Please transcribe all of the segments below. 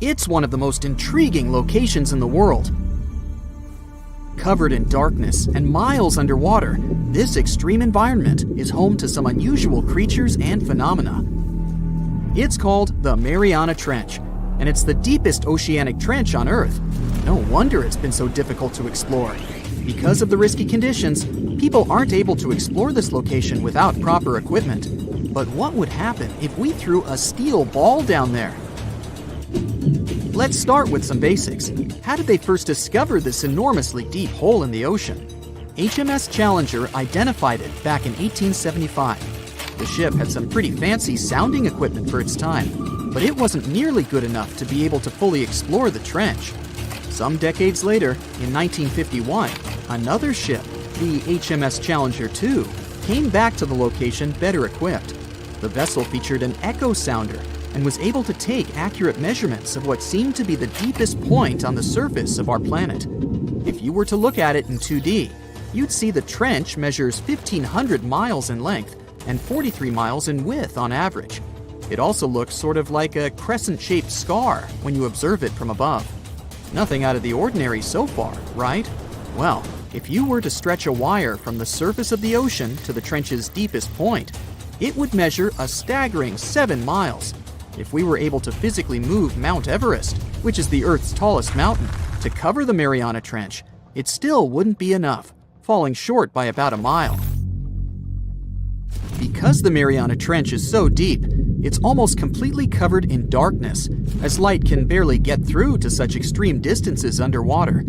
It's one of the most intriguing locations in the world. Covered in darkness and miles underwater, this extreme environment is home to some unusual creatures and phenomena. It's called the Mariana Trench, and it's the deepest oceanic trench on Earth. No wonder it's been so difficult to explore. Because of the risky conditions, people aren't able to explore this location without proper equipment. But what would happen if we threw a steel ball down there? Let's start with some basics. How did they first discover this enormously deep hole in the ocean? HMS Challenger identified it back in 1875. The ship had some pretty fancy sounding equipment for its time, but it wasn't nearly good enough to be able to fully explore the trench. Some decades later, in 1951, another ship, the HMS Challenger II, came back to the location better equipped. The vessel featured an echo sounder and was able to take accurate measurements of what seemed to be the deepest point on the surface of our planet. If you were to look at it in 2D, you'd see the trench measures 1,500 miles in length and 43 miles in width on average. It also looks sort of like a crescent-shaped scar when you observe it from above. Nothing out of the ordinary so far, right? Well, if you were to stretch a wire from the surface of the ocean to the trench's deepest point, it would measure a staggering 7 miles. If we were able to physically move Mount Everest, which is the Earth's tallest mountain, to cover the Mariana Trench, it still wouldn't be enough, falling short by about a mile. Because the Mariana Trench is so deep, it's almost completely covered in darkness, as light can barely get through to such extreme distances underwater.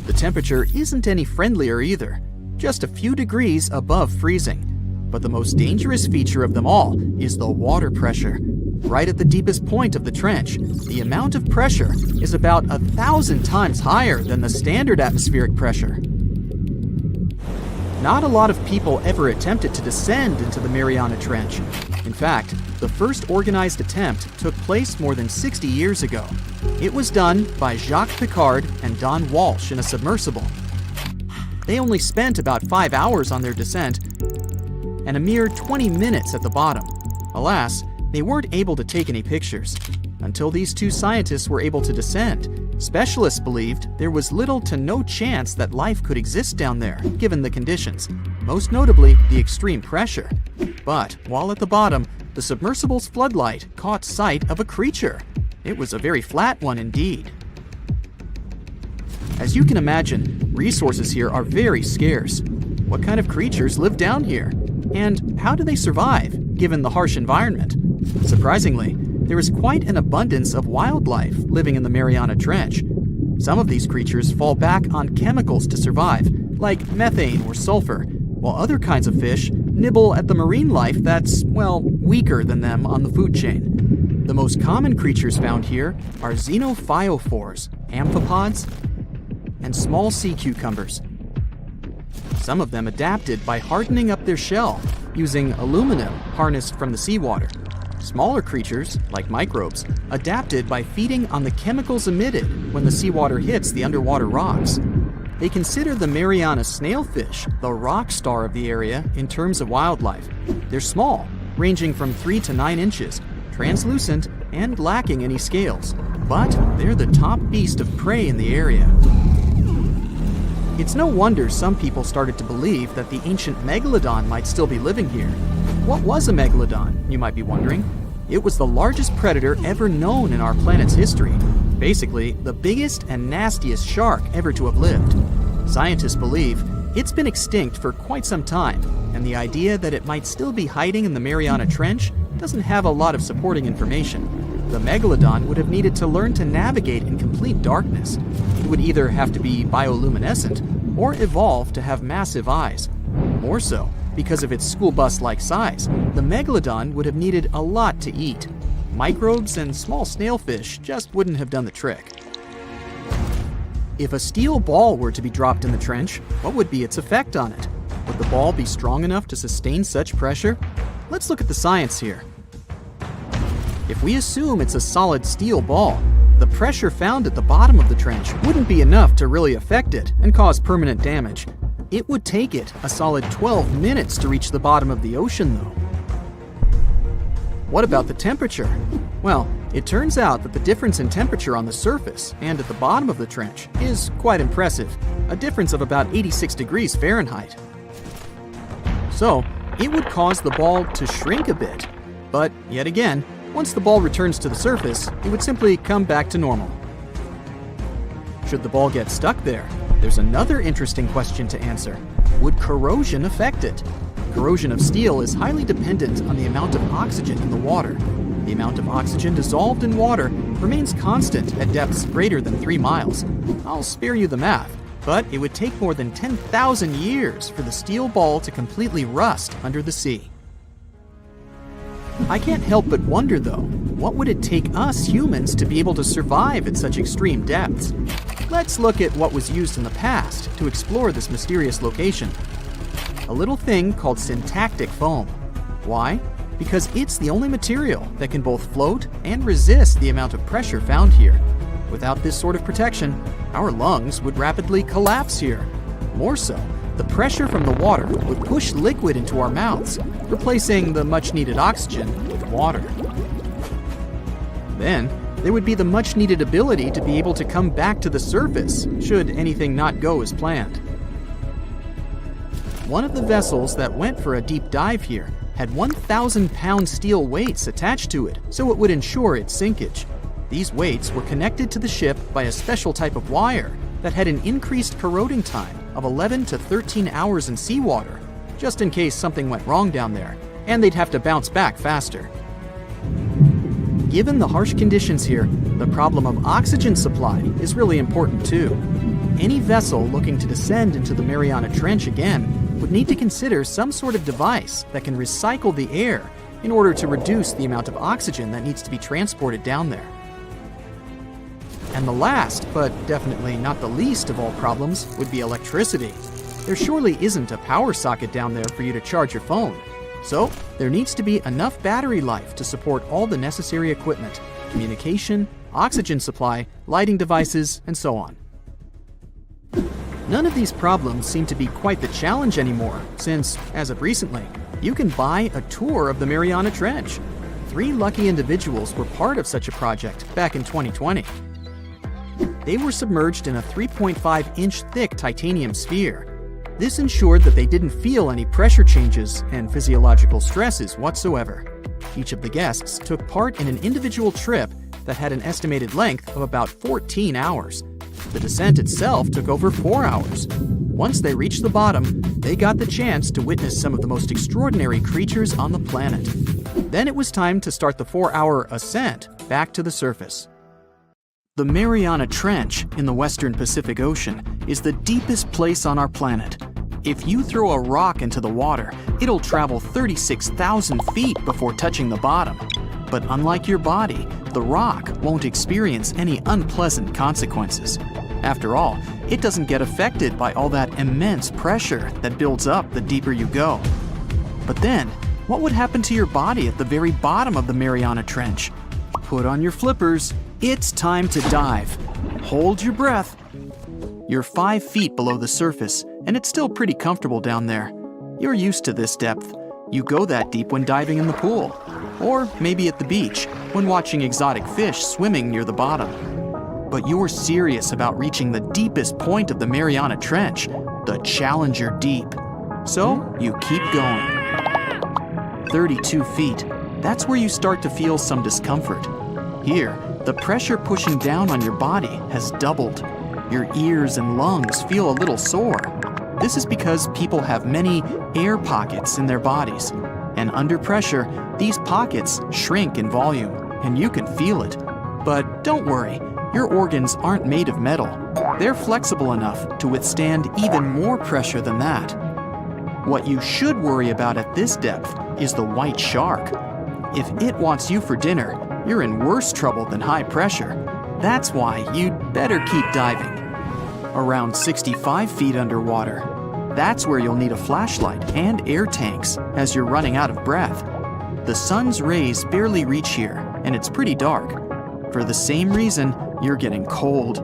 The temperature isn't any friendlier either, just a few degrees above freezing. But the most dangerous feature of them all is the water pressure. Right at the deepest point of the trench, the amount of pressure is about 1,000 times higher than the standard atmospheric pressure. Not a lot of people ever attempted to descend into the Mariana Trench. In fact, the first organized attempt took place more than 60 years ago. It was done by Jacques Piccard and Don Walsh in a submersible. They only spent about 5 hours on their descent and a mere 20 minutes at the bottom. Alas, they weren't able to take any pictures. Until these two scientists were able to descend, specialists believed there was little to no chance that life could exist down there, given the conditions, most notably the extreme pressure. But while at the bottom, the submersible's floodlight caught sight of a creature. It was a very flat one indeed. As you can imagine, resources here are very scarce. What kind of creatures live down here? And how do they survive, given the harsh environment? Surprisingly, there is quite an abundance of wildlife living in the Mariana Trench. Some of these creatures fall back on chemicals to survive, like methane or sulfur, while other kinds of fish nibble at the marine life that's, well, weaker than them on the food chain. The most common creatures found here are xenophyophores, amphipods, and small sea cucumbers. Some of them adapted by hardening up their shell using aluminum harnessed from the seawater. Smaller creatures, like microbes, adapted by feeding on the chemicals emitted when the seawater hits the underwater rocks. They consider the Mariana snailfish the rock star of the area in terms of wildlife. They're small, ranging from 3 to 9 inches, translucent, and lacking any scales. But they're the top beast of prey in the area. It's no wonder some people started to believe that the ancient Megalodon might still be living here. What was a Megalodon, you might be wondering? It was the largest predator ever known in our planet's history. Basically, the biggest and nastiest shark ever to have lived. Scientists believe it's been extinct for quite some time, and the idea that it might still be hiding in the Mariana Trench doesn't have a lot of supporting information. The Megalodon would have needed to learn to navigate in complete darkness. It would either have to be bioluminescent or evolve to have massive eyes. More so, because of its school bus-like size, the Megalodon would have needed a lot to eat. Microbes and small snailfish just wouldn't have done the trick. If a steel ball were to be dropped in the trench, what would be its effect on it? Would the ball be strong enough to sustain such pressure? Let's look at the science here. If we assume it's a solid steel ball, the pressure found at the bottom of the trench wouldn't be enough to really affect it and cause permanent damage. It would take it a solid 12 minutes to reach the bottom of the ocean, though. What about the temperature? Well, It turns out that the difference in temperature on the surface and at the bottom of the trench is quite impressive, a difference of about 86 degrees Fahrenheit. So, it would cause the ball to shrink a bit, but yet again, once the ball returns to the surface, it would simply come back to normal. Should the ball get stuck there, there's another interesting question to answer. Would corrosion affect it? Corrosion of steel is highly dependent on the amount of oxygen in the water. The amount of oxygen dissolved in water remains constant at depths greater than 3 miles. I'll spare you the math, but it would take more than 10,000 years for the steel ball to completely rust under the sea. I can't help but wonder though, what would it take us humans to be able to survive at such extreme depths? Let's look at what was used in the past to explore this mysterious location. A little thing called syntactic foam. Why? Because it's the only material that can both float and resist the amount of pressure found here. Without this sort of protection, our lungs would rapidly collapse here. More so, the pressure from the water would push liquid into our mouths, replacing the much-needed oxygen with water. Then, there would be the much-needed ability to be able to come back to the surface should anything not go as planned. One of the vessels that went for a deep dive here had 1,000-pound steel weights attached to it, so it would ensure its sinkage. These weights were connected to the ship by a special type of wire that had an increased corroding time of 11 to 13 hours in seawater, just in case something went wrong down there, and they'd have to bounce back faster. Given the harsh conditions here, the problem of oxygen supply is really important too. Any vessel looking to descend into the Mariana Trench again would need to consider some sort of device that can recycle the air in order to reduce the amount of oxygen that needs to be transported down there. And the last, but definitely not the least of all problems, would be electricity. There surely isn't a power socket down there for you to charge your phone. So, there needs to be enough battery life to support all the necessary equipment, communication, oxygen supply, lighting devices, and so on. None of these problems seem to be quite the challenge anymore, since, as of recently, you can buy a tour of the Mariana Trench. 3 lucky individuals were part of such a project back in 2020. They were submerged in a 3.5-inch thick titanium sphere. This ensured that they didn't feel any pressure changes and physiological stresses whatsoever. Each of the guests took part in an individual trip that had an estimated length of about 14 hours. The descent itself took over 4 hours. Once they reached the bottom, they got the chance to witness some of the most extraordinary creatures on the planet. Then it was time to start the 4-hour ascent back to the surface. The Mariana Trench in the western Pacific Ocean is the deepest place on our planet. If you throw a rock into the water, it'll travel 36,000 feet before touching the bottom. But unlike your body, the rock won't experience any unpleasant consequences. After all, it doesn't get affected by all that immense pressure that builds up the deeper you go. But then, what would happen to your body at the very bottom of the Mariana Trench? Put on your flippers. It's time to dive. Hold your breath. You're 5 feet below the surface, and it's still pretty comfortable down there. You're used to this depth. You go that deep when diving in the pool, or maybe at the beach when watching exotic fish swimming near the bottom. But you're serious about reaching the deepest point of the Mariana Trench, the Challenger Deep. So you keep going. 32 feet. That's where you start to feel some discomfort. Here, the pressure pushing down on your body has doubled. Your ears and lungs feel a little sore. This is because people have many air pockets in their bodies. And under pressure, these pockets shrink in volume, and you can feel it. But don't worry, your organs aren't made of metal. They're flexible enough to withstand even more pressure than that. What you should worry about at this depth is the white shark. If it wants you for dinner, you're in worse trouble than high pressure. That's why you'd better keep diving. Around 65 feet underwater, that's where you'll need a flashlight and air tanks as you're running out of breath. The sun's rays barely reach here, and it's pretty dark. For the same reason, you're getting cold.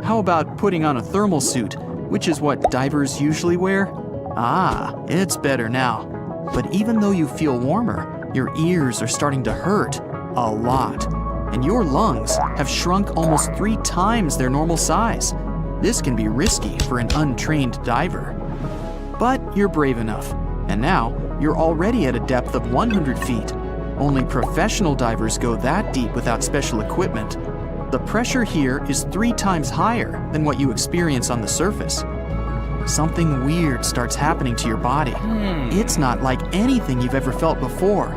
How about putting on a thermal suit, which is what divers usually wear? Ah, it's better now. But even though you feel warmer, your ears are starting to hurt a lot. and your lungs have shrunk almost 3 times their normal size. This can be risky for an untrained diver. But you're brave enough, and now you're already at a depth of 100 feet. Only professional divers go that deep without special equipment. The pressure here is 3 times higher than what you experience on the surface. Something weird starts happening to your body. It's not like anything you've ever felt before.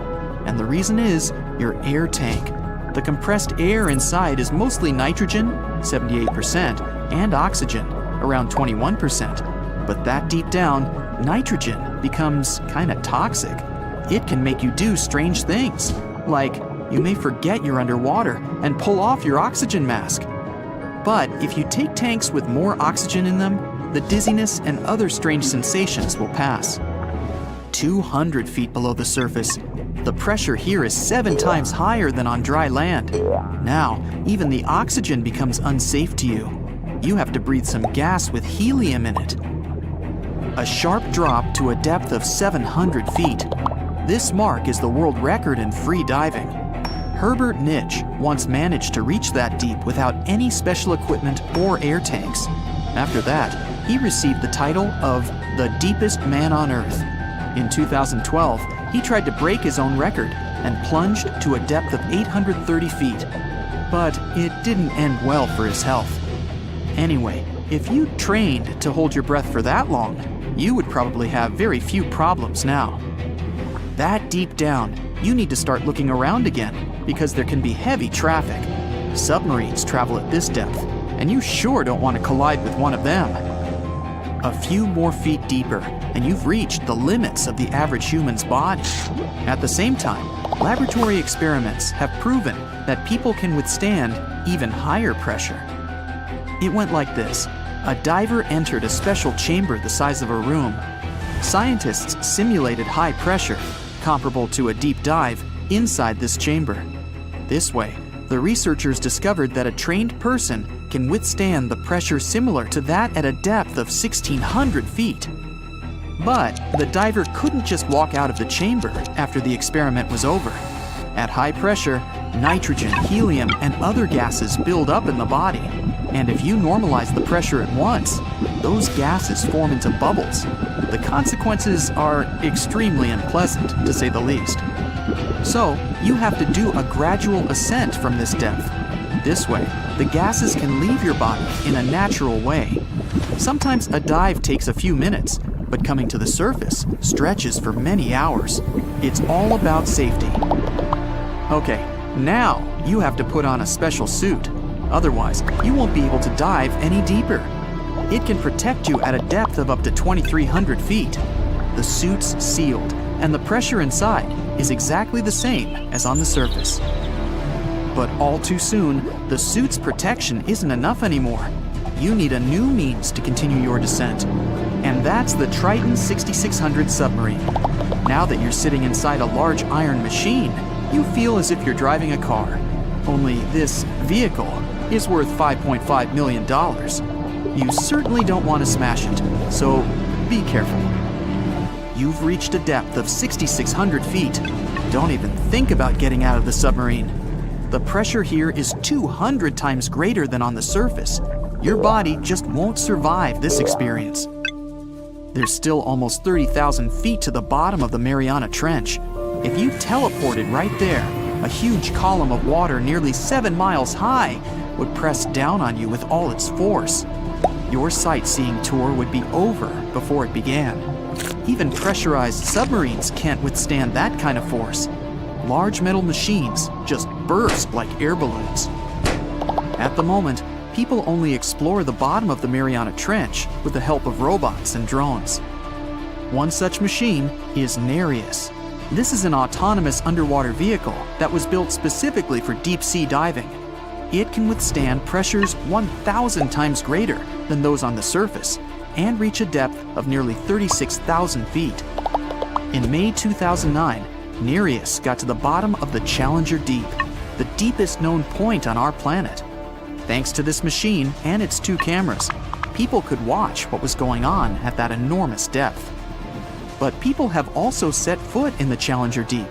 And the reason is your air tank. The compressed air inside is mostly nitrogen, 78%, and oxygen, around 21%. But that deep down, nitrogen becomes kinda toxic. It can make you do strange things, like you may forget you're underwater and pull off your oxygen mask. But if you take tanks with more oxygen in them, the dizziness and other strange sensations will pass. 200 feet below the surface, the pressure here is 7 times higher than on dry land. Now, even the oxygen becomes unsafe to you. You have to breathe some gas with helium in it. A sharp drop to a depth of 700 feet. This mark is the world record in free diving. Herbert Nitsch once managed to reach that deep without any special equipment or air tanks. After that, he received the title of the deepest man on Earth. In 2012, he tried to break his own record and plunged to a depth of 830 feet. But it didn't end well for his health. Anyway, if you trained to hold your breath for that long, you would probably have very few problems now. That deep down, you need to start looking around again because there can be heavy traffic. Submarines travel at this depth, and you sure don't want to collide with one of them. A few more feet deeper, and you've reached the limits of the average human's body. At the same time, laboratory experiments have proven that people can withstand even higher pressure. It went like this. A diver entered a special chamber the size of a room. Scientists simulated high pressure, comparable to a deep dive, inside this chamber. This way, the researchers discovered that a trained person can withstand the pressure similar to that at a depth of 1,600 feet. But the diver couldn't just walk out of the chamber after the experiment was over. At high pressure, nitrogen, helium, and other gases build up in the body. And if you normalize the pressure at once, those gases form into bubbles. The consequences are extremely unpleasant, to say the least. So, you have to do a gradual ascent from this depth. This way, the gases can leave your body in a natural way. Sometimes a dive takes a few minutes, but coming to the surface stretches for many hours. It's all about safety. Okay, now you have to put on a special suit. Otherwise, you won't be able to dive any deeper. It can protect you at a depth of up to 2,300 feet. The suit's sealed, and the pressure inside is exactly the same as on the surface. But all too soon, the suit's protection isn't enough anymore. You need a new means to continue your descent. And that's the Triton 6600 submarine. Now that you're sitting inside a large iron machine, you feel as if you're driving a car. Only this vehicle is worth $5.5 million. You certainly don't want to smash it, so be careful. You've reached a depth of 6,600 feet. Don't even think about getting out of the submarine. The pressure here is 200 times greater than on the surface. Your body just won't survive this experience. There's still almost 30,000 feet to the bottom of the Mariana Trench. If you teleported right there, a huge column of water nearly 7 miles high would press down on you with all its force. Your sightseeing tour would be over before it began. Even pressurized submarines can't withstand that kind of force. Large metal machines just burst like air balloons. At the moment, people only explore the bottom of the Mariana Trench with the help of robots and drones. One such machine is Nereus. This is an autonomous underwater vehicle that was built specifically for deep-sea diving. It can withstand pressures 1,000 times greater than those on the surface and reach a depth of nearly 36,000 feet. In May 2009, Nereus got to the bottom of the Challenger Deep, the deepest known point on our planet. Thanks to this machine and its 2 cameras, people could watch what was going on at that enormous depth. But people have also set foot in the Challenger Deep.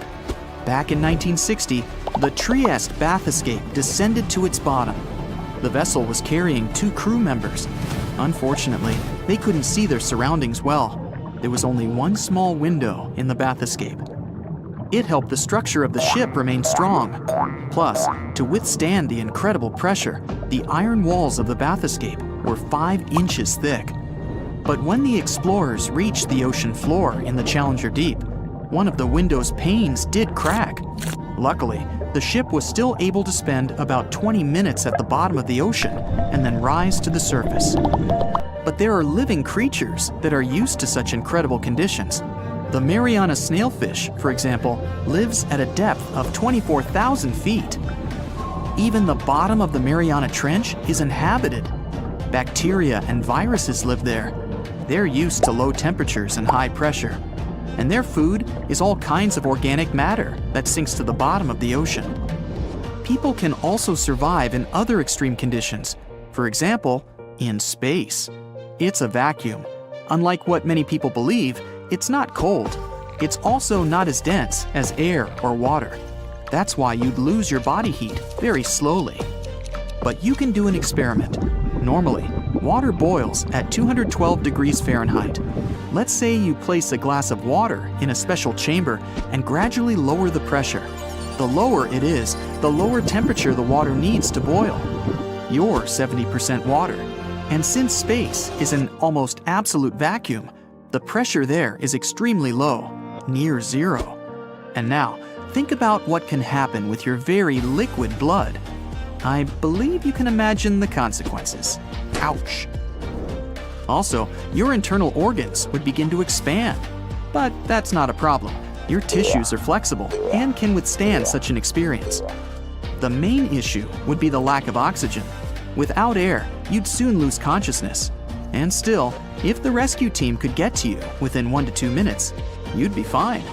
Back in 1960, The Trieste bathyscaphe descended to its bottom. The vessel was carrying 2 crew members. Unfortunately, they couldn't see their surroundings well. There was only one small window in the bathyscaphe. It helped the structure of the ship remain strong. Plus, to withstand the incredible pressure, the iron walls of the bathyscaphe were 5 inches thick. But when the explorers reached the ocean floor in the Challenger Deep, one of the window's panes did crack. Luckily, the ship was still able to spend about 20 minutes at the bottom of the ocean and then rise to the surface. But there are living creatures that are used to such incredible conditions. The Mariana snailfish, for example, lives at a depth of 24,000 feet. Even the bottom of the Mariana Trench is inhabited. Bacteria and viruses live there. They're used to low temperatures and high pressure. And their food is all kinds of organic matter that sinks to the bottom of the ocean. People can also survive in other extreme conditions. For example, in space. It's a vacuum. Unlike what many people believe, it's not cold. It's also not as dense as air or water. That's why you'd lose your body heat very slowly. But you can do an experiment. Normally, water boils at 212 degrees Fahrenheit. Let's say you place a glass of water in a special chamber and gradually lower the pressure. The lower it is, the lower temperature the water needs to boil. You're 70% water. And since space is an almost absolute vacuum, the pressure there is extremely low, near zero. And now, think about what can happen with your very liquid blood. I believe you can imagine the consequences. Ouch! Also, your internal organs would begin to expand. But that's not a problem. Your tissues are flexible and can withstand such an experience. The main issue would be the lack of oxygen. Without air, you'd soon lose consciousness. And still, if the rescue team could get to you within 1 to 2 minutes, you'd be fine.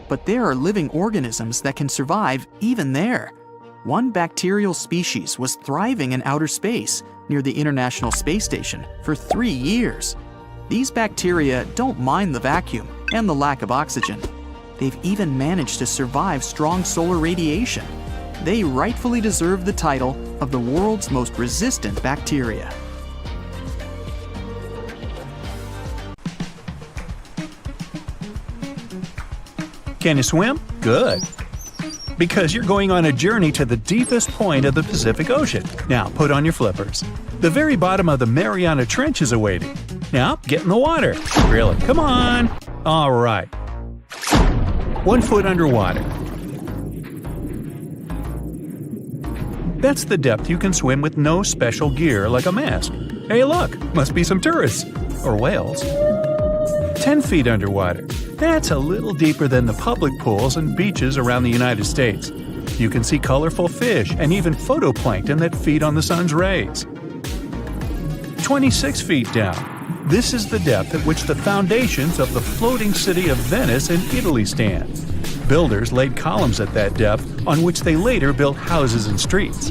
But there are living organisms that can survive even there. One bacterial species was thriving in outer space near the International Space Station for 3 years. These bacteria don't mind the vacuum and the lack of oxygen. They've even managed to survive strong solar radiation. They rightfully deserve the title of the world's most resistant bacteria. Can you swim? Good. Because you're going on a journey to the deepest point of the Pacific Ocean. Now put on your flippers. The very bottom of the Mariana Trench is awaiting. Now get in the water. Really, come on. All right. 1 foot underwater. That's the depth you can swim with no special gear like a mask. Hey look, must be some tourists. Or whales. 10 feet underwater. That's a little deeper than the public pools and beaches around the United States. You can see colorful fish and even phytoplankton that feed on the sun's rays. 26 feet down. This is the depth at which the foundations of the floating city of Venice in Italy stand. Builders laid columns at that depth on which they later built houses and streets.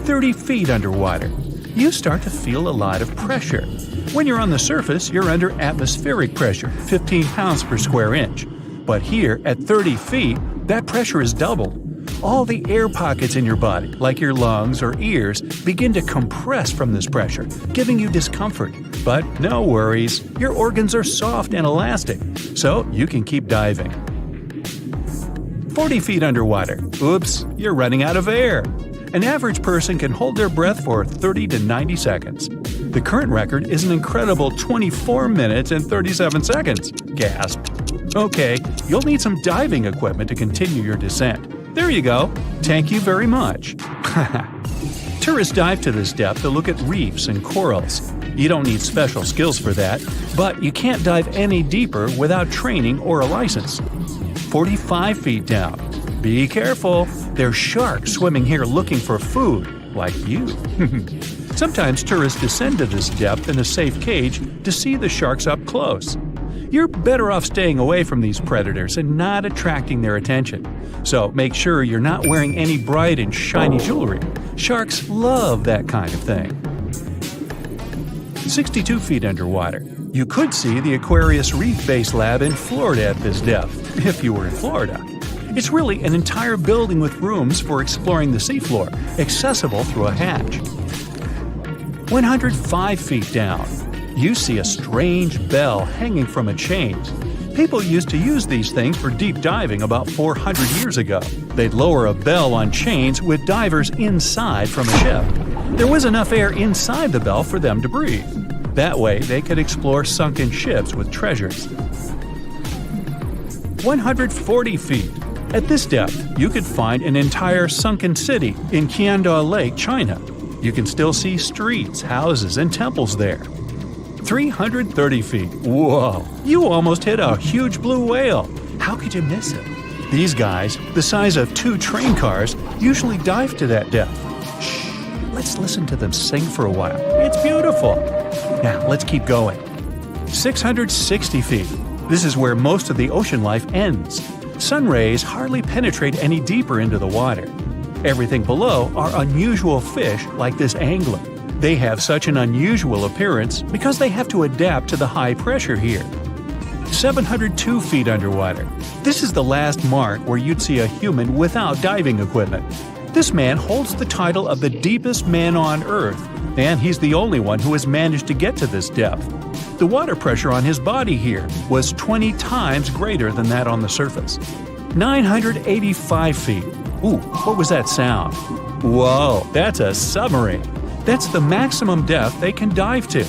30 feet underwater. You start to feel a lot of pressure. When you're on the surface, you're under atmospheric pressure, 15 pounds per square inch. But here, at 30 feet, that pressure is doubled. All the air pockets in your body, like your lungs or ears, begin to compress from this pressure, giving you discomfort. But no worries, your organs are soft and elastic, so you can keep diving. 40 feet underwater. Oops, you're running out of air. An average person can hold their breath for 30 to 90 seconds. The current record is an incredible 24 minutes and 37 seconds. Gasp. Okay, you'll need some diving equipment to continue your descent. There you go. Thank you very much. Tourists dive to this depth to look at reefs and corals. You don't need special skills for that, but you can't dive any deeper without training or a license. 45 feet down. Be careful. There's sharks swimming here looking for food, like you. Sometimes tourists descend to this depth in a safe cage to see the sharks up close. You're better off staying away from these predators and not attracting their attention. So make sure you're not wearing any bright and shiny jewelry. Sharks love that kind of thing. 62 feet underwater. You could see the Aquarius Reef Base Lab in Florida at this depth, if you were in Florida. It's really an entire building with rooms for exploring the seafloor, accessible through a hatch. 105 feet down, you see a strange bell hanging from a chain. People used to use these things for deep diving about 400 years ago. They'd lower a bell on chains with divers inside from a ship. There was enough air inside the bell for them to breathe. That way, they could explore sunken ships with treasures. 140 feet. At this depth, you could find an entire sunken city in Qiandao Lake, China. You can still see streets, houses, and temples there. 330 feet. Whoa! You almost hit a huge blue whale. How could you miss it? These guys, the size of 2 train cars, usually dive to that depth. Shh! Let's listen to them sing for a while. It's beautiful. Now, let's keep going. 660 feet. This is where most of the ocean life ends. Sun rays hardly penetrate any deeper into the water. Everything below are unusual fish like this angler. They have such an unusual appearance because they have to adapt to the high pressure here. 702 feet underwater. This is the last mark where you'd see a human without diving equipment. This man holds the title of the deepest man on Earth, and he's the only one who has managed to get to this depth. The water pressure on his body here was 20 times greater than that on the surface. 985 feet. Ooh, what was that sound? Whoa, that's a submarine. That's the maximum depth they can dive to.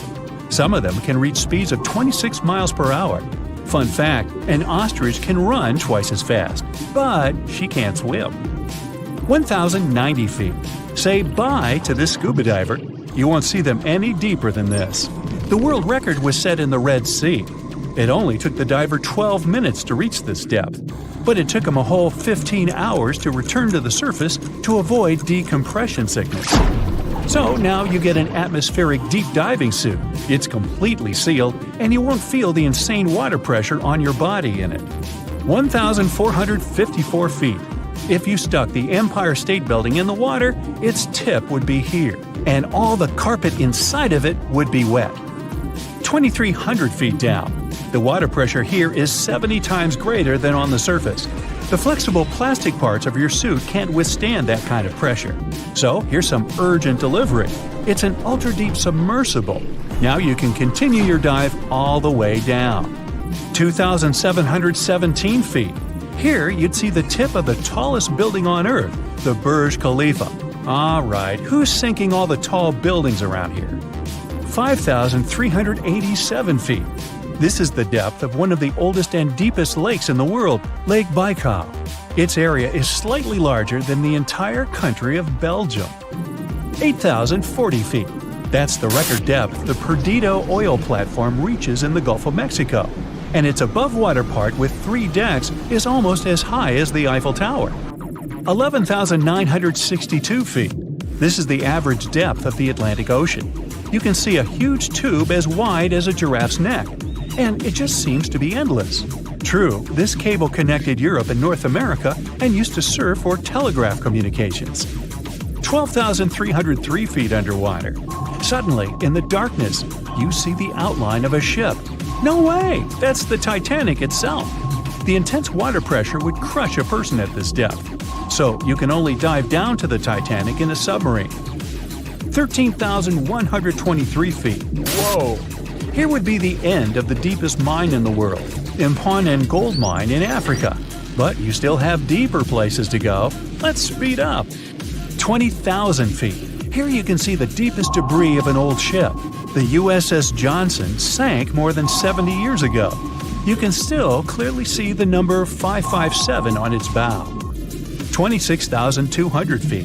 Some of them can reach speeds of 26 miles per hour. Fun fact, an ostrich can run twice as fast, but she can't swim. 1,090 feet. Say bye to this scuba diver. You won't see them any deeper than this. The world record was set in the Red Sea. It only took the diver 12 minutes to reach this depth, but it took him a whole 15 hours to return to the surface to avoid decompression sickness. So now you get an atmospheric deep diving suit. It's completely sealed, and you won't feel the insane water pressure on your body in it. 1,454 feet. If you stuck the Empire State Building in the water, its tip would be here, and all the carpet inside of it would be wet. 2,300 feet down. The water pressure here is 70 times greater than on the surface. The flexible plastic parts of your suit can't withstand that kind of pressure. So here's some urgent delivery. It's an ultra-deep submersible. Now you can continue your dive all the way down. 2,717 feet. Here you'd see the tip of the tallest building on Earth, the Burj Khalifa. Alright, who's sinking all the tall buildings around here? 5,387 feet. This is the depth of one of the oldest and deepest lakes in the world, Lake Baikal. Its area is slightly larger than the entire country of Belgium. 8,040 feet. That's the record depth the Perdido oil platform reaches in the Gulf of Mexico, and its above-water part with 3 decks is almost as high as the Eiffel Tower. 11,962 feet. This is the average depth of the Atlantic Ocean. You can see a huge tube as wide as a giraffe's neck, and it just seems to be endless. True, this cable connected Europe and North America and used to serve for telegraph communications. 12,303 feet underwater. Suddenly, in the darkness, you see the outline of a ship. No way! That's the Titanic itself. The intense water pressure would crush a person at this depth, so you can only dive down to the Titanic in a submarine. 13,123 feet. Whoa! Here would be the end of the deepest mine in the world, Imponen Gold Mine in Africa. But you still have deeper places to go. Let's speed up. 20,000 feet. Here you can see the deepest debris of an old ship. The USS Johnson sank more than 70 years ago. You can still clearly see the number 557 on its bow. 26,200 feet.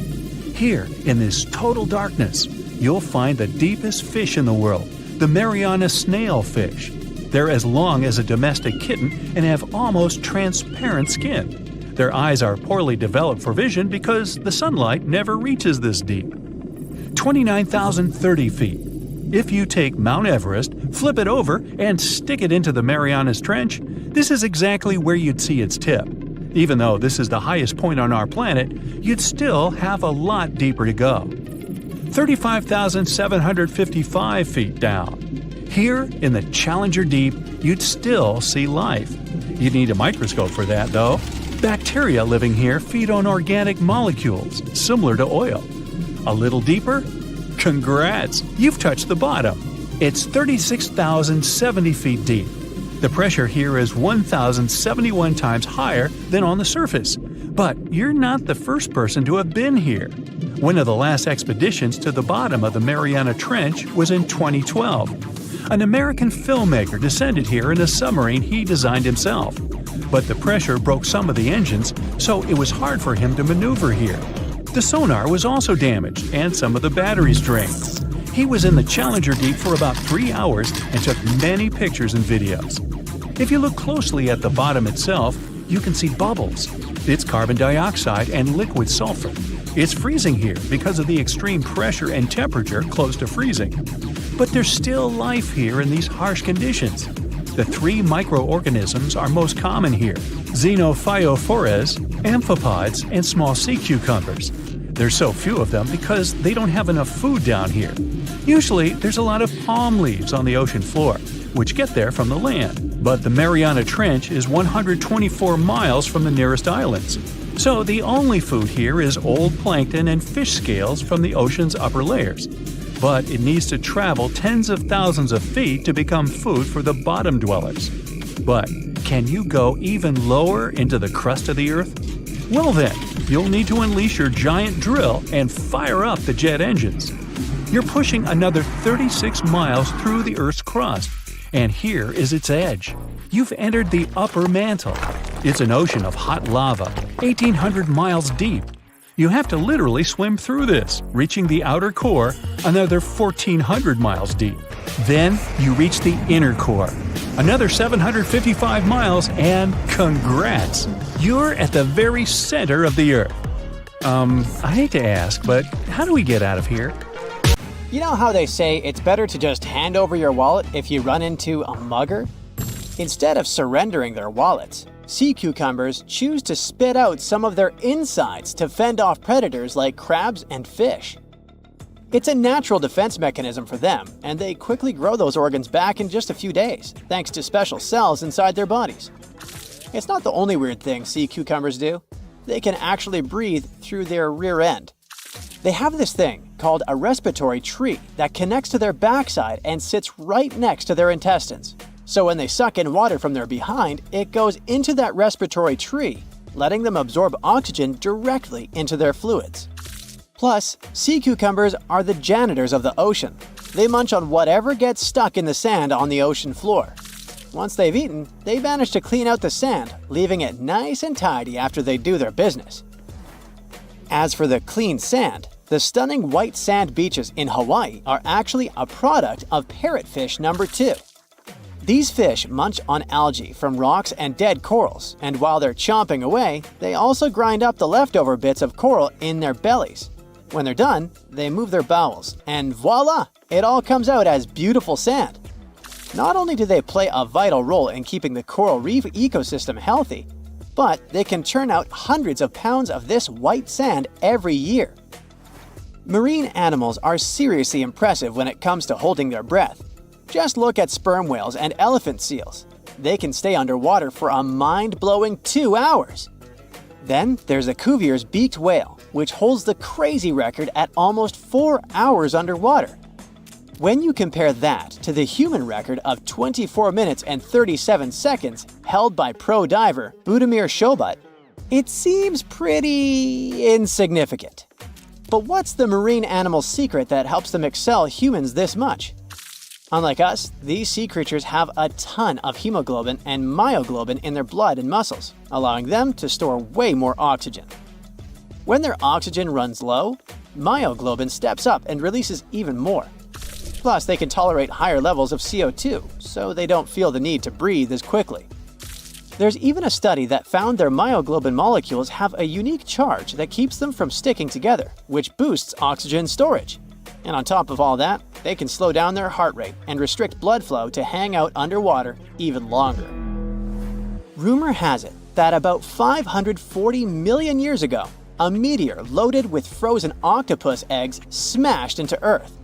Here, in this total darkness, you'll find the deepest fish in the world, the Mariana snailfish. They're as long as a domestic kitten and have almost transparent skin. Their eyes are poorly developed for vision because the sunlight never reaches this deep. 29,030 feet. If you take Mount Everest, flip it over, and stick it into the Marianas Trench, this is exactly where you'd see its tip. Even though this is the highest point on our planet, you'd still have a lot deeper to go. 35,755 feet down. Here, in the Challenger Deep, you'd still see life. You'd need a microscope for that, though. Bacteria living here feed on organic molecules, similar to oil. A little deeper? Congrats! You've touched the bottom. It's 36,070 feet deep. The pressure here is 1,071 times higher than on the surface. But you're not the first person to have been here. One of the last expeditions to the bottom of the Mariana Trench was in 2012. An American filmmaker descended here in a submarine he designed himself. But the pressure broke some of the engines, so it was hard for him to maneuver here. The sonar was also damaged, and some of the batteries drained. He was in the Challenger Deep for about 3 hours and took many pictures and videos. If you look closely at the bottom itself, you can see bubbles. It's carbon dioxide and liquid sulfur. It's freezing here because of the extreme pressure and temperature close to freezing. But there's still life here in these harsh conditions. The 3 microorganisms are most common here: xenophytophores, amphipods, and small sea cucumbers. There's so few of them because they don't have enough food down here. Usually, there's a lot of palm leaves on the ocean floor, which get there from the land. But the Mariana Trench is 124 miles from the nearest islands. So the only food here is old plankton and fish scales from the ocean's upper layers. But it needs to travel tens of thousands of feet to become food for the bottom dwellers. But can you go even lower into the crust of the Earth? Well then, you'll need to unleash your giant drill and fire up the jet engines. You're pushing another 36 miles through the Earth's crust, and here is its edge. You've entered the upper mantle. It's an ocean of hot lava, 1,800 miles deep. You have to literally swim through this, reaching the outer core, another 1,400 miles deep. Then you reach the inner core, another 755 miles, and congrats! You're at the very center of the Earth. I hate to ask, but how do we get out of here? You know how they say it's better to just hand over your wallet if you run into a mugger? Instead of surrendering their wallets, sea cucumbers choose to spit out some of their insides to fend off predators like crabs and fish. It's a natural defense mechanism for them, and they quickly grow those organs back in just a few days, thanks to special cells inside their bodies. It's not the only weird thing sea cucumbers do. They can actually breathe through their rear end. They have this thing called a respiratory tree that connects to their backside and sits right next to their intestines. So when they suck in water from their behind, it goes into that respiratory tree, letting them absorb oxygen directly into their fluids. Plus, sea cucumbers are the janitors of the ocean. They munch on whatever gets stuck in the sand on the ocean floor. Once they've eaten, they manage to clean out the sand, leaving it nice and tidy after they do their business. As for the clean sand, the stunning white sand beaches in Hawaii are actually a product of parrotfish number 2. These fish munch on algae from rocks and dead corals, and while they're chomping away, they also grind up the leftover bits of coral in their bellies. When they're done, they move their bowels, and voila! It all comes out as beautiful sand. Not only do they play a vital role in keeping the coral reef ecosystem healthy, but they can churn out hundreds of pounds of this white sand every year. Marine animals are seriously impressive when it comes to holding their breath. Just look at sperm whales and elephant seals. They can stay underwater for a mind-blowing 2 hours. Then there's a Cuvier's beaked whale, which holds the crazy record at almost 4 hours underwater. When you compare that to the human record of 24 minutes and 37 seconds held by pro diver Budimir Shobat, it seems pretty insignificant. But what's the marine animal's secret that helps them excel humans this much? Unlike us, these sea creatures have a ton of hemoglobin and myoglobin in their blood and muscles, allowing them to store way more oxygen. When their oxygen runs low, myoglobin steps up and releases even more. Plus, they can tolerate higher levels of CO2, so they don't feel the need to breathe as quickly. There's even a study that found their myoglobin molecules have a unique charge that keeps them from sticking together, which boosts oxygen storage. And on top of all that, they can slow down their heart rate and restrict blood flow to hang out underwater even longer. Rumor has it that about 540 million years ago, a meteor loaded with frozen octopus eggs smashed into Earth.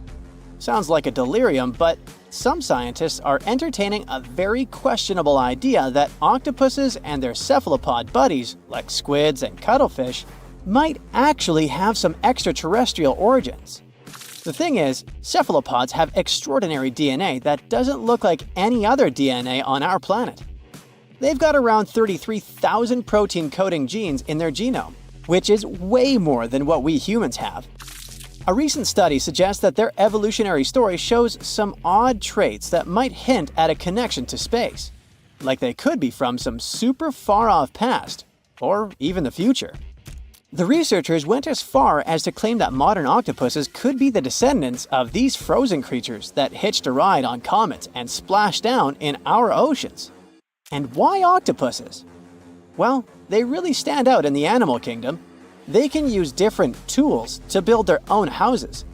Sounds like a delirium, but some scientists are entertaining a very questionable idea that octopuses and their cephalopod buddies, like squids and cuttlefish, might actually have some extraterrestrial origins. The thing is, cephalopods have extraordinary DNA that doesn't look like any other DNA on our planet. They've got around 33,000 protein-coding genes in their genome, which is way more than what we humans have. A recent study suggests that their evolutionary story shows some odd traits that might hint at a connection to space, like they could be from some super far-off past, or even the future. The researchers went as far as to claim that modern octopuses could be the descendants of these frozen creatures that hitched a ride on comets and splashed down in our oceans. And why octopuses? Well, they really stand out in the animal kingdom. They can use different tools to build their own houses,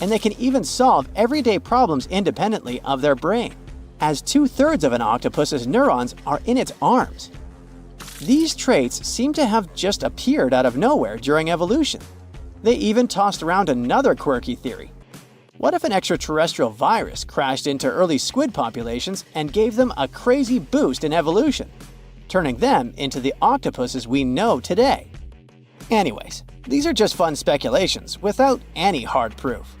and they can even solve everyday problems independently of their brain, as 2/3 of an octopus's neurons are in its arms. These traits seem to have just appeared out of nowhere during evolution. They even tossed around another quirky theory. What if an extraterrestrial virus crashed into early squid populations and gave them a crazy boost in evolution, turning them into the octopuses we know today? Anyways, these are just fun speculations without any hard proof.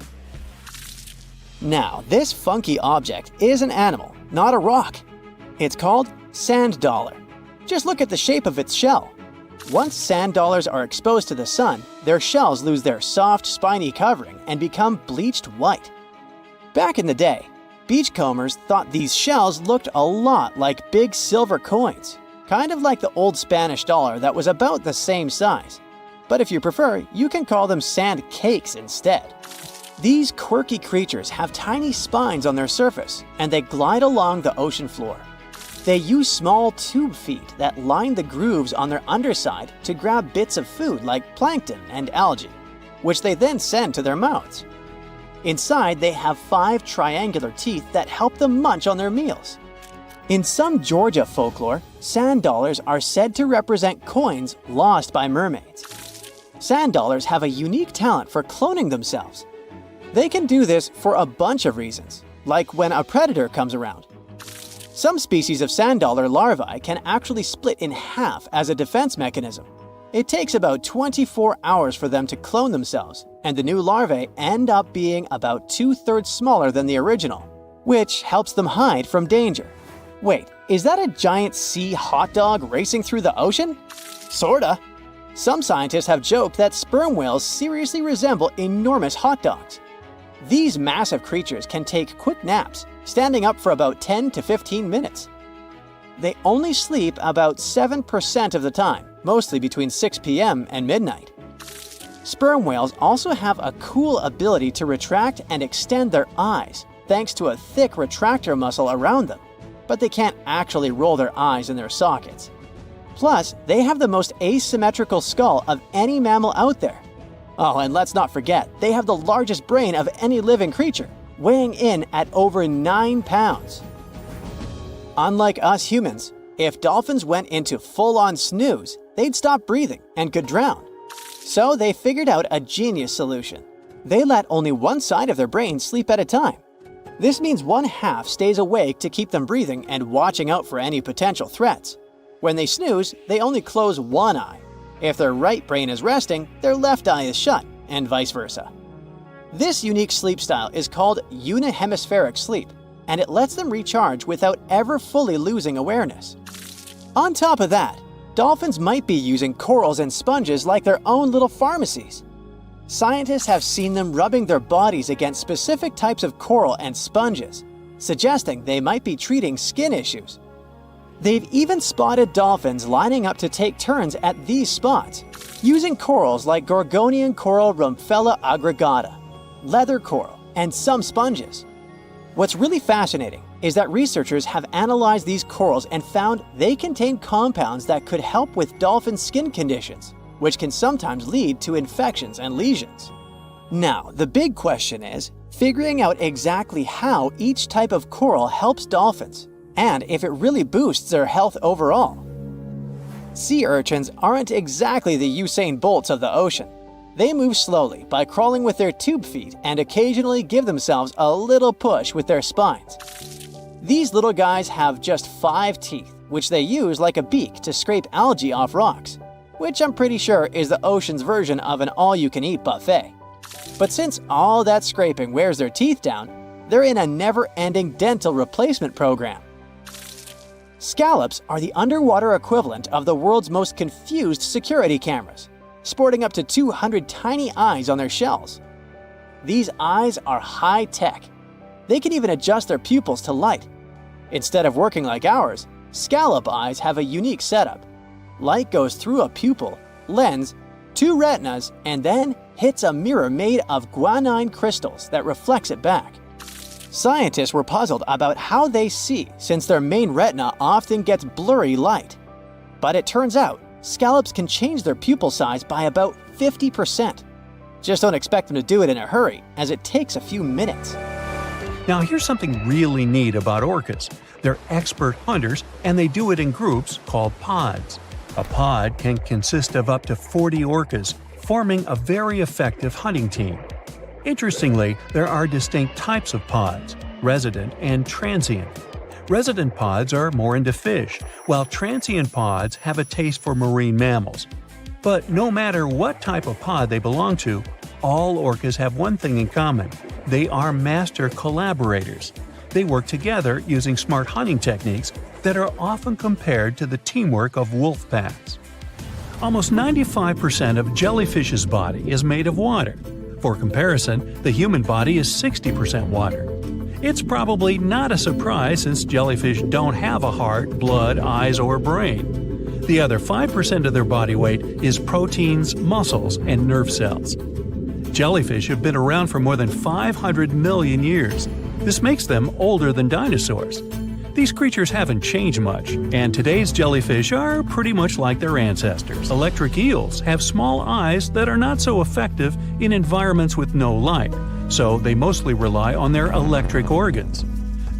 Now, this funky object is an animal, not a rock. It's called sand dollar. Just look at the shape of its shell. Once sand dollars are exposed to the sun, their shells lose their soft, spiny covering and become bleached white. Back in the day, beachcombers thought these shells looked a lot like big silver coins, kind of like the old Spanish dollar that was about the same size. But if you prefer, you can call them sand cakes instead. These quirky creatures have tiny spines on their surface, and they glide along the ocean floor. They use small tube feet that line the grooves on their underside to grab bits of food like plankton and algae, which they then send to their mouths. Inside, they have 5 triangular teeth that help them munch on their meals. In some Georgia folklore, sand dollars are said to represent coins lost by mermaids. Sand dollars have a unique talent for cloning themselves. They can do this for a bunch of reasons, like when a predator comes around. Some species of sand dollar larvae can actually split in half as a defense mechanism. It takes about 24 hours for them to clone themselves, and the new larvae end up being about 2/3 smaller than the original, which helps them hide from danger. Wait, is that a giant sea hot dog racing through the ocean? Sorta. Some scientists have joked that sperm whales seriously resemble enormous hot dogs. These massive creatures can take quick naps, standing up for about 10 to 15 minutes. They only sleep about 7% of the time, mostly between 6 p.m. and midnight. Sperm whales also have a cool ability to retract and extend their eyes, thanks to a thick retractor muscle around them, but they can't actually roll their eyes in their sockets. Plus, they have the most asymmetrical skull of any mammal out there. Oh, and let's not forget, they have the largest brain of any living creature, weighing in at over 9 pounds. Unlike us humans, if dolphins went into full-on snooze, they'd stop breathing and could drown. So they figured out a genius solution. They let only one side of their brain sleep at a time. This means one half stays awake to keep them breathing and watching out for any potential threats. When they snooze, they only close one eye. If their right brain is resting, their left eye is shut, and vice versa. This unique sleep style is called unihemispheric sleep, and it lets them recharge without ever fully losing awareness. On top of that, dolphins might be using corals and sponges like their own little pharmacies. Scientists have seen them rubbing their bodies against specific types of coral and sponges, suggesting they might be treating skin issues. They've even spotted dolphins lining up to take turns at these spots, using corals like Gorgonian coral Rumphella aggregata, leather coral, and some sponges. What's really fascinating is that researchers have analyzed these corals and found they contain compounds that could help with dolphin skin conditions, which can sometimes lead to infections and lesions. Now, the big question is figuring out exactly how each type of coral helps dolphins, and if it really boosts their health overall. Sea urchins aren't exactly the Usain Bolts of the ocean. They move slowly by crawling with their tube feet and occasionally give themselves a little push with their spines. These little guys have just 5 teeth, which they use like a beak to scrape algae off rocks, which I'm pretty sure is the ocean's version of an all-you-can-eat buffet. But since all that scraping wears their teeth down, they're in a never-ending dental replacement program. Scallops are the underwater equivalent of the world's most confused security cameras, sporting up to 200 tiny eyes on their shells. These eyes are high-tech. They can even adjust their pupils to light. Instead of working like ours, scallop eyes have a unique setup. Light goes through a pupil, lens, 2 retinas, and then hits a mirror made of guanine crystals that reflects it back. Scientists were puzzled about how they see since their main retina often gets blurry light. But it turns out, scallops can change their pupil size by about 50%. Just don't expect them to do it in a hurry, as it takes a few minutes. Now here's something really neat about orcas. They're expert hunters, and they do it in groups called pods. A pod can consist of up to 40 orcas, forming a very effective hunting team. Interestingly, there are distinct types of pods: resident and transient. Resident pods are more into fish, while transient pods have a taste for marine mammals. But no matter what type of pod they belong to, all orcas have one thing in common: they are master collaborators. They work together using smart hunting techniques that are often compared to the teamwork of wolf packs. Almost 95% of jellyfish's body is made of water. For comparison, the human body is 60% water. It's probably not a surprise since jellyfish don't have a heart, blood, eyes, or brain. The other 5% of their body weight is proteins, muscles, and nerve cells. Jellyfish have been around for more than 500 million years. This makes them older than dinosaurs. These creatures haven't changed much, and today's jellyfish are pretty much like their ancestors. Electric eels have small eyes that are not so effective in environments with no light, so they mostly rely on their electric organs.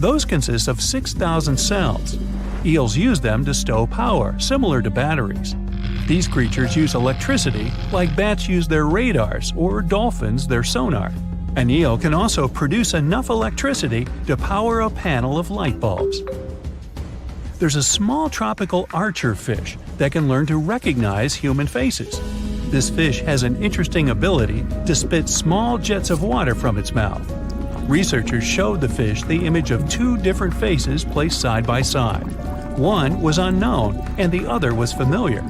Those consist of 6,000 cells. Eels use them to stow power, similar to batteries. These creatures use electricity like bats use their radars or dolphins their sonar. An eel can also produce enough electricity to power a panel of light bulbs. There's a small tropical archer fish that can learn to recognize human faces. This fish has an interesting ability to spit small jets of water from its mouth. Researchers showed the fish the image of 2 different faces placed side by side. One was unknown and the other was familiar.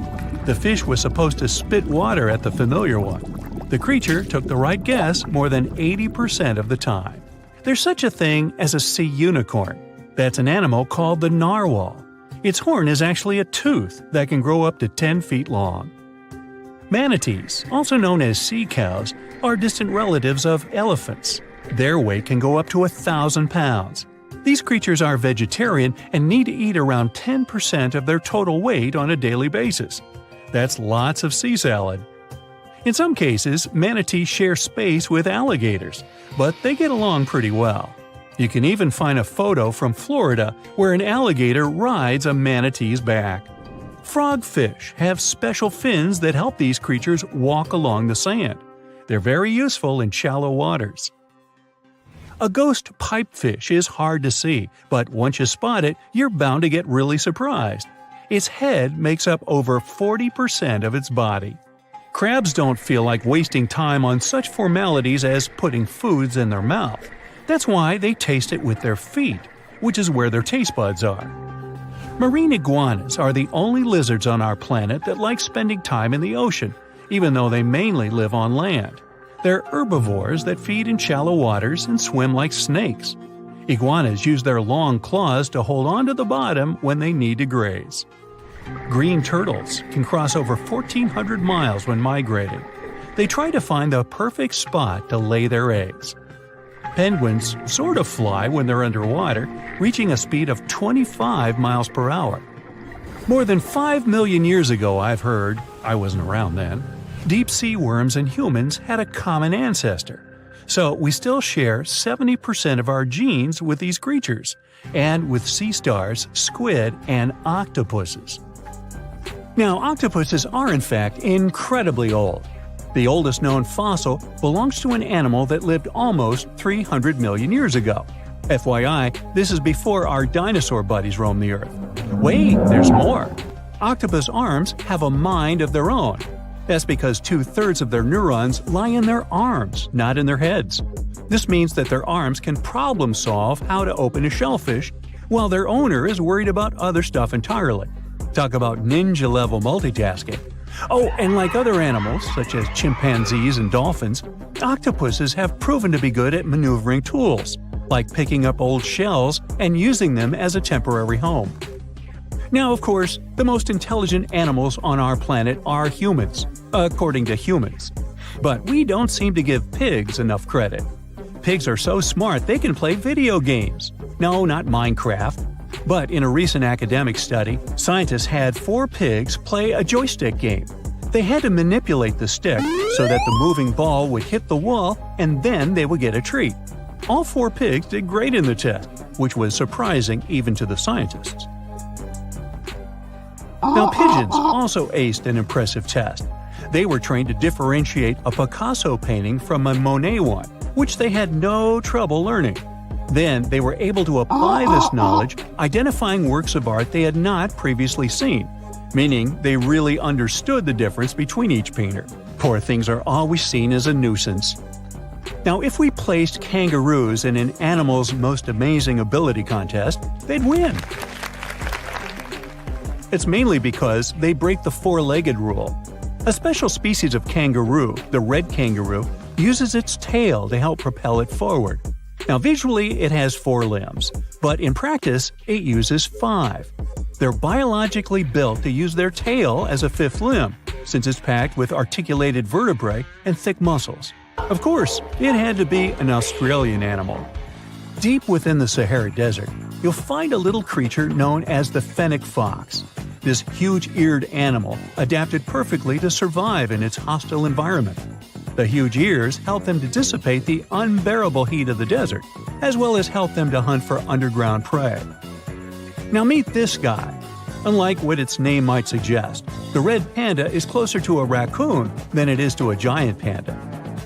The fish was supposed to spit water at the familiar one. The creature took the right guess more than 80% of the time. There's such a thing as a sea unicorn. That's an animal called the narwhal. Its horn is actually a tooth that can grow up to 10 feet long. Manatees, also known as sea cows, are distant relatives of elephants. Their weight can go up to 1,000 pounds. These creatures are vegetarian and need to eat around 10% of their total weight on a daily basis. That's lots of sea salad. In some cases, manatees share space with alligators, but they get along pretty well. You can even find a photo from Florida where an alligator rides a manatee's back. Frogfish have special fins that help these creatures walk along the sand. They're very useful in shallow waters. A ghost pipefish is hard to see, but once you spot it, you're bound to get really surprised. Its head makes up over 40% of its body. Crabs don't feel like wasting time on such formalities as putting foods in their mouth. That's why they taste it with their feet, which is where their taste buds are. Marine iguanas are the only lizards on our planet that like spending time in the ocean, even though they mainly live on land. They're herbivores that feed in shallow waters and swim like snakes. Iguanas use their long claws to hold on to the bottom when they need to graze. Green turtles can cross over 1,400 miles when migrating. They try to find the perfect spot to lay their eggs. Penguins sort of fly when they're underwater, reaching a speed of 25 miles per hour. More than 5 million years ago, I've heard, I wasn't around then, deep-sea worms and humans had a common ancestor. So we still share 70% of our genes with these creatures, and with sea stars, squid, and octopuses. Now, octopuses are in fact incredibly old. The oldest known fossil belongs to an animal that lived almost 300 million years ago. FYI, this is before our dinosaur buddies roamed the Earth. Wait, there's more! Octopus arms have a mind of their own. That's because 2/3 of their neurons lie in their arms, not in their heads. This means that their arms can problem-solve how to open a shellfish, while their owner is worried about other stuff entirely. Talk about ninja-level multitasking. Oh, and like other animals, such as chimpanzees and dolphins, octopuses have proven to be good at maneuvering tools, like picking up old shells and using them as a temporary home. Now, of course, the most intelligent animals on our planet are humans, according to humans. But we don't seem to give pigs enough credit. Pigs are so smart they can play video games. No, not Minecraft. But in a recent academic study, scientists had 4 pigs play a joystick game. They had to manipulate the stick so that the moving ball would hit the wall and then they would get a treat. All 4 pigs did great in the test, which was surprising even to the scientists. Now, pigeons also aced an impressive test. They were trained to differentiate a Picasso painting from a Monet one, which they had no trouble learning. Then they were able to apply this knowledge, identifying works of art they had not previously seen, meaning they really understood the difference between each painter. Poor things are always seen as a nuisance. Now, if we placed kangaroos in an animal's most amazing ability contest, they'd win. It's mainly because they break the four-legged rule. A special species of kangaroo, the red kangaroo, uses its tail to help propel it forward. Now, visually, it has 4 limbs, but in practice, it uses 5. They're biologically built to use their tail as a 5th limb, since it's packed with articulated vertebrae and thick muscles. Of course, it had to be an Australian animal. Deep within the Sahara Desert, you'll find a little creature known as the fennec fox. This huge-eared animal adapted perfectly to survive in its hostile environment. The huge ears help them to dissipate the unbearable heat of the desert, as well as help them to hunt for underground prey. Now meet this guy. Unlike what its name might suggest, the red panda is closer to a raccoon than it is to a giant panda.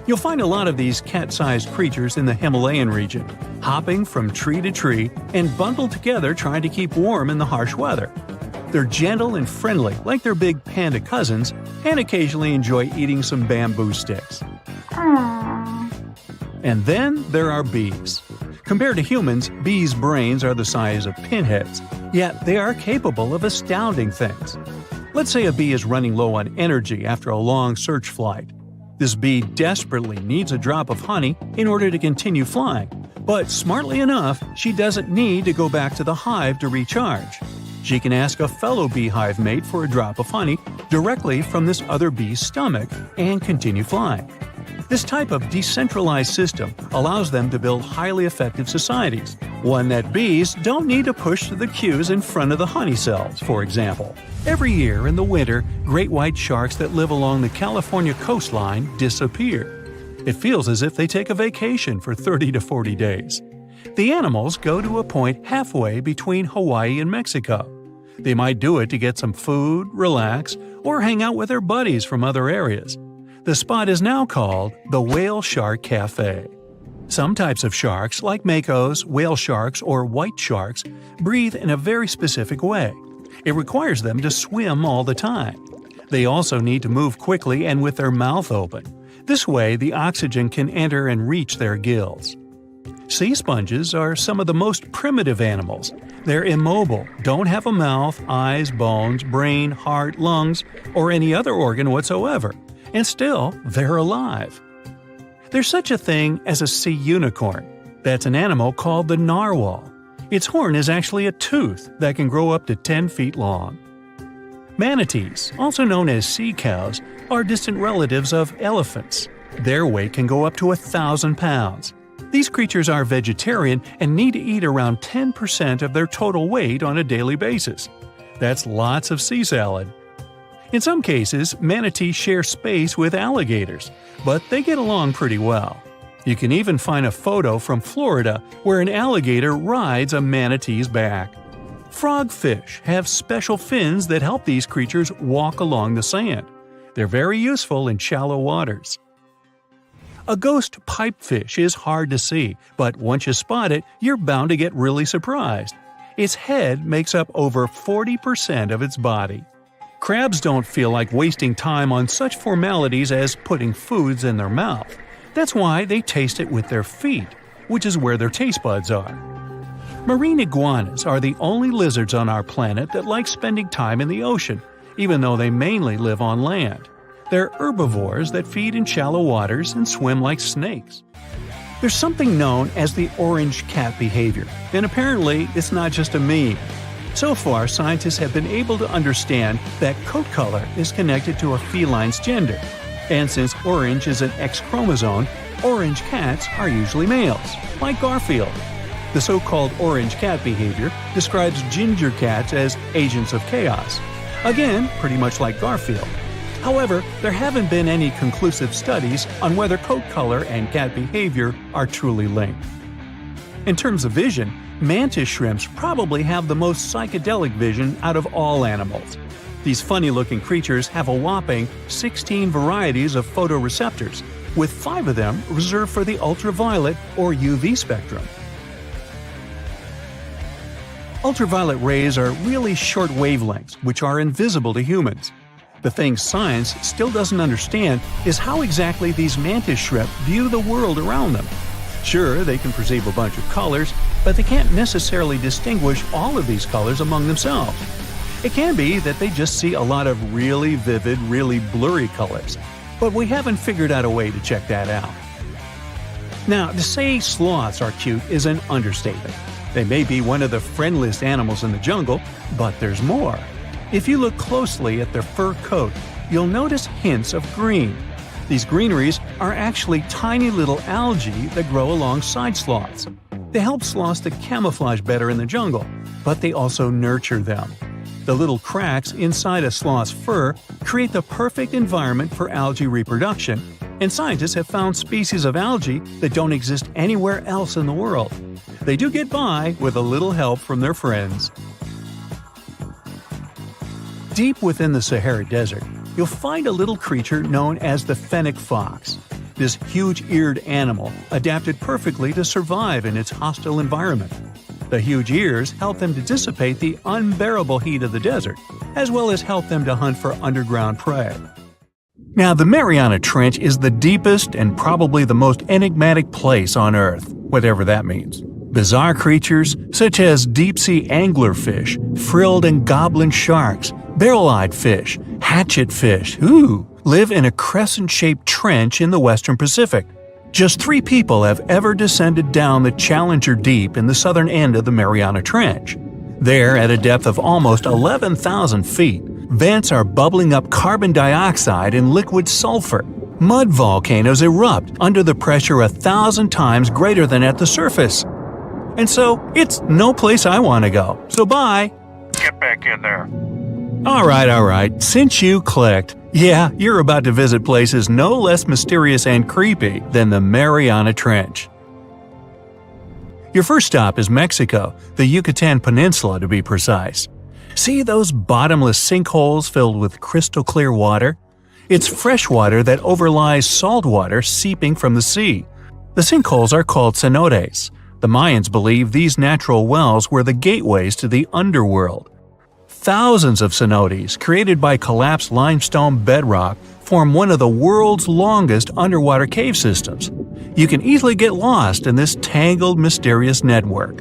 You'll find a lot of these cat-sized creatures in the Himalayan region, hopping from tree to tree and bundled together trying to keep warm in the harsh weather. They're gentle and friendly like their big panda cousins, and occasionally enjoy eating some bamboo sticks. And then there are bees. Compared to humans, bees' brains are the size of pinheads, yet they are capable of astounding things. Let's say a bee is running low on energy after a long search flight. This bee desperately needs a drop of honey in order to continue flying, but smartly enough, she doesn't need to go back to the hive to recharge. She can ask a fellow beehive mate for a drop of honey directly from this other bee's stomach and continue flying. This type of decentralized system allows them to build highly effective societies, one that bees don't need to push to the queues in front of the honey cells, for example. Every year in the winter, great white sharks that live along the California coastline disappear. It feels as if they take a vacation for 30 to 40 days. The animals go to a point halfway between Hawaii and Mexico. They might do it to get some food, relax, or hang out with their buddies from other areas. The spot is now called the Whale Shark Cafe. Some types of sharks, like makos, whale sharks, or white sharks, breathe in a very specific way. It requires them to swim all the time. They also need to move quickly and with their mouth open. This way, the oxygen can enter and reach their gills. Sea sponges are some of the most primitive animals. They're immobile, don't have a mouth, eyes, bones, brain, heart, lungs, or any other organ whatsoever, and still, they're alive. There's such a thing as a sea unicorn. That's an animal called the narwhal. Its horn is actually a tooth that can grow up to 10 feet long. Manatees, also known as sea cows, are distant relatives of elephants. Their weight can go up to 1,000 pounds. These creatures are vegetarian and need to eat around 10% of their total weight on a daily basis. That's lots of sea salad. In some cases, manatees share space with alligators, but they get along pretty well. You can even find a photo from Florida where an alligator rides a manatee's back. Frogfish have special fins that help these creatures walk along the sand. They're very useful in shallow waters. A ghost pipefish is hard to see, but once you spot it, you're bound to get really surprised. Its head makes up over 40% of its body. Crabs don't feel like wasting time on such formalities as putting foods in their mouth. That's why they taste it with their feet, which is where their taste buds are. Marine iguanas are the only lizards on our planet that like spending time in the ocean, even though they mainly live on land. They're herbivores that feed in shallow waters and swim like snakes. There's something known as the orange cat behavior, and apparently it's not just a meme. So far, scientists have been able to understand that coat color is connected to a feline's gender. And since orange is an X chromosome, orange cats are usually males, like Garfield. The so-called orange cat behavior describes ginger cats as agents of chaos. Again, pretty much like Garfield. However, there haven't been any conclusive studies on whether coat color and cat behavior are truly linked. In terms of vision, mantis shrimps probably have the most psychedelic vision out of all animals. These funny-looking creatures have a whopping 16 varieties of photoreceptors, with 5 of them reserved for the ultraviolet or UV spectrum. Ultraviolet rays are really short wavelengths, which are invisible to humans. The thing science still doesn't understand is how exactly these mantis shrimp view the world around them. Sure, they can perceive a bunch of colors, but they can't necessarily distinguish all of these colors among themselves. It can be that they just see a lot of really vivid, really blurry colors, but we haven't figured out a way to check that out. Now, to say sloths are cute is an understatement. They may be one of the friendliest animals in the jungle, but there's more. If you look closely at their fur coat, you'll notice hints of green. These greeneries are actually tiny little algae that grow alongside sloths. They help sloths to camouflage better in the jungle, but they also nurture them. The little cracks inside a sloth's fur create the perfect environment for algae reproduction, and scientists have found species of algae that don't exist anywhere else in the world. They do get by with a little help from their friends. Deep within the Sahara Desert, you'll find a little creature known as the fennec fox. This huge-eared animal adapted perfectly to survive in its hostile environment. The huge ears help them to dissipate the unbearable heat of the desert, as well as help them to hunt for underground prey. Now, the Mariana Trench is the deepest and probably the most enigmatic place on Earth, whatever that means. Bizarre creatures, such as deep-sea anglerfish, frilled and goblin sharks, barrel-eyed fish, hatchetfish, live in a crescent-shaped trench in the western Pacific. Just 3 people have ever descended down the Challenger Deep in the southern end of the Mariana Trench. There, at a depth of almost 11,000 feet, vents are bubbling up carbon dioxide and liquid sulfur. Mud volcanoes erupt under the pressure 1,000 times greater than at the surface. And so, it's no place I want to go. So bye! Get back in there. Alright, since you clicked, yeah, you're about to visit places no less mysterious and creepy than the Mariana Trench. Your first stop is Mexico, the Yucatan Peninsula to be precise. See those bottomless sinkholes filled with crystal clear water? It's fresh water that overlies salt water seeping from the sea. The sinkholes are called cenotes. The Mayans believe these natural wells were the gateways to the underworld. Thousands of cenotes, created by collapsed limestone bedrock, form one of the world's longest underwater cave systems. You can easily get lost in this tangled, mysterious network.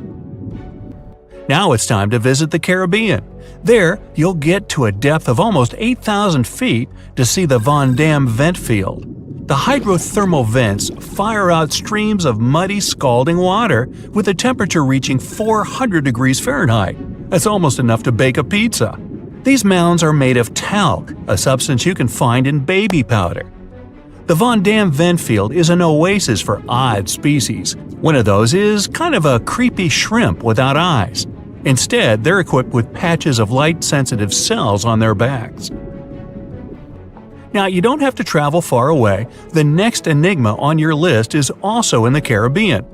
Now it's time to visit the Caribbean. There, you'll get to a depth of almost 8,000 feet to see the Van Dam vent field. The hydrothermal vents fire out streams of muddy, scalding water with a temperature reaching 400 degrees Fahrenheit. That's almost enough to bake a pizza. These mounds are made of talc, a substance you can find in baby powder. The Van Dam vent field is an oasis for odd species. One of those is kind of a creepy shrimp without eyes. Instead, they're equipped with patches of light-sensitive cells on their backs. Now, you don't have to travel far away. The next enigma on your list is also in the Caribbean.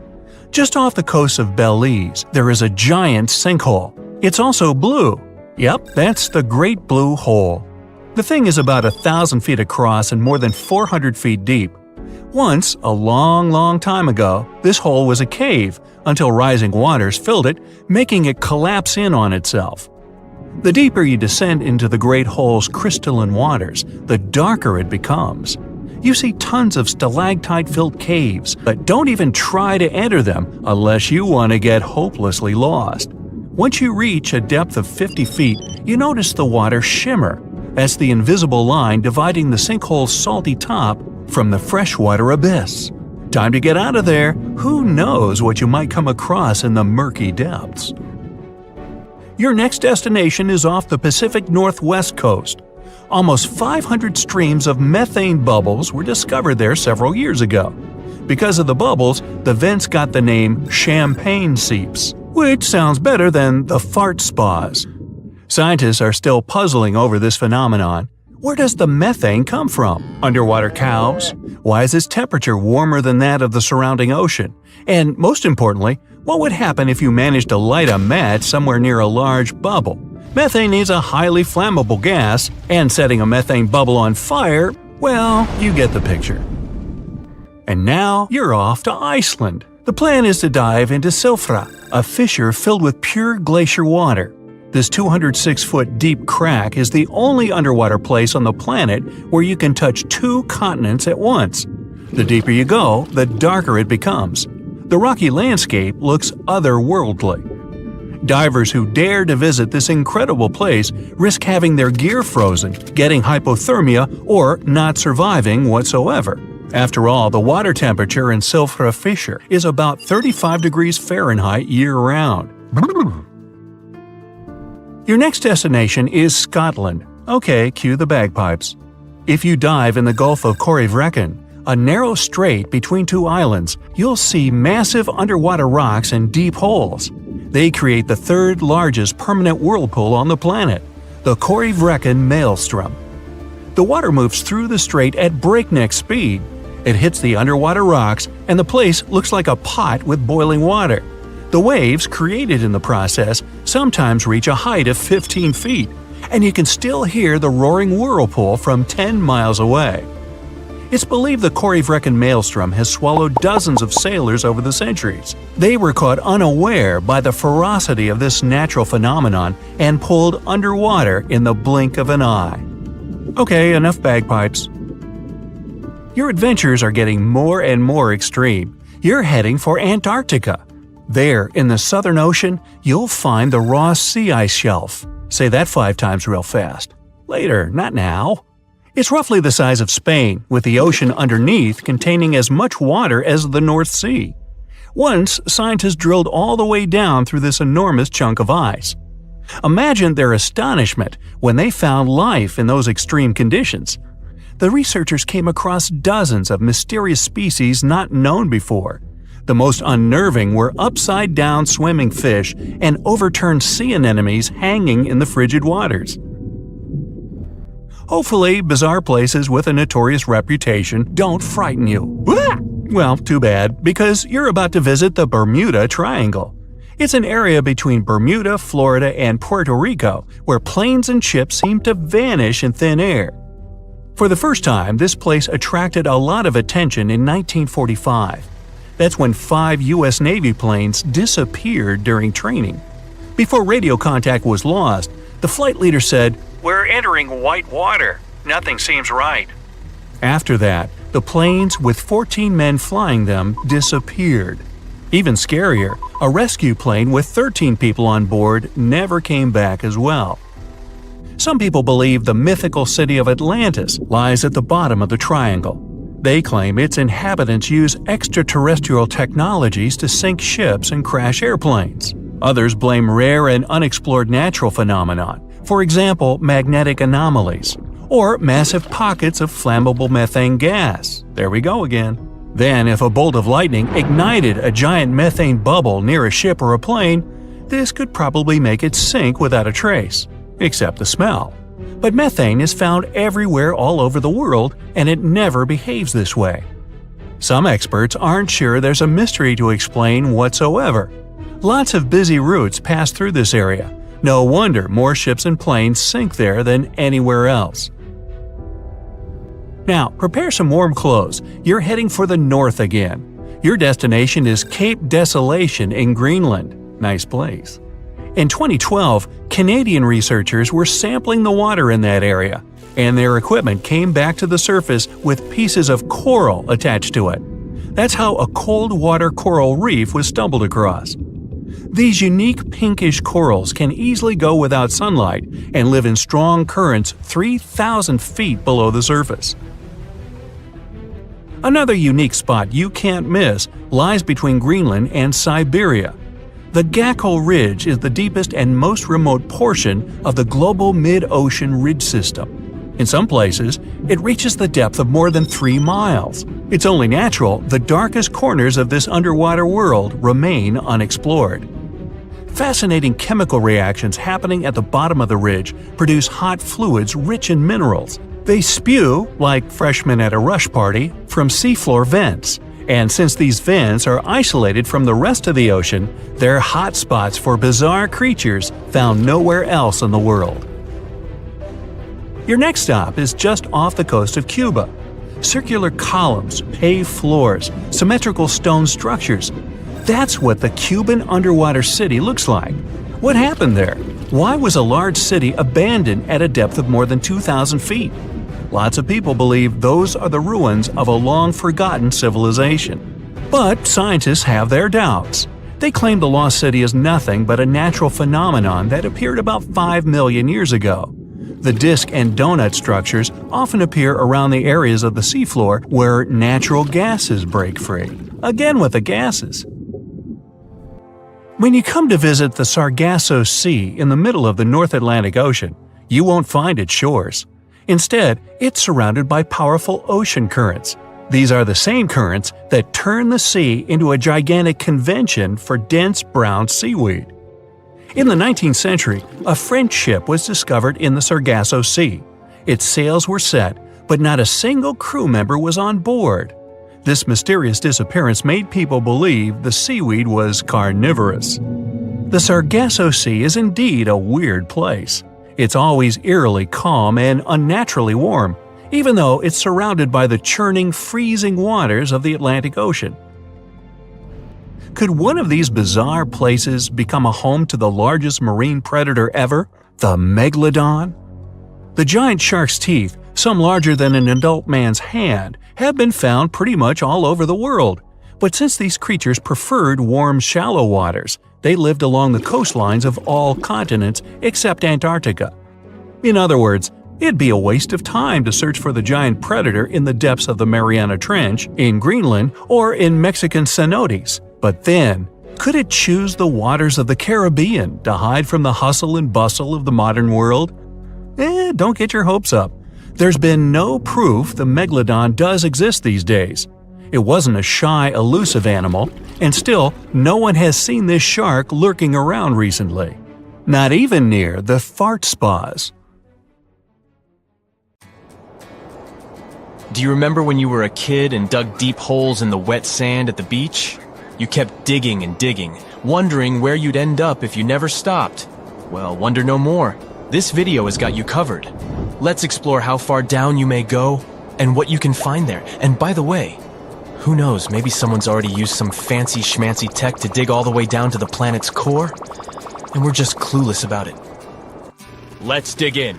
Just off the coast of Belize, there is a giant sinkhole. It's also blue. Yep, that's the Great Blue Hole. The thing is about 1,000 feet across and more than 400 feet deep. Once, a long time ago, this hole was a cave until rising waters filled it, making it collapse in on itself. The deeper you descend into the Great Hole's crystalline waters, the darker it becomes. You see tons of stalactite-filled caves, but don't even try to enter them unless you want to get hopelessly lost. Once you reach a depth of 50 feet, you notice the water shimmer. That's the invisible line dividing the sinkhole's salty top from the freshwater abyss. Time to get out of there. Who knows what you might come across in the murky depths? Your next destination is off the Pacific Northwest coast. Almost 500 streams of methane bubbles were discovered there several years ago. Because of the bubbles, the vents got the name champagne seeps, which sounds better than the fart spas. Scientists are still puzzling over this phenomenon. Where does the methane come from? Underwater cows? Why is its temperature warmer than that of the surrounding ocean? And most importantly, what would happen if you managed to light a match somewhere near a large bubble? Methane is a highly flammable gas, and setting a methane bubble on fire, well, you get the picture. And now you're off to Iceland. The plan is to dive into Silfra, a fissure filled with pure glacier water. This 206-foot deep crack is the only underwater place on the planet where you can touch 2 continents at once. The deeper you go, the darker it becomes. The rocky landscape looks otherworldly. Divers who dare to visit this incredible place risk having their gear frozen, getting hypothermia, or not surviving whatsoever. After all, the water temperature in Silfra Fissure is about 35 degrees Fahrenheit year-round. Your next destination is Scotland. Okay, cue the bagpipes. If you dive in the Gulf of Corryvreckan, a narrow strait between 2 islands, you'll see massive underwater rocks and deep holes. They create the 3rd largest permanent whirlpool on the planet, the Corryvreckan Maelstrom. The water moves through the strait at breakneck speed. It hits the underwater rocks, and the place looks like a pot with boiling water. The waves, created in the process, sometimes reach a height of 15 feet, and you can still hear the roaring whirlpool from 10 miles away. It's believed the Corryvreckan Maelstrom has swallowed dozens of sailors over the centuries. They were caught unaware by the ferocity of this natural phenomenon and pulled underwater in the blink of an eye. Okay, enough bagpipes. Your adventures are getting more and more extreme. You're heading for Antarctica. There, in the Southern Ocean, you'll find the Ross Sea Ice Shelf. Say that 5 times real fast. Later, not now. It's roughly the size of Spain, with the ocean underneath containing as much water as the North Sea. Once, scientists drilled all the way down through this enormous chunk of ice. Imagine their astonishment when they found life in those extreme conditions. The researchers came across dozens of mysterious species not known before. The most unnerving were upside-down swimming fish and overturned sea anemones hanging in the frigid waters. Hopefully, bizarre places with a notorious reputation don't frighten you. Well, too bad, because you're about to visit the Bermuda Triangle. It's an area between Bermuda, Florida, and Puerto Rico where planes and ships seem to vanish in thin air. For the first time, this place attracted a lot of attention in 1945. That's when 5 U.S. Navy planes disappeared during training. Before radio contact was lost, the flight leader said, "We're entering white water. Nothing seems right." After that, the planes with 14 men flying them disappeared. Even scarier, a rescue plane with 13 people on board never came back as well. Some people believe the mythical city of Atlantis lies at the bottom of the triangle. They claim its inhabitants use extraterrestrial technologies to sink ships and crash airplanes. Others blame rare and unexplored natural phenomena, for example, magnetic anomalies, or massive pockets of flammable methane gas. There we go again. Then, if a bolt of lightning ignited a giant methane bubble near a ship or a plane, this could probably make it sink without a trace, except the smell. But methane is found everywhere all over the world, and it never behaves this way. Some experts aren't sure there's a mystery to explain whatsoever. Lots of busy routes pass through this area. No wonder more ships and planes sink there than anywhere else. Now, prepare some warm clothes. You're heading for the north again. Your destination is Cape Desolation in Greenland. Nice place. In 2012, Canadian researchers were sampling the water in that area, and their equipment came back to the surface with pieces of coral attached to it. That's how a cold water coral reef was stumbled across. These unique pinkish corals can easily go without sunlight and live in strong currents 3,000 feet below the surface. Another unique spot you can't miss lies between Greenland and Siberia. The Baikal Ridge is the deepest and most remote portion of the global mid-ocean ridge system. In some places, it reaches the depth of more than 3 miles. It's only natural the darkest corners of this underwater world remain unexplored. Fascinating chemical reactions happening at the bottom of the ridge produce hot fluids rich in minerals. They spew, like freshmen at a rush party, from seafloor vents. And since these vents are isolated from the rest of the ocean, they're hot spots for bizarre creatures found nowhere else in the world. Your next stop is just off the coast of Cuba. Circular columns, paved floors, symmetrical stone structures. That's what the Cuban underwater city looks like. What happened there? Why was a large city abandoned at a depth of more than 2,000 feet? Lots of people believe those are the ruins of a long-forgotten civilization. But scientists have their doubts. They claim the lost city is nothing but a natural phenomenon that appeared about 5 million years ago. The disc and donut structures often appear around the areas of the seafloor where natural gases break free. Again with the gases. When you come to visit the Sargasso Sea in the middle of the North Atlantic Ocean, you won't find its shores. Instead, it's surrounded by powerful ocean currents. These are the same currents that turn the sea into a gigantic convention for dense brown seaweed. In the 19th century, a French ship was discovered in the Sargasso Sea. Its sails were set, but not a single crew member was on board. This mysterious disappearance made people believe the seaweed was carnivorous. The Sargasso Sea is indeed a weird place. It's always eerily calm and unnaturally warm, even though it's surrounded by the churning, freezing waters of the Atlantic Ocean. Could one of these bizarre places become a home to the largest marine predator ever, the Megalodon? The giant shark's teeth, some larger than an adult man's hand, have been found pretty much all over the world. But since these creatures preferred warm, shallow waters, they lived along the coastlines of all continents except Antarctica. In other words, it'd be a waste of time to search for the giant predator in the depths of the Mariana Trench, in Greenland, or in Mexican cenotes. But then, could it choose the waters of the Caribbean to hide from the hustle and bustle of the modern world? Don't get your hopes up. There's been no proof the Megalodon does exist these days. It wasn't a shy, elusive animal, and still, no one has seen this shark lurking around recently. Not even near the fart spas. Do you remember when you were a kid and dug deep holes in the wet sand at the beach? You kept digging and digging, wondering where you'd end up if you never stopped. Well, wonder no more. This video has got you covered. Let's explore how far down you may go and what you can find there. And by the way, who knows, maybe someone's already used some fancy schmancy tech to dig all the way down to the planet's core, and we're just clueless about it. Let's dig in.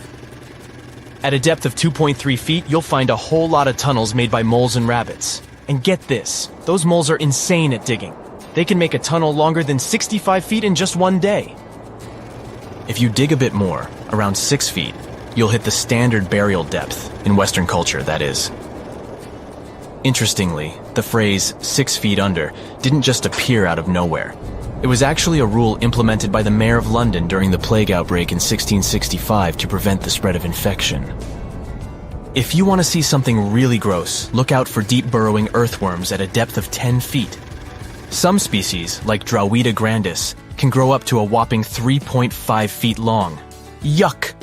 At a depth of 2.3 feet, you'll find a whole lot of tunnels made by moles and rabbits. And get this, those moles are insane at digging. They can make a tunnel longer than 65 feet in just one day. If you dig a bit more, around 6 feet, you'll hit the standard burial depth, in Western culture, that is. Interestingly, the phrase 6 feet under didn't just appear out of nowhere. It was actually a rule implemented by the Mayor of London during the plague outbreak in 1665 to prevent the spread of infection. If you want to see something really gross, look out for deep burrowing earthworms at a depth of 10 feet. Some species, like Drawita grandis, can grow up to a whopping 3.5 feet long. Yuck!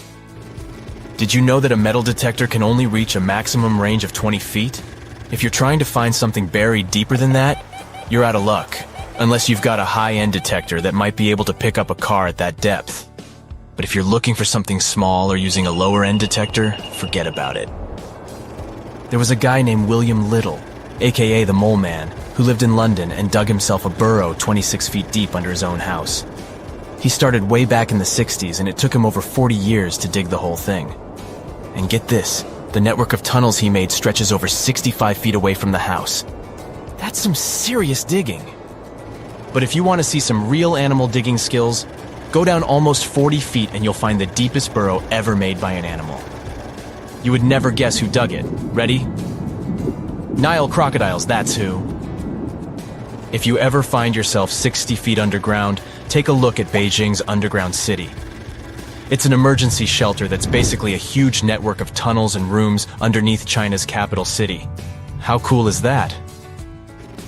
Did you know that a metal detector can only reach a maximum range of 20 feet? If you're trying to find something buried deeper than that, you're out of luck, unless you've got a high-end detector that might be able to pick up a car at that depth. But if you're looking for something small or using a lower-end detector, forget about it. There was a guy named William Little, aka the Mole Man, who lived in London and dug himself a burrow 26 feet deep under his own house. He started way back in the 60s, and it took him over 40 years to dig the whole thing. And get this, the network of tunnels he made stretches over 65 feet away from the house. That's some serious digging. But if you want to see some real animal digging skills, go down almost 40 feet and you'll find the deepest burrow ever made by an animal. You would never guess who dug it. Ready? Nile crocodiles, that's who. If you ever find yourself 60 feet underground, take a look at Beijing's underground city. It's an emergency shelter that's basically a huge network of tunnels and rooms underneath China's capital city. How cool is that?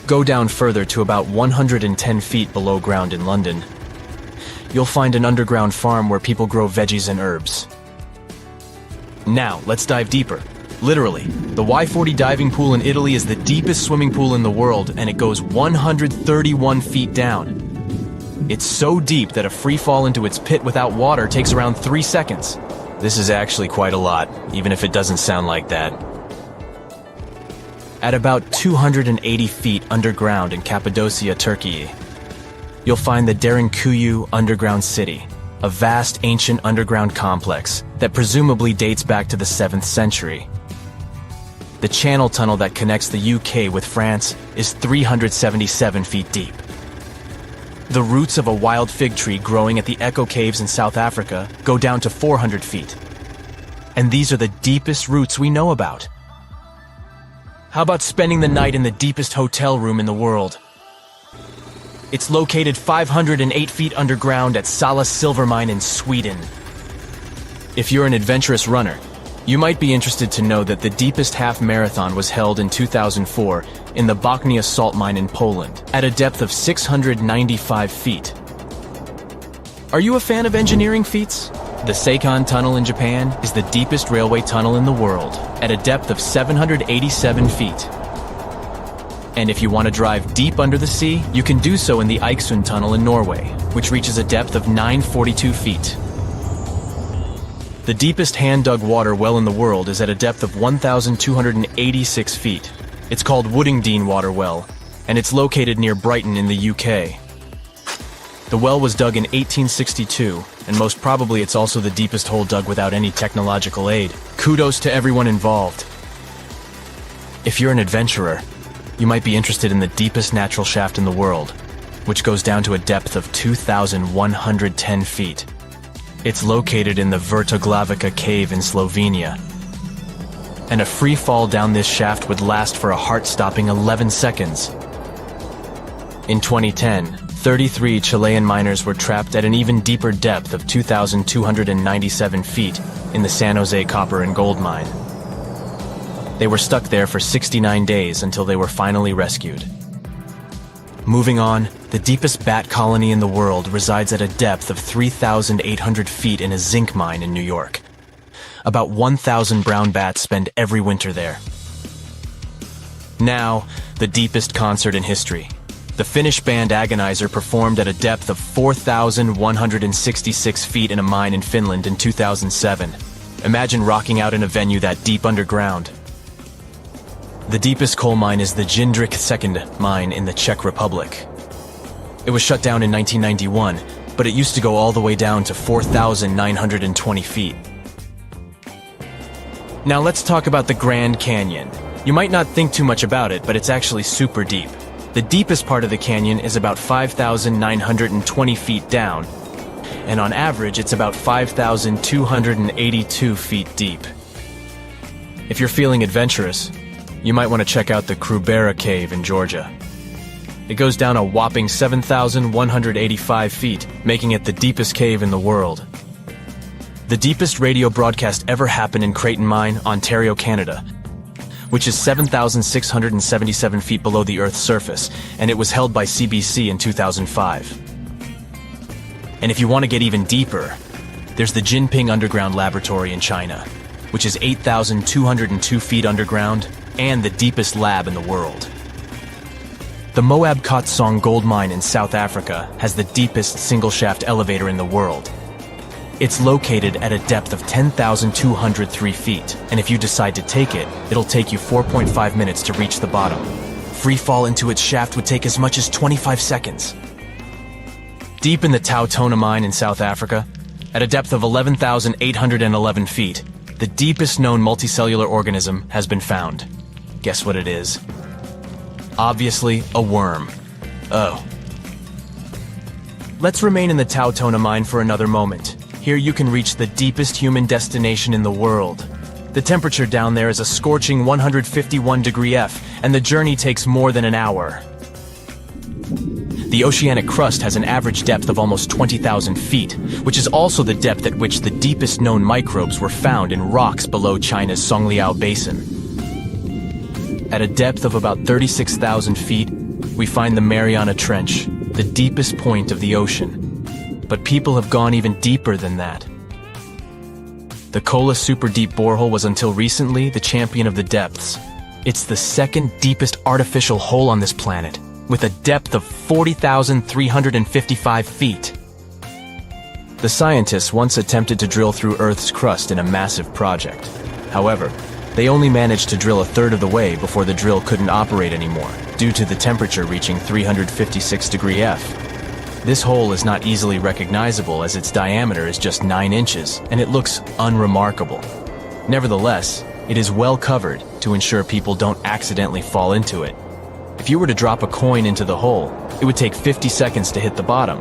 Go down further to about 110 feet below ground in London. You'll find an underground farm where people grow veggies and herbs. Now, let's dive deeper. Literally, the Y40 diving pool in Italy is the deepest swimming pool in the world, and it goes 131 feet down. It's so deep that a free fall into its pit without water takes around 3 seconds. This is actually quite a lot, even if it doesn't sound like that. At about 280 feet underground in Cappadocia, Turkey, you'll find the Derinkuyu Underground City, a vast ancient underground complex that presumably dates back to the 7th century. The channel tunnel that connects the UK with France is 377 feet deep. The roots of a wild fig tree growing at the Echo Caves in South Africa go down to 400 feet. And these are the deepest roots we know about. How about spending the night in the deepest hotel room in the world? It's located 508 feet underground at Sala Silver Mine in Sweden. If you're an adventurous runner, you might be interested to know that the deepest half marathon was held in 2004 in the Bochnia salt mine in Poland, at a depth of 695 feet. Are you a fan of engineering feats? The Seikon Tunnel in Japan is the deepest railway tunnel in the world, at a depth of 787 feet. And if you want to drive deep under the sea, you can do so in the Eiksund Tunnel in Norway, which reaches a depth of 942 feet. The deepest hand-dug water well in the world is at a depth of 1,286 feet. It's called Woodingdean Water Well, and it's located near Brighton in the UK. The well was dug in 1862, and most probably it's also the deepest hole dug without any technological aid. Kudos to everyone involved. If you're an adventurer, you might be interested in the deepest natural shaft in the world, which goes down to a depth of 2,110 feet. It's located in the Vrtoglavica cave in Slovenia. And a free fall down this shaft would last for a heart-stopping 11 seconds. In 2010, 33 Chilean miners were trapped at an even deeper depth of 2,297 feet in the San Jose copper and gold mine. They were stuck there for 69 days until they were finally rescued. Moving on, the deepest bat colony in the world resides at a depth of 3,800 feet in a zinc mine in New York. About 1,000 brown bats spend every winter there. Now, the deepest concert in history. The Finnish band Agonizer performed at a depth of 4,166 feet in a mine in Finland in 2007. Imagine rocking out in a venue that deep underground. The deepest coal mine is the Jindřich II mine in the Czech Republic. It was shut down in 1991, but it used to go all the way down to 4,920 feet. Now let's talk about the Grand Canyon. You might not think too much about it, but it's actually super deep. The deepest part of the canyon is about 5,920 feet down, and on average it's about 5,282 feet deep. If you're feeling adventurous, you might want to check out the Krubera Cave in Georgia. It goes down a whopping 7,185 feet, making it the deepest cave in the world. The deepest radio broadcast ever happened in Creighton Mine, Ontario, Canada, which is 7,677 feet below the Earth's surface, and it was held by CBC in 2005. And if you want to get even deeper, there's the Jinping Underground Laboratory in China, which is 8,202 feet underground and the deepest lab in the world. The Moab Khotsong gold mine in South Africa has the deepest single-shaft elevator in the world. It's located at a depth of 10,203 feet, and if you decide to take it, it'll take you 4.5 minutes to reach the bottom. Free fall into its shaft would take as much as 25 seconds. Deep in the Tautona mine in South Africa, at a depth of 11,811 feet, the deepest known multicellular organism has been found. Guess what it is? Obviously, a worm. Oh. Let's remain in the Tautona mine for another moment. Here you can reach the deepest human destination in the world. The temperature down there is a scorching 151 degree F, and the journey takes more than an hour. The oceanic crust has an average depth of almost 20,000 feet, which is also the depth at which the deepest known microbes were found in rocks below China's Songliao Basin. At a depth of about 36,000 feet, we find the Mariana Trench, the deepest point of the ocean. But people have gone even deeper than that. The Kola Super Deep Borehole was until recently the champion of the depths. It's the second deepest artificial hole on this planet, with a depth of 40,355 feet. The scientists once attempted to drill through Earth's crust in a massive project. However, they only managed to drill a third of the way before the drill couldn't operate anymore, due to the temperature reaching 356 degree F. This hole is not easily recognizable as its diameter is just 9 inches, and it looks unremarkable. Nevertheless, it is well covered to ensure people don't accidentally fall into it. If you were to drop a coin into the hole, it would take 50 seconds to hit the bottom.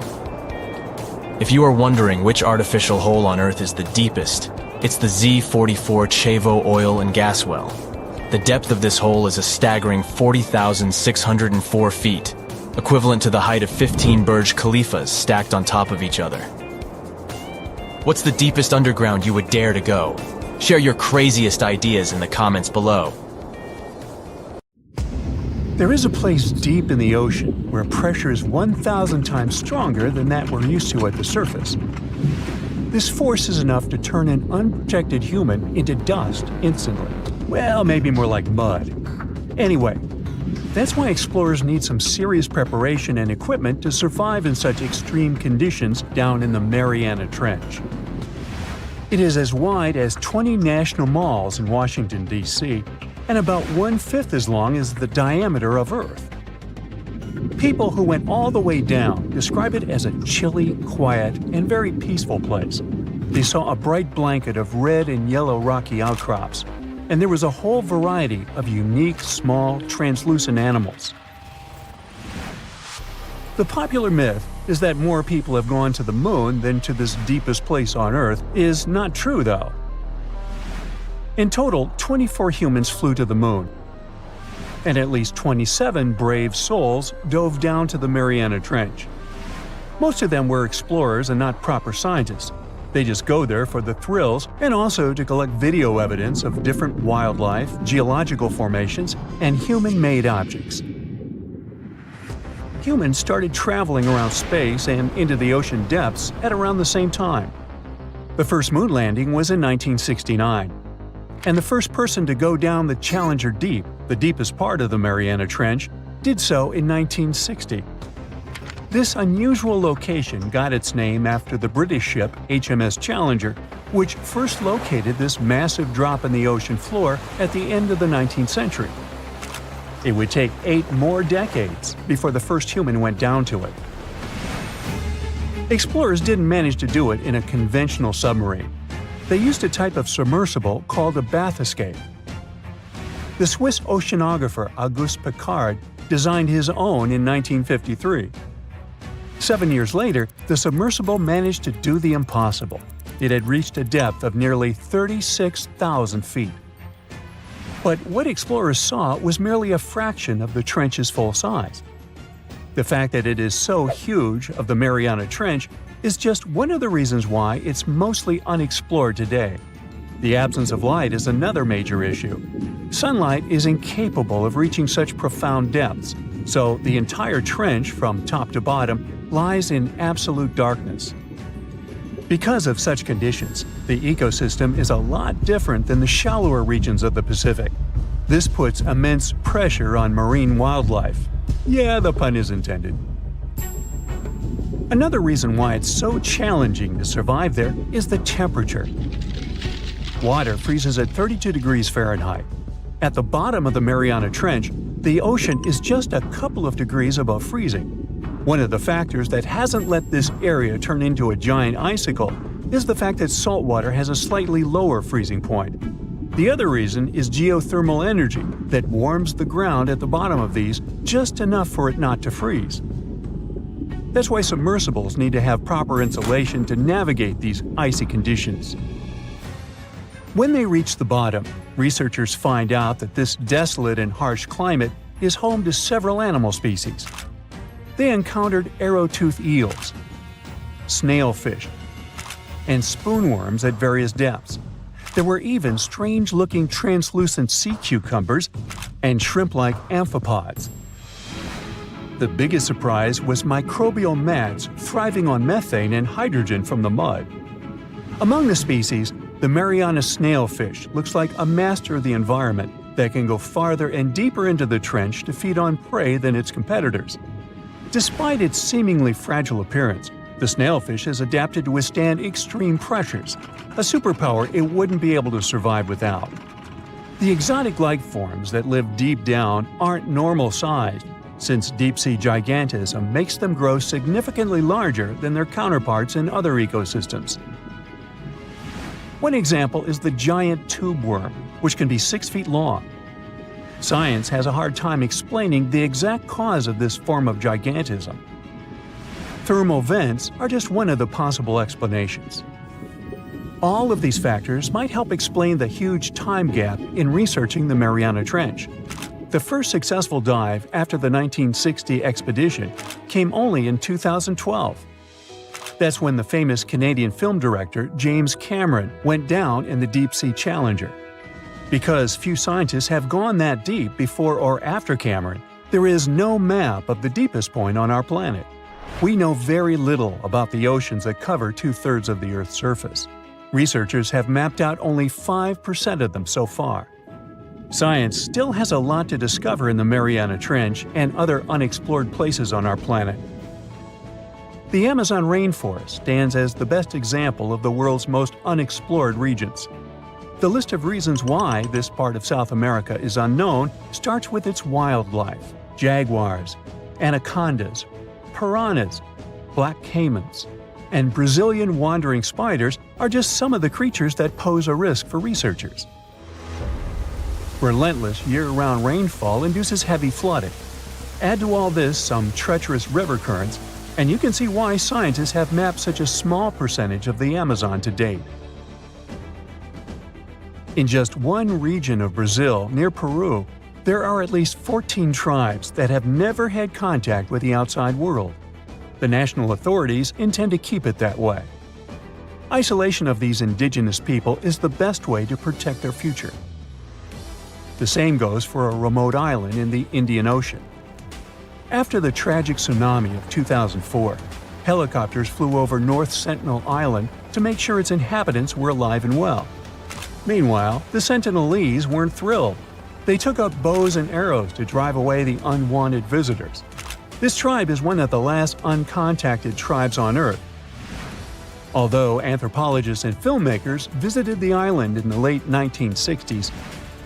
If you are wondering which artificial hole on Earth is the deepest, it's the Z44 Chavo oil and gas well. The depth of this hole is a staggering 40,604 feet, equivalent to the height of 15 Burj Khalifas stacked on top of each other. What's the deepest underground you would dare to go? Share your craziest ideas in the comments below. There is a place deep in the ocean where pressure is 1,000 times stronger than that we're used to at the surface. This force is enough to turn an unprotected human into dust instantly. Well, maybe more like mud. Anyway, that's why explorers need some serious preparation and equipment to survive in such extreme conditions down in the Mariana Trench. It is as wide as 20 national malls in Washington, D.C., and about 1/5 as long as the diameter of Earth. People who went all the way down describe it as a chilly, quiet, and very peaceful place. They saw a bright blanket of red and yellow rocky outcrops, and there was a whole variety of unique, small, translucent animals. The popular myth is that more people have gone to the moon than to this deepest place on Earth is not true, though. In total, 24 humans flew to the moon, and at least 27 brave souls dove down to the Mariana Trench. Most of them were explorers and not proper scientists. They just go there for the thrills and also to collect video evidence of different wildlife, geological formations, and human-made objects. Humans started traveling around space and into the ocean depths at around the same time. The first moon landing was in 1969, and the first person to go down the Challenger Deep, the deepest part of the Mariana Trench, did so in 1960. This unusual location got its name after the British ship HMS Challenger, which first located this massive drop in the ocean floor at the end of the 19th century. It would take 8 more decades before the first human went down to it. Explorers didn't manage to do it in a conventional submarine. They used a type of submersible called a bathyscaphe. The Swiss oceanographer Auguste Piccard designed his own in 1953. 7 years later, the submersible managed to do the impossible. It had reached a depth of nearly 36,000 feet. But what explorers saw was merely a fraction of the trench's full size. The fact that it is so huge of the Mariana Trench is just one of the reasons why it's mostly unexplored today. The absence of light is another major issue. Sunlight is incapable of reaching such profound depths, so the entire trench from top to bottom lies in absolute darkness. Because of such conditions, the ecosystem is a lot different than the shallower regions of the Pacific. This puts immense pressure on marine wildlife. Yeah, the pun is intended. Another reason why it's so challenging to survive there is the temperature. Water freezes at 32 degrees Fahrenheit. At the bottom of the Mariana Trench, the ocean is just a couple of degrees above freezing. One of the factors that hasn't let this area turn into a giant icicle is the fact that salt water has a slightly lower freezing point. The other reason is geothermal energy that warms the ground at the bottom of these just enough for it not to freeze. That's why submersibles need to have proper insulation to navigate these icy conditions. When they reach the bottom, researchers find out that this desolate and harsh climate is home to several animal species. They encountered arrow-toothed eels, snailfish, and spoonworms at various depths. There were even strange-looking translucent sea cucumbers and shrimp-like amphipods. The biggest surprise was microbial mats thriving on methane and hydrogen from the mud. Among the species, the Mariana snailfish looks like a master of the environment that can go farther and deeper into the trench to feed on prey than its competitors. Despite its seemingly fragile appearance, the snailfish has adapted to withstand extreme pressures, a superpower it wouldn't be able to survive without. The exotic life forms that live deep down aren't normal-sized, since deep-sea gigantism makes them grow significantly larger than their counterparts in other ecosystems. One example is the giant tube worm, which can be 6 feet long. Science has a hard time explaining the exact cause of this form of gigantism. Thermal vents are just one of the possible explanations. All of these factors might help explain the huge time gap in researching the Mariana Trench. The first successful dive after the 1960 expedition came only in 2012. That's when the famous Canadian film director James Cameron went down in the Deep-Sea Challenger. Because few scientists have gone that deep before or after Cameron, there is no map of the deepest point on our planet. We know very little about the oceans that cover 2/3 of the Earth's surface. Researchers have mapped out only 5% of them so far. Science still has a lot to discover in the Mariana Trench and other unexplored places on our planet. The Amazon rainforest stands as the best example of the world's most unexplored regions. The list of reasons why this part of South America is unknown starts with its wildlife. Jaguars, anacondas, piranhas, black caimans, and Brazilian wandering spiders are just some of the creatures that pose a risk for researchers. Relentless year-round rainfall induces heavy flooding. Add to all this some treacherous river currents, and you can see why scientists have mapped such a small percentage of the Amazon to date. In just one region of Brazil, near Peru, there are at least 14 tribes that have never had contact with the outside world. The national authorities intend to keep it that way. Isolation of these indigenous people is the best way to protect their future. The same goes for a remote island in the Indian Ocean. After the tragic tsunami of 2004, helicopters flew over North Sentinel Island to make sure its inhabitants were alive and well. Meanwhile, the Sentinelese weren't thrilled. They took up bows and arrows to drive away the unwanted visitors. This tribe is one of the last uncontacted tribes on Earth. Although anthropologists and filmmakers visited the island in the late 1960s,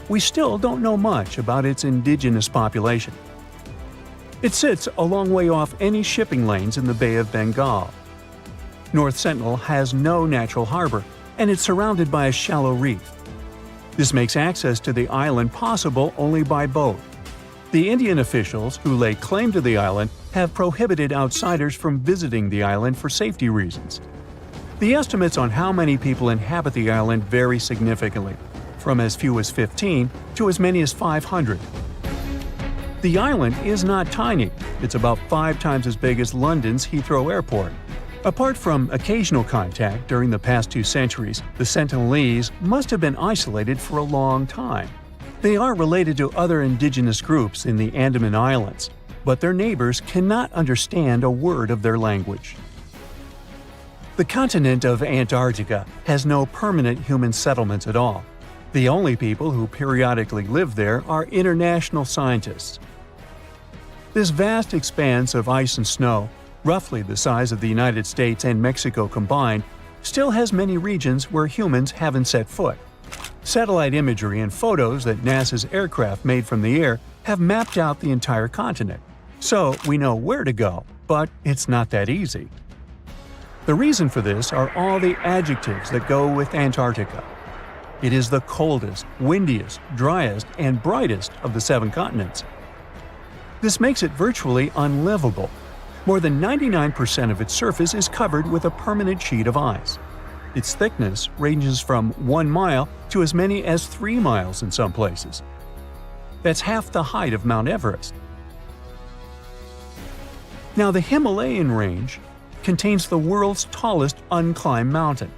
we still don't know much about its indigenous population. It sits a long way off any shipping lanes in the Bay of Bengal. North Sentinel has no natural harbor, and it's surrounded by a shallow reef. This makes access to the island possible only by boat. The Indian officials who lay claim to the island have prohibited outsiders from visiting the island for safety reasons. The estimates on how many people inhabit the island vary significantly, from as few as 15 to as many as 500. The island is not tiny. It's about 5 times as big as London's Heathrow Airport. Apart from occasional contact during the past 2 centuries, the Sentinelese must have been isolated for a long time. They are related to other indigenous groups in the Andaman Islands, but their neighbors cannot understand a word of their language. The continent of Antarctica has no permanent human settlements at all. The only people who periodically live there are international scientists. This vast expanse of ice and snow roughly the size of the United States and Mexico combined, still has many regions where humans haven't set foot. Satellite imagery and photos that NASA's aircraft made from the air have mapped out the entire continent, so we know where to go, but it's not that easy. The reason for this are all the adjectives that go with Antarctica. It is the coldest, windiest, driest, and brightest of the 7 continents. This makes it virtually unlivable. More than 99% of its surface is covered with a permanent sheet of ice. Its thickness ranges from 1 mile to as many as 3 miles in some places. That's half the height of Mount Everest. Now, the Himalayan range contains the world's tallest unclimbed mountain.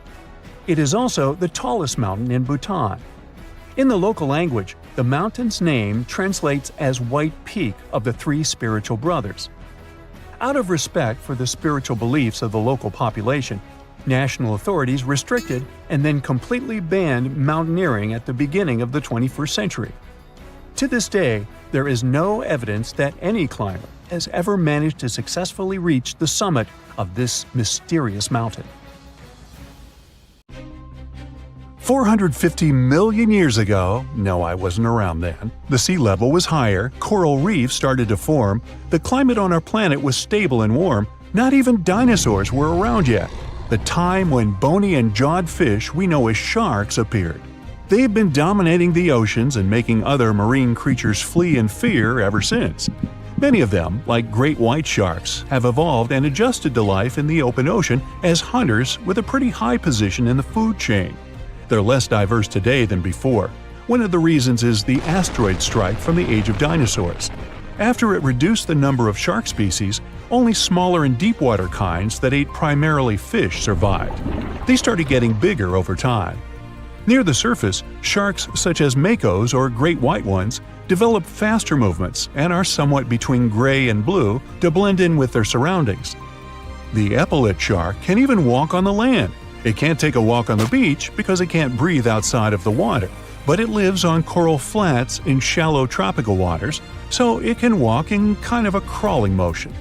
It is also the tallest mountain in Bhutan. In the local language, the mountain's name translates as White Peak of the 3 spiritual brothers. Out of respect for the spiritual beliefs of the local population, national authorities restricted and then completely banned mountaineering at the beginning of the 21st century. To this day, there is no evidence that any climber has ever managed to successfully reach the summit of this mysterious mountain. 450 million years ago, no, I wasn't around then, the sea level was higher, coral reefs started to form, the climate on our planet was stable and warm, not even dinosaurs were around yet. The time when bony and jawed fish we know as sharks appeared. They've been dominating the oceans and making other marine creatures flee in fear ever since. Many of them, like great white sharks, have evolved and adjusted to life in the open ocean as hunters with a pretty high position in the food chain. They're less diverse today than before. One of the reasons is the asteroid strike from the age of dinosaurs. After it reduced the number of shark species, only smaller and deep-water kinds that ate primarily fish survived. They started getting bigger over time. Near the surface, sharks such as makos or great white ones develop faster movements and are somewhat between gray and blue to blend in with their surroundings. The epaulet shark can even walk on the land. It can't take a walk on the beach because it can't breathe outside of the water, but it lives on coral flats in shallow tropical waters, so it can walk in kind of a crawling motion.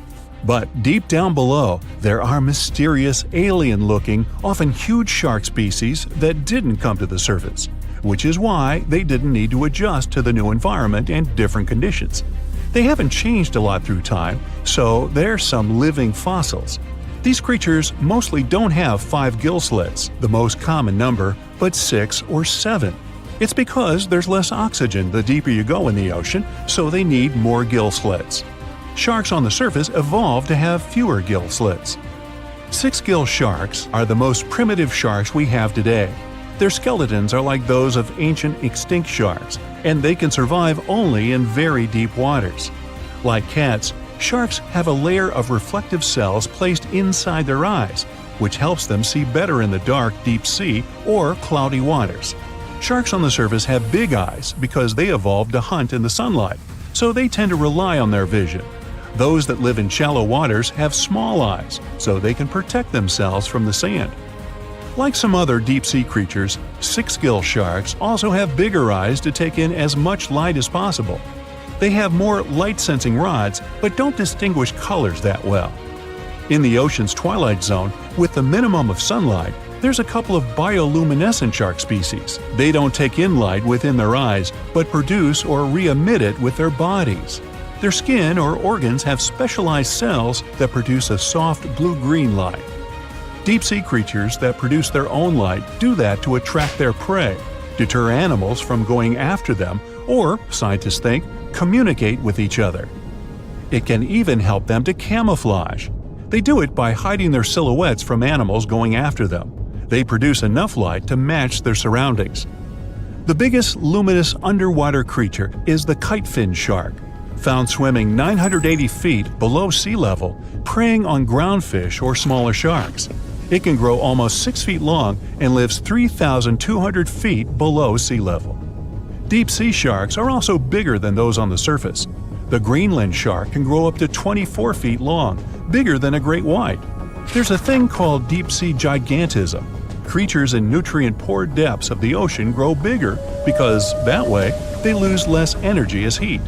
But deep down below, there are mysterious, alien-looking, often huge shark species that didn't come to the surface, which is why they didn't need to adjust to the new environment and different conditions. They haven't changed a lot through time, so they're some living fossils. These creatures mostly don't have 5 gill slits, the most common number, but 6 or 7. It's because there's less oxygen the deeper you go in the ocean, so they need more gill slits. Sharks on the surface evolved to have fewer gill slits. 6-gill sharks are the most primitive sharks we have today. Their skeletons are like those of ancient extinct sharks, and they can survive only in very deep waters. Like cats, sharks have a layer of reflective cells placed inside their eyes, which helps them see better in the dark, deep sea or cloudy waters. Sharks on the surface have big eyes because they evolved to hunt in the sunlight, so they tend to rely on their vision. Those that live in shallow waters have small eyes, so they can protect themselves from the sand. Like some other deep-sea creatures, 6-gill sharks also have bigger eyes to take in as much light as possible. They have more light-sensing rods, but don't distinguish colors that well. In the ocean's twilight zone, with the minimum of sunlight, there's a couple of bioluminescent shark species. They don't take in light within their eyes, but produce or re-emit it with their bodies. Their skin or organs have specialized cells that produce a soft blue-green light. Deep-sea creatures that produce their own light do that to attract their prey, deter animals from going after them, or, scientists think, communicate with each other. It can even help them to camouflage. They do it by hiding their silhouettes from animals going after them. They produce enough light to match their surroundings. The biggest luminous underwater creature is the kitefin shark, found swimming 980 feet below sea level, preying on groundfish or smaller sharks. It can grow almost 6 feet long and lives 3,200 feet below sea level. Deep-sea sharks are also bigger than those on the surface. The Greenland shark can grow up to 24 feet long, bigger than a great white. There's a thing called deep-sea gigantism. Creatures in nutrient-poor depths of the ocean grow bigger because, that way, they lose less energy as heat.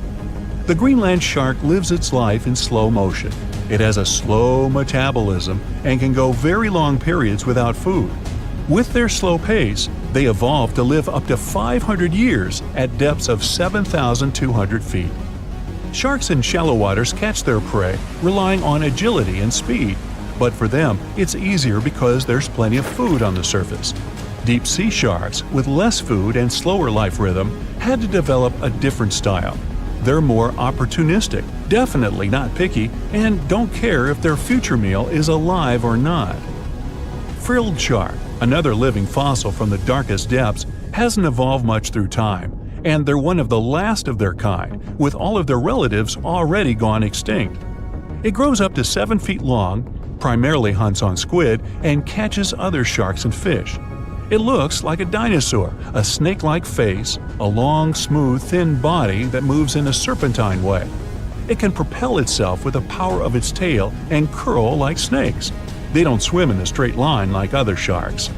The Greenland shark lives its life in slow motion. It has a slow metabolism and can go very long periods without food. With their slow pace, they evolved to live up to 500 years at depths of 7,200 feet. Sharks in shallow waters catch their prey relying on agility and speed, but for them, it's easier because there's plenty of food on the surface. Deep-sea sharks, with less food and slower life rhythm, had to develop a different style. They're more opportunistic, definitely not picky, and don't care if their future meal is alive or not. Frilled shark, another living fossil from the darkest depths, hasn't evolved much through time, and they're one of the last of their kind, with all of their relatives already gone extinct. It grows up to 7 feet long, primarily hunts on squid, and catches other sharks and fish. It looks like a dinosaur, a snake-like face, a long, smooth, thin body that moves in a serpentine way. It can propel itself with the power of its tail and curl like snakes. They don't swim in a straight line like other sharks.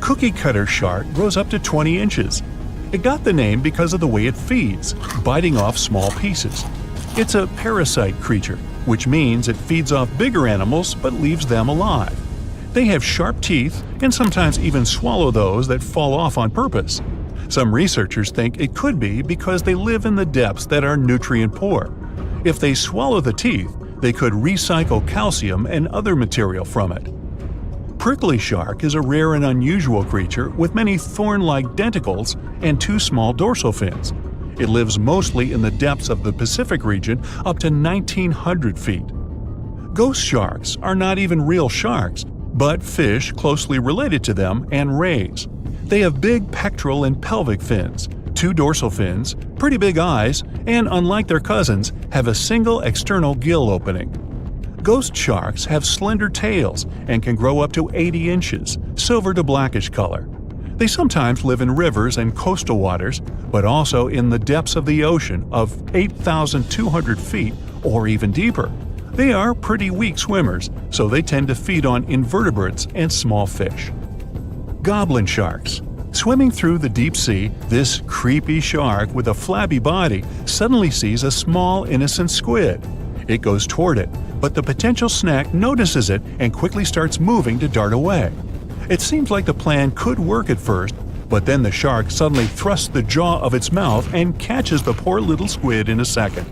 Cookie-cutter shark grows up to 20 inches. It got the name because of the way it feeds, biting off small pieces. It's a parasite creature, which means it feeds off bigger animals but leaves them alive. They have sharp teeth and sometimes even swallow those that fall off on purpose. Some researchers think it could be because they live in the depths that are nutrient poor. If they swallow the teeth, they could recycle calcium and other material from it. Prickly shark is a rare and unusual creature with many thorn-like denticles and 2 small dorsal fins. It lives mostly in the depths of the Pacific region up to 1,900 feet. Ghost sharks are not even real sharks, but fish closely related to them and rays. They have big pectoral and pelvic fins, 2 dorsal fins, pretty big eyes, and unlike their cousins, have a single external gill opening. Ghost sharks have slender tails and can grow up to 80 inches, silver to blackish color. They sometimes live in rivers and coastal waters, but also in the depths of the ocean of 8,200 feet or even deeper. They are pretty weak swimmers, so they tend to feed on invertebrates and small fish. Goblin sharks. Swimming through the deep sea, this creepy shark with a flabby body suddenly sees a small, innocent squid. It goes toward it, but the potential snack notices it and quickly starts moving to dart away. It seems like the plan could work at first, but then the shark suddenly thrusts the jaw of its mouth and catches the poor little squid in a second.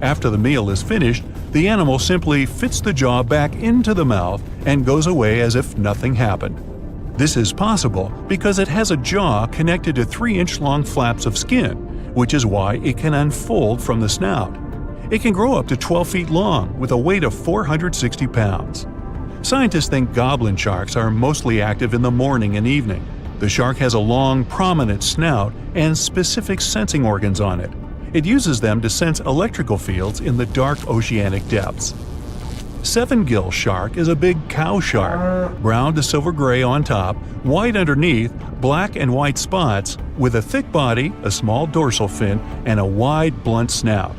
After the meal is finished, the animal simply fits the jaw back into the mouth and goes away as if nothing happened. This is possible because it has a jaw connected to 3-inch-long flaps of skin, which is why it can unfold from the snout. It can grow up to 12 feet long with a weight of 460 pounds. Scientists think goblin sharks are mostly active in the morning and evening. The shark has a long, prominent snout and specific sensing organs on it. It uses them to sense electrical fields in the dark oceanic depths. Seven-gill shark is a big cow shark, brown to silver-gray on top, white underneath, black and white spots, with a thick body, a small dorsal fin, and a wide, blunt snout.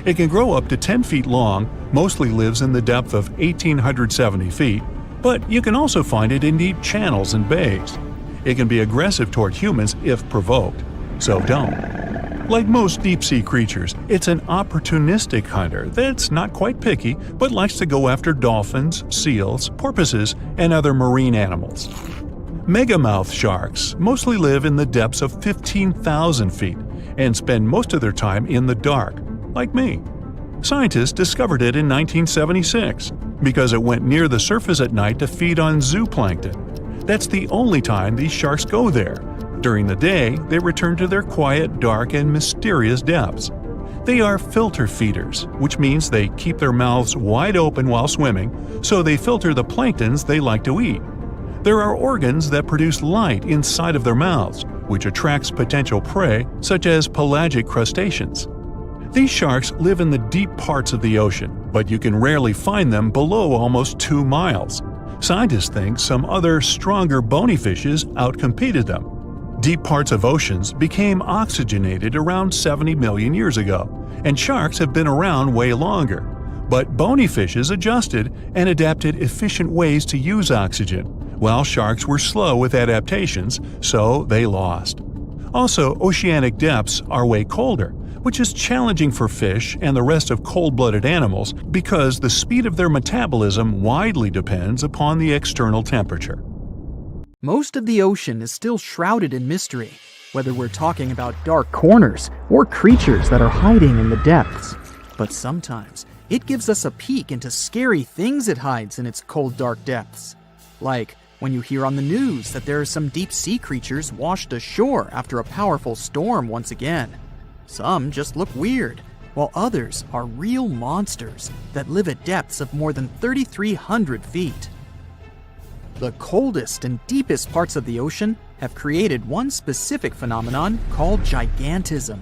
It can grow up to 10 feet long, mostly lives in the depth of 1,870 feet, but you can also find it in deep channels and bays. It can be aggressive toward humans if provoked, so don't. Like most deep-sea creatures, it's an opportunistic hunter that's not quite picky but likes to go after dolphins, seals, porpoises, and other marine animals. Megamouth sharks mostly live in the depths of 15,000 feet and spend most of their time in the dark, like me. Scientists discovered it in 1976 because it went near the surface at night to feed on zooplankton. That's the only time these sharks go there. During the day, they return to their quiet, dark, and mysterious depths. They are filter feeders, which means they keep their mouths wide open while swimming, so they filter the planktons they like to eat. There are organs that produce light inside of their mouths, which attracts potential prey, such as pelagic crustaceans. These sharks live in the deep parts of the ocean, but you can rarely find them below almost 2 miles. Scientists think some other, stronger bony fishes outcompeted them. Deep parts of oceans became oxygenated around 70 million years ago, and sharks have been around way longer. But bony fishes adjusted and adapted efficient ways to use oxygen, while sharks were slow with adaptations, so they lost. Also, oceanic depths are way colder, which is challenging for fish and the rest of cold-blooded animals because the speed of their metabolism widely depends upon the external temperature. Most of the ocean is still shrouded in mystery, whether we're talking about dark corners or creatures that are hiding in the depths. But sometimes it gives us a peek into scary things it hides in its cold, dark depths. Like when you hear on the news that there are some deep-sea creatures washed ashore after a powerful storm once again. Some just look weird, while others are real monsters that live at depths of more than 3,300 feet. The coldest and deepest parts of the ocean have created one specific phenomenon called gigantism.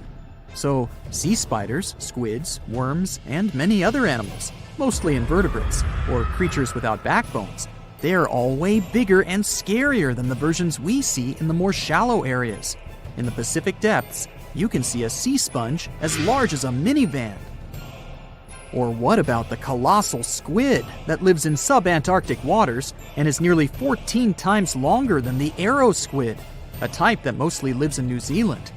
So, sea spiders, squids, worms, and many other animals, mostly invertebrates, or creatures without backbones, they're all way bigger and scarier than the versions we see in the more shallow areas. In the Pacific depths, you can see a sea sponge as large as a minivan. Or what about the colossal squid that lives in sub-Antarctic waters and is nearly 14 times longer than the arrow squid, a type that mostly lives in New Zealand?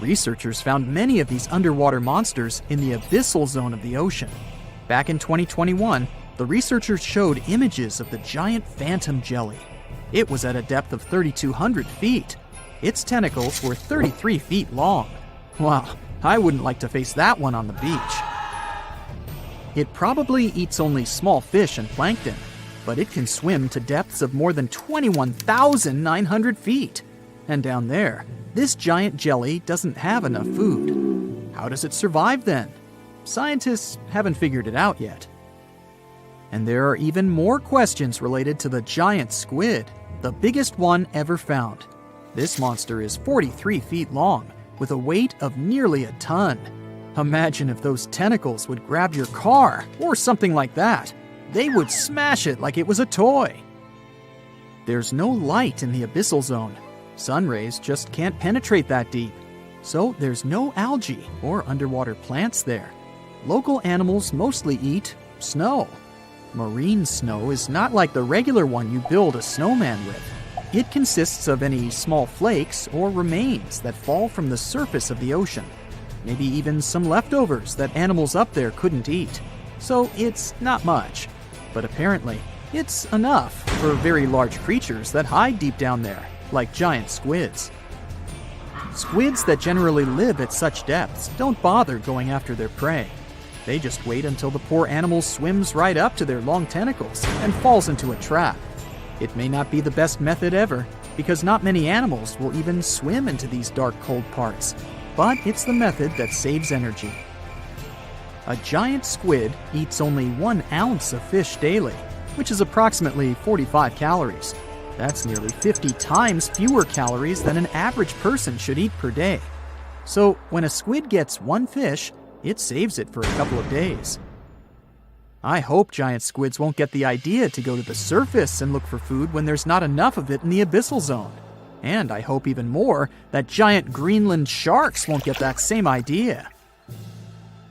Researchers found many of these underwater monsters in the abyssal zone of the ocean. Back in 2021, the researchers showed images of the giant phantom jelly. It was at a depth of 3,200 feet. Its tentacles were 33 feet long. Wow, I wouldn't like to face that one on the beach. It probably eats only small fish and plankton, but it can swim to depths of more than 21,900 feet. And down there, this giant jelly doesn't have enough food. How does it survive then? Scientists haven't figured it out yet. And there are even more questions related to the giant squid, the biggest one ever found. This monster is 43 feet long, with a weight of nearly a ton. Imagine if those tentacles would grab your car, or something like that. They would smash it like it was a toy. There's no light in the abyssal zone. Sun rays just can't penetrate that deep. So there's no algae or underwater plants there. Local animals mostly eat snow. Marine snow is not like the regular one you build a snowman with. It consists of any small flakes or remains that fall from the surface of the ocean. Maybe even some leftovers that animals up there couldn't eat. So it's not much. But apparently, it's enough for very large creatures that hide deep down there, like giant squids. Squids that generally live at such depths don't bother going after their prey. They just wait until the poor animal swims right up to their long tentacles and falls into a trap. It may not be the best method ever, because not many animals will even swim into these dark, cold parts. But it's the method that saves energy. A giant squid eats only 1 ounce of fish daily, which is approximately 45 calories. That's nearly 50 times fewer calories than an average person should eat per day. So when a squid gets 1 fish, it saves it for a couple of days. I hope giant squids won't get the idea to go to the surface and look for food when there's not enough of it in the abyssal zone. And I hope even more that giant Greenland sharks won't get that same idea.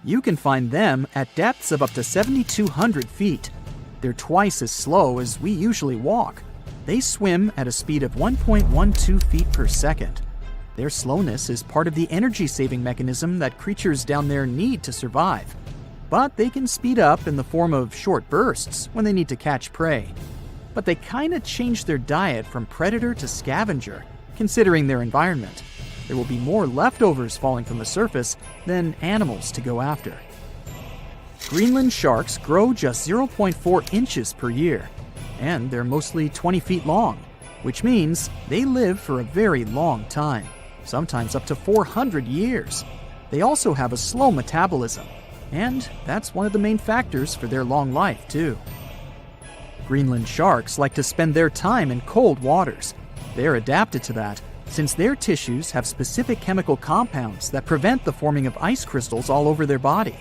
You can find them at depths of up to 7,200 feet. They're twice as slow as we usually walk. They swim at a speed of 1.12 feet per second. Their slowness is part of the energy-saving mechanism that creatures down there need to survive. But they can speed up in the form of short bursts when they need to catch prey. But they kinda change their diet from predator to scavenger, considering their environment. There will be more leftovers falling from the surface than animals to go after. Greenland sharks grow just 0.4 inches per year, and they're mostly 20 feet long, which means they live for a very long time, sometimes up to 400 years. They also have a slow metabolism, and that's one of the main factors for their long life, too. Greenland sharks like to spend their time in cold waters. They're adapted to that, since their tissues have specific chemical compounds that prevent the forming of ice crystals all over their body.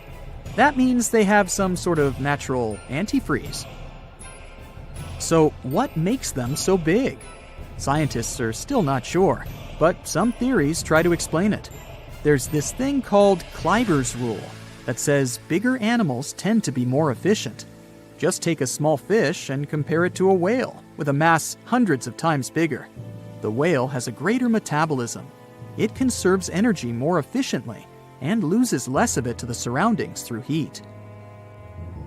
That means they have some sort of natural antifreeze. So what makes them so big? Scientists are still not sure, but some theories try to explain it. There's this thing called Kleiber's rule that says bigger animals tend to be more efficient. Just take a small fish and compare it to a whale with a mass hundreds of times bigger. The whale has a greater metabolism. It conserves energy more efficiently, and loses less of it to the surroundings through heat.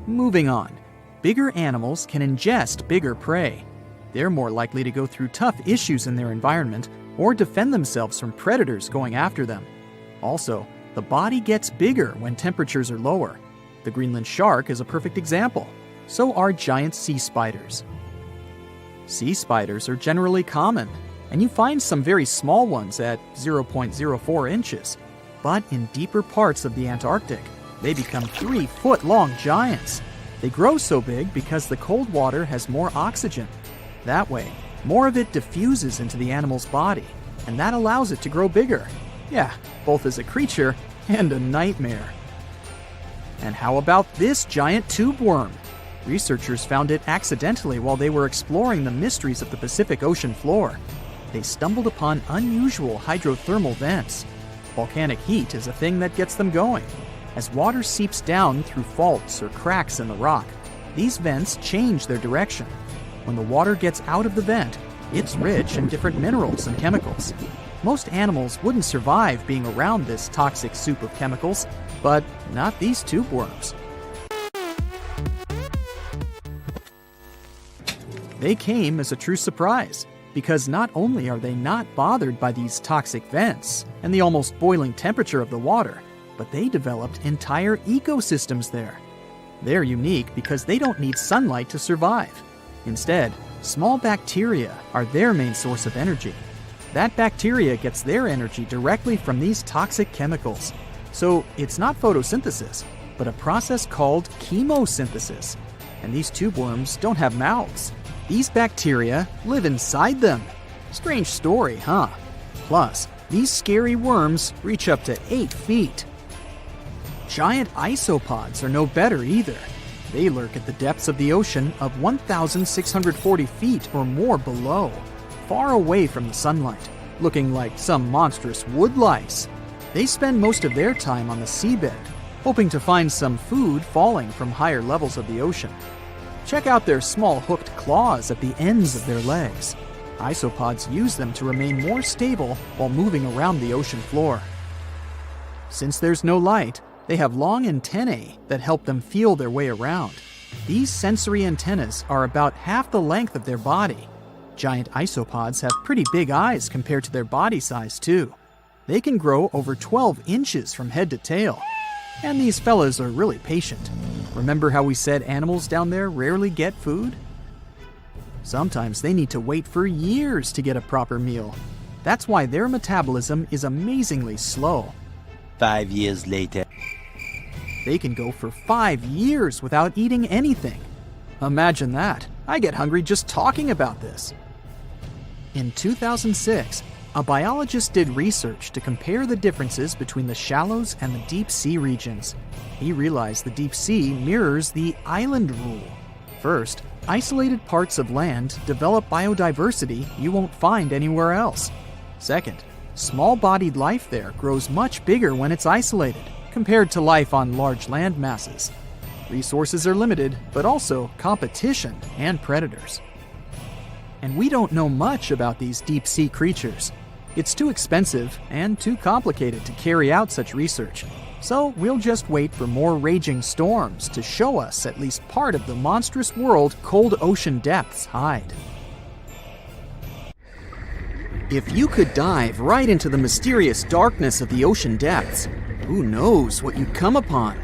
Moving on, bigger animals can ingest bigger prey. They're more likely to go through tough issues in their environment or defend themselves from predators going after them. Also, the body gets bigger when temperatures are lower. The Greenland shark is a perfect example. So are giant sea spiders. Sea spiders are generally common, and you find some very small ones at 0.04 inches. But in deeper parts of the Antarctic, they become 3-foot-long giants. They grow so big because the cold water has more oxygen. That way, more of it diffuses into the animal's body, and that allows it to grow bigger. Yeah, both as a creature and a nightmare. And how about this giant tube worm? Researchers found it accidentally while they were exploring the mysteries of the Pacific Ocean floor. They stumbled upon unusual hydrothermal vents. Volcanic heat is a thing that gets them going. As water seeps down through faults or cracks in the rock, these vents change their direction. When the water gets out of the vent, it's rich in different minerals and chemicals. Most animals wouldn't survive being around this toxic soup of chemicals, but not these tube worms. They came as a true surprise, because not only are they not bothered by these toxic vents and the almost boiling temperature of the water, but they developed entire ecosystems there. They're unique because they don't need sunlight to survive. Instead, small bacteria are their main source of energy. That bacteria gets their energy directly from these toxic chemicals. So it's not photosynthesis, but a process called chemosynthesis. And these tube worms don't have mouths. These bacteria live inside them. Strange story, huh? Plus, these scary worms reach up to 8 feet. Giant isopods are no better either. They lurk at the depths of the ocean of 1,640 feet or more below, far away from the sunlight, looking like some monstrous wood lice. They spend most of their time on the seabed, hoping to find some food falling from higher levels of the ocean. Check out their small hooked claws at the ends of their legs. Isopods use them to remain more stable while moving around the ocean floor. Since there's no light, they have long antennae that help them feel their way around. These sensory antennas are about half the length of their body. Giant isopods have pretty big eyes compared to their body size, too. They can grow over 12 inches from head to tail. And these fellas are really patient. Remember how we said animals down there rarely get food? Sometimes they need to wait for years to get a proper meal. That's why their metabolism is amazingly slow. 5 years later. They can go for 5 years without eating anything. Imagine that. I get hungry just talking about this. In 2006, a biologist did research to compare the differences between the shallows and the deep sea regions. He realized the deep sea mirrors the island rule. First, isolated parts of land develop biodiversity you won't find anywhere else. Second, small-bodied life there grows much bigger when it's isolated, compared to life on large land masses. Resources are limited, but also competition and predators. And we don't know much about these deep-sea creatures. It's too expensive and too complicated to carry out such research. So we'll just wait for more raging storms to show us at least part of the monstrous world cold ocean depths hide. If you could dive right into the mysterious darkness of the ocean depths, who knows what you'd come upon?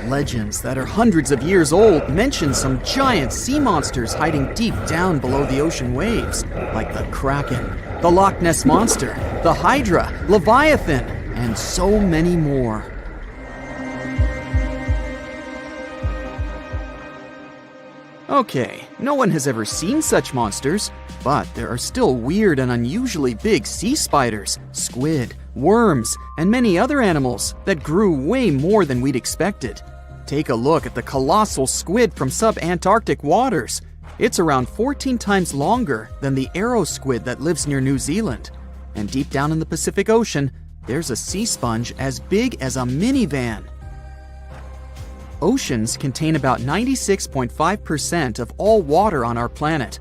Legends that are hundreds of years old mention some giant sea monsters hiding deep down below the ocean waves, like the Kraken, the Loch Ness Monster, the Hydra, Leviathan, and so many more. Okay, no one has ever seen such monsters, but there are still weird and unusually big sea spiders, squid, worms, and many other animals that grew way more than we'd expected. Take a look at the colossal squid from sub-Antarctic waters. It's around 14 times longer than the arrow squid that lives near New Zealand. And deep down in the Pacific Ocean, there's a sea sponge as big as a minivan. Oceans contain about 96.5% of all water on our planet.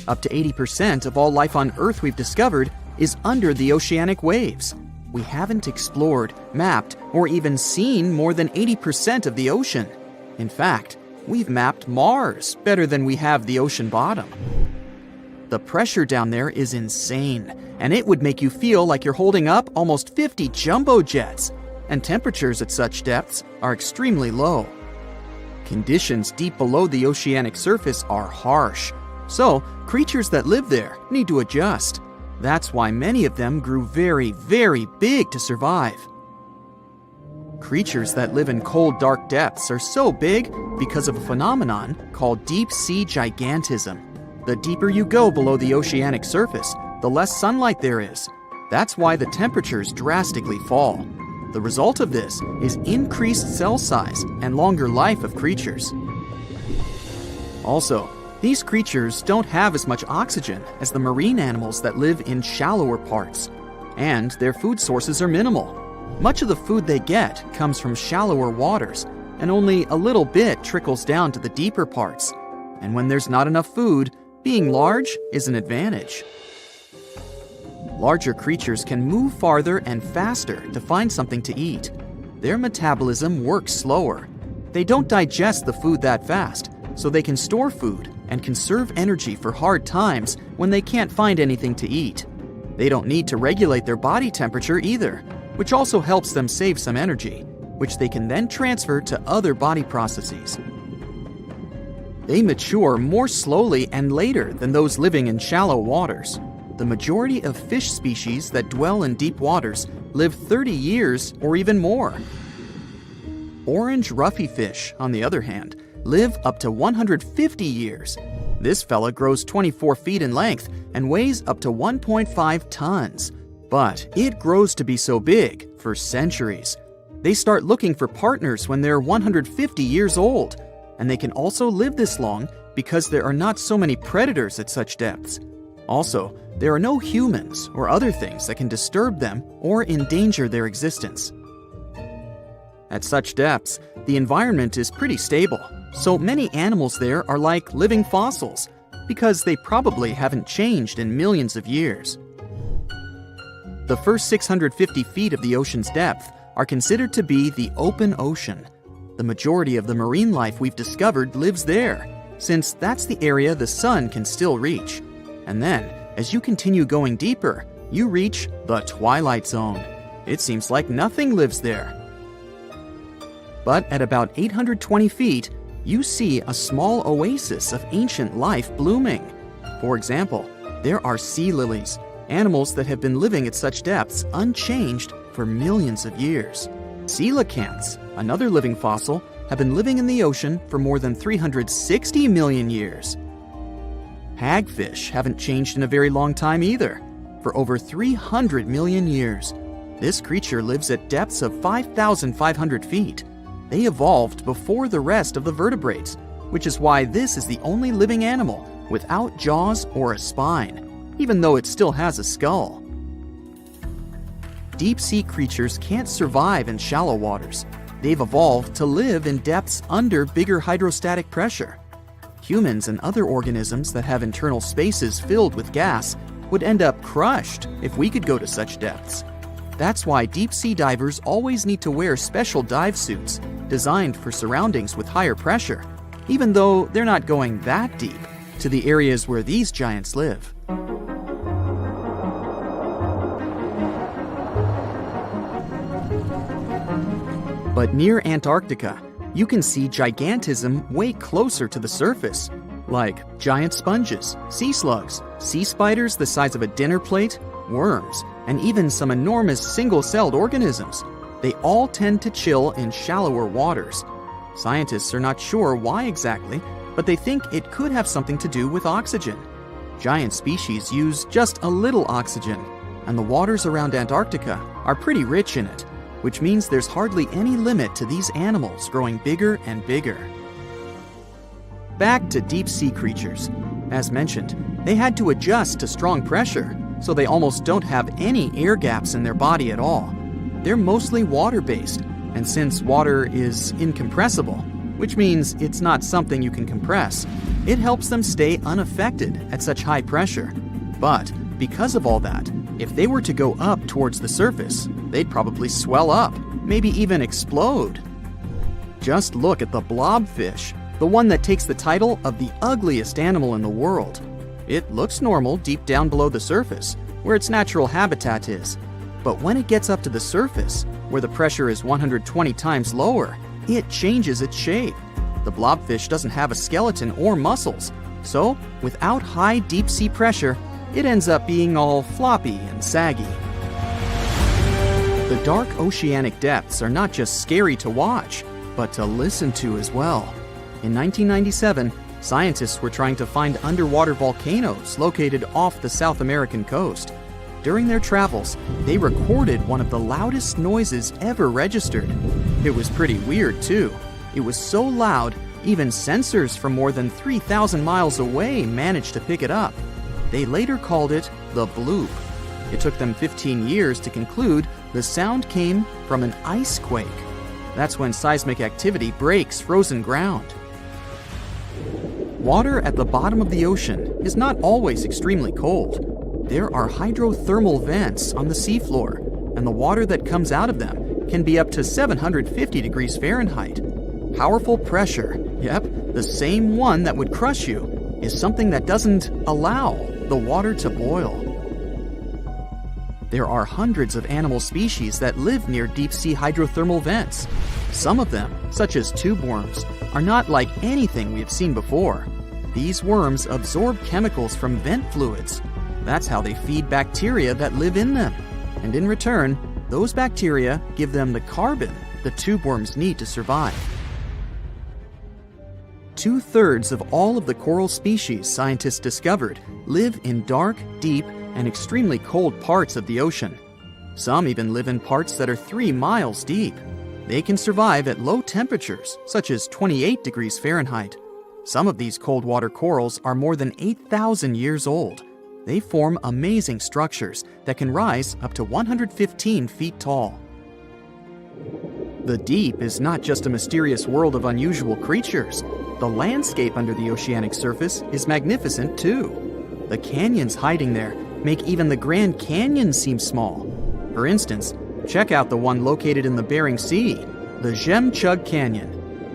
Up to 80% of all life on Earth we've discovered is under the oceanic waves. we haven't explored, mapped, or even seen more than 80% of the ocean. In fact, we've mapped Mars better than we have the ocean bottom. The pressure down there is insane, and it would make you feel like you're holding up almost 50 jumbo jets, and temperatures at such depths are extremely low. Conditions deep below the oceanic surface are harsh, so creatures that live there need to adjust. That's why many of them grew very, very big to survive. Creatures that live in cold, dark depths are so big because of a phenomenon called deep sea gigantism. The deeper you go below the oceanic surface, the less sunlight there is. That's why the temperatures drastically fall. The result of this is increased cell size and longer life of creatures. Also, these creatures don't have as much oxygen as the marine animals that live in shallower parts, and their food sources are minimal. Much of the food they get comes from shallower waters, and only a little bit trickles down to the deeper parts. And when there's not enough food, being large is an advantage. Larger creatures can move farther and faster to find something to eat. Their metabolism works slower. They don't digest the food that fast, so they can store food and conserve energy for hard times when they can't find anything to eat. They don't need to regulate their body temperature either, which also helps them save some energy, which they can then transfer to other body processes. They mature more slowly and later than those living in shallow waters. The majority of fish species that dwell in deep waters live 30 years or even more. Orange roughy fish, on the other hand, live up to 150 years. This fella grows 24 feet in length and weighs up to 1.5 tons. But it grows to be so big for centuries. They start looking for partners when they're 150 years old, and they can also live this long because there are not so many predators at such depths. Also, there are no humans or other things that can disturb them or endanger their existence. At such depths, the environment is pretty stable, so many animals there are like living fossils because they probably haven't changed in millions of years. The first 650 feet of the ocean's depth are considered to be the open ocean. The majority of the marine life we've discovered lives there, since that's the area the sun can still reach. And then, as you continue going deeper, you reach the twilight zone. It seems like nothing lives there. But at about 820 feet, you see a small oasis of ancient life blooming. For example, there are sea lilies, animals that have been living at such depths unchanged for millions of years. Coelacanths, another living fossil, have been living in the ocean for more than 360 million years. Hagfish haven't changed in a very long time either, for over 300 million years. This creature lives at depths of 5,500 feet. They evolved before the rest of the vertebrates, which is why this is the only living animal without jaws or a spine, even though it still has a skull. Deep-sea creatures can't survive in shallow waters. They've evolved to live in depths under bigger hydrostatic pressure. Humans and other organisms that have internal spaces filled with gas would end up crushed if we could go to such depths. That's why deep-sea divers always need to wear special dive suits designed for surroundings with higher pressure, even though they're not going that deep to the areas where these giants live. But near Antarctica, you can see gigantism way closer to the surface, like giant sponges, sea slugs, sea spiders the size of a dinner plate, worms, and even some enormous single-celled organisms. They all tend to chill in shallower waters. Scientists are not sure why exactly, but they think it could have something to do with oxygen. Giant species use just a little oxygen, and the waters around Antarctica are pretty rich in it, which means there's hardly any limit to these animals growing bigger and bigger. Back to deep-sea creatures. As mentioned, they had to adjust to strong pressure, so they almost don't have any air gaps in their body at all. They're mostly water-based, and since water is incompressible, which means it's not something you can compress, it helps them stay unaffected at such high pressure. But because of all that, if they were to go up towards the surface, they'd probably swell up, maybe even explode. Just look at the blobfish, the one that takes the title of the ugliest animal in the world. It looks normal deep down below the surface, where its natural habitat is. But when it gets up to the surface, where the pressure is 120 times lower, it changes its shape. The blobfish doesn't have a skeleton or muscles, so without high deep sea pressure, it ends up being all floppy and saggy. The dark oceanic depths are not just scary to watch, but to listen to as well. In 1997, scientists were trying to find underwater volcanoes located off the South American coast. During their travels, they recorded one of the loudest noises ever registered. It was pretty weird, too. It was so loud, even sensors from more than 3,000 miles away managed to pick it up. They later called it the bloop. It took them 15 years to conclude the sound came from an ice quake. That's when seismic activity breaks frozen ground. Water at the bottom of the ocean is not always extremely cold. There are hydrothermal vents on the seafloor, and the water that comes out of them can be up to 750 degrees Fahrenheit. Powerful pressure, yep, the same one that would crush you, is something that doesn't allow the water to boil. There are hundreds of animal species that live near deep-sea hydrothermal vents. Some of them, such as tube worms, are not like anything we have seen before. These worms absorb chemicals from vent fluids. That's how they feed bacteria that live in them. And in return, those bacteria give them the carbon the tube worms need to survive. 2/3 of all of the coral species scientists discovered live in dark, deep, and extremely cold parts of the ocean. Some even live in parts that are 3 miles deep. They can survive at low temperatures, such as 28 degrees Fahrenheit. Some of these cold water corals are more than 8,000 years old. They form amazing structures that can rise up to 115 feet tall. The deep is not just a mysterious world of unusual creatures. The landscape under the oceanic surface is magnificent too. The canyons hiding there make even the Grand Canyon seem small. For instance, check out the one located in the Bering Sea, the Jemchug Canyon.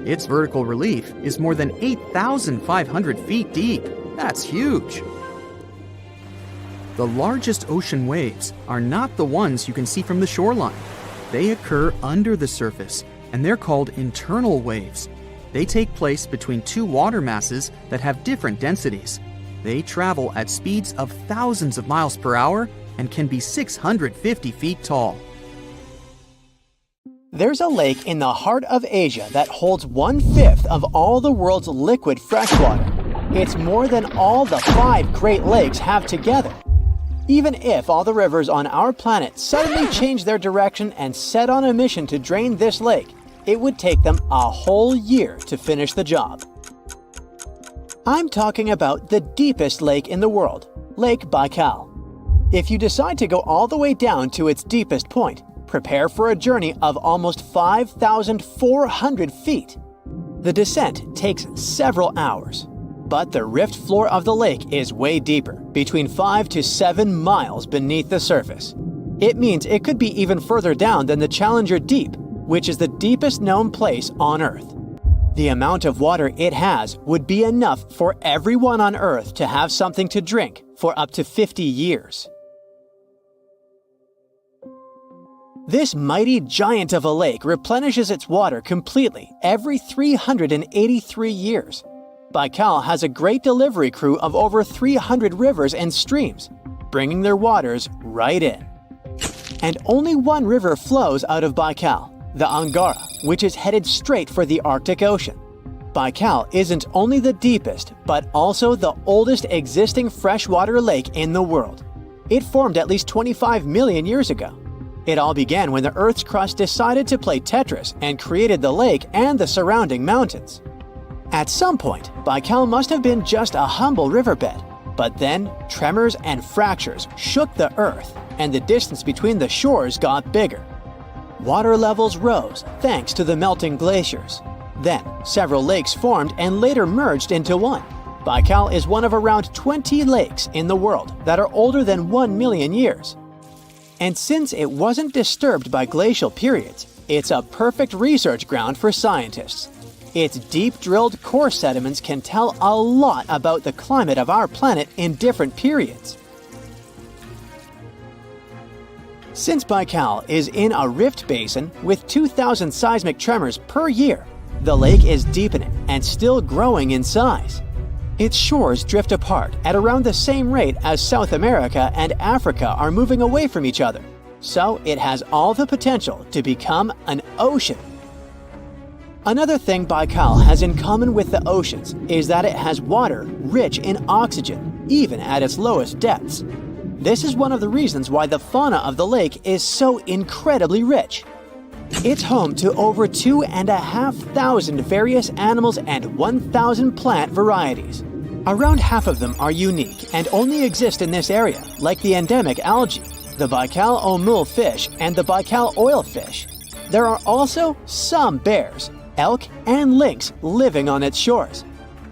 Its vertical relief is more than 8,500 feet deep. That's huge. The largest ocean waves are not the ones you can see from the shoreline. They occur under the surface, and they're called internal waves. They take place between two water masses that have different densities. They travel at speeds of thousands of miles per hour and can be 650 feet tall. There's a lake in the heart of Asia that holds 1/5 of all the world's liquid freshwater. It's more than all the 5 Great Lakes have together. Even if all the rivers on our planet suddenly changed their direction and set on a mission to drain this lake, it would take them a whole year to finish the job. I'm talking about the deepest lake in the world, Lake Baikal. If you decide to go all the way down to its deepest point, prepare for a journey of almost 5,400 feet. The descent takes several hours, but the rift floor of the lake is way deeper, between 5 to 7 miles beneath the surface. It means it could be even further down than the Challenger Deep, which is the deepest known place on Earth. The amount of water it has would be enough for everyone on Earth to have something to drink for up to 50 years. This mighty giant of a lake replenishes its water completely every 383 years. Baikal has a great delivery crew of over 300 rivers and streams, bringing their waters right in. And only one river flows out of Baikal, the Angara, which is headed straight for the Arctic Ocean. Baikal isn't only the deepest, but also the oldest existing freshwater lake in the world. It formed at least 25 million years ago. It all began when the Earth's crust decided to play Tetris and created the lake and the surrounding mountains. At some point, Baikal must have been just a humble riverbed, but then tremors and fractures shook the Earth, and the distance between the shores got bigger. Water levels rose thanks to the melting glaciers. Then, several lakes formed and later merged into one. Baikal is one of around 20 lakes in the world that are older than 1 million years. And since it wasn't disturbed by glacial periods, it's a perfect research ground for scientists. Its deep-drilled core sediments can tell a lot about the climate of our planet in different periods. Since Baikal is in a rift basin with 2,000 seismic tremors per year, the lake is deepening and still growing in size. Its shores drift apart at around the same rate as South America and Africa are moving away from each other, so it has all the potential to become an ocean. Another thing Baikal has in common with the oceans is that it has water rich in oxygen, even at its lowest depths. This is one of the reasons why the fauna of the lake is so incredibly rich. It's home to over 2,500 various animals and 1,000 plant varieties. Around half of them are unique and only exist in this area, like the endemic algae, the Baikal omul fish, and the Baikal oilfish. There are also some bears, elk, and lynx living on its shores.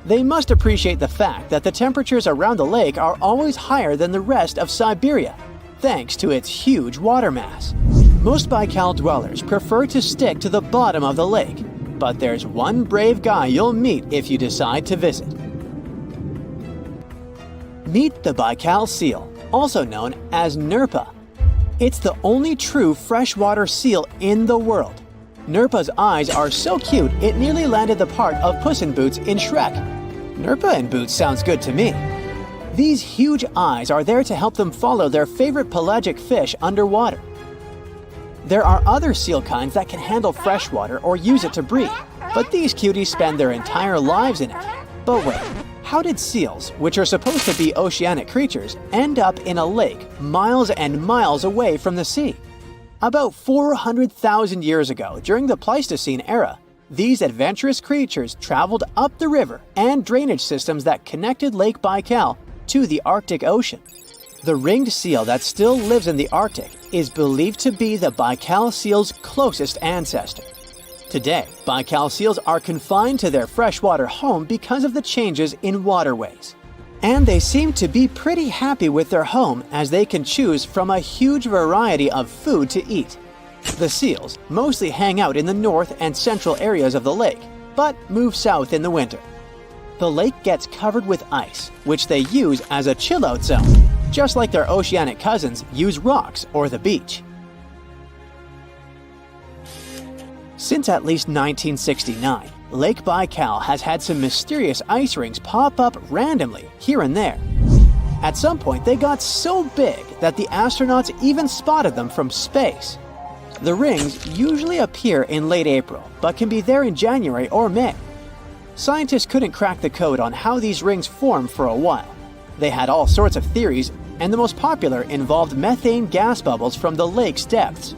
They must appreciate the fact that the temperatures around the lake are always higher than the rest of Siberia, thanks to its huge water mass. Most Baikal dwellers prefer to stick to the bottom of the lake, but there's one brave guy you'll meet if you decide to visit. Meet the Baikal seal, also known as Nerpa. It's the only true freshwater seal in the world. Nerpa's eyes are so cute it nearly landed the part of Puss in Boots in Shrek. Nerpa in Boots sounds good to me. These huge eyes are there to help them follow their favorite pelagic fish underwater. There are other seal kinds that can handle freshwater or use it to breathe, but these cuties spend their entire lives in it. But wait, how did seals, which are supposed to be oceanic creatures, end up in a lake miles and miles away from the sea? About 400,000 years ago, during the Pleistocene era, these adventurous creatures traveled up the river and drainage systems that connected Lake Baikal to the Arctic Ocean. The ringed seal that still lives in the Arctic is believed to be the Baikal seal's closest ancestor. Today, Baikal seals are confined to their freshwater home because of the changes in waterways. And they seem to be pretty happy with their home as they can choose from a huge variety of food to eat. The seals mostly hang out in the north and central areas of the lake, but move south in the winter. The lake gets covered with ice, which they use as a chill-out zone, just like their oceanic cousins use rocks or the beach. Since at least 1969, Lake Baikal has had some mysterious ice rings pop up randomly here and there. At some point, they got so big that the astronauts even spotted them from space. The rings usually appear in late April, but can be there in January or May. Scientists couldn't crack the code on how these rings form for a while. They had all sorts of theories, and the most popular involved methane gas bubbles from the lake's depths.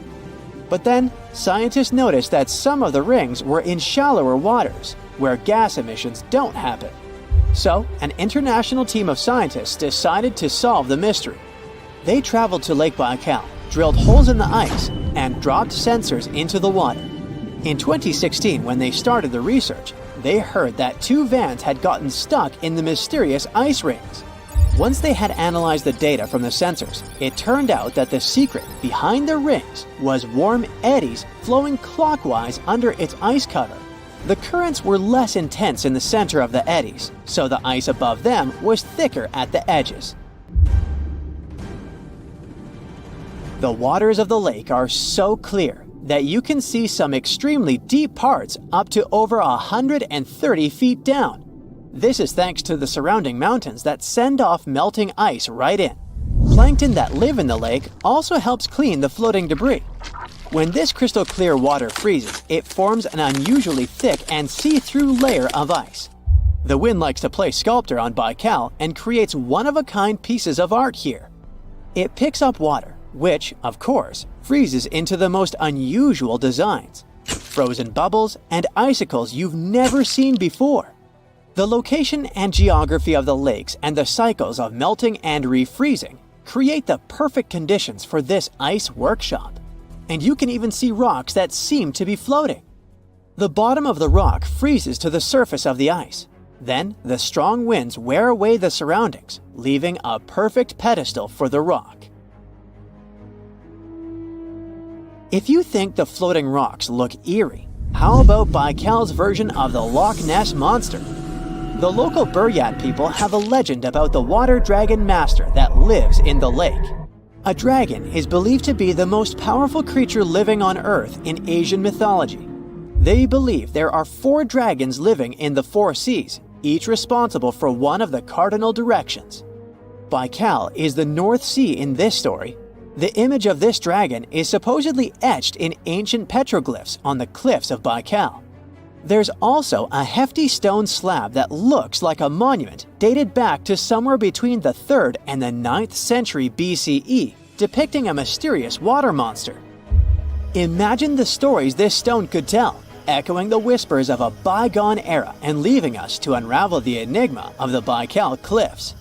But then, scientists noticed that some of the rings were in shallower waters, where gas emissions don't happen. So, an international team of scientists decided to solve the mystery. They traveled to Lake Baikal, drilled holes in the ice, and dropped sensors into the water. In 2016, when they started the research, they heard that 2 vans had gotten stuck in the mysterious ice rings. Once they had analyzed the data from the sensors, it turned out that the secret behind the rings was warm eddies flowing clockwise under its ice cover. The currents were less intense in the center of the eddies, so the ice above them was thicker at the edges. The waters of the lake are so clear that you can see some extremely deep parts up to over 130 feet down. This is thanks to the surrounding mountains that send off melting ice right in. Plankton that live in the lake also helps clean the floating debris. When this crystal clear water freezes, it forms an unusually thick and see-through layer of ice. The wind likes to play sculptor on Baikal and creates one-of-a-kind pieces of art here. It picks up water, which, of course, freezes into the most unusual designs. Frozen bubbles and icicles you've never seen before. The location and geography of the lakes and the cycles of melting and refreezing create the perfect conditions for this ice workshop. And you can even see rocks that seem to be floating. The bottom of the rock freezes to the surface of the ice. Then, the strong winds wear away the surroundings, leaving a perfect pedestal for the rock. If you think the floating rocks look eerie, how about Baikal's version of the Loch Ness Monster? The local Buryat people have a legend about the water dragon master that lives in the lake. A dragon is believed to be the most powerful creature living on Earth in Asian mythology. They believe there are 4 dragons living in the 4 seas, each responsible for one of the cardinal directions. Baikal is the North Sea in this story. The image of this dragon is supposedly etched in ancient petroglyphs on the cliffs of Baikal. There's also a hefty stone slab that looks like a monument dated back to somewhere between the 3rd and the 9th century BCE, depicting a mysterious water monster. Imagine the stories this stone could tell, echoing the whispers of a bygone era and leaving us to unravel the enigma of the Baikal cliffs.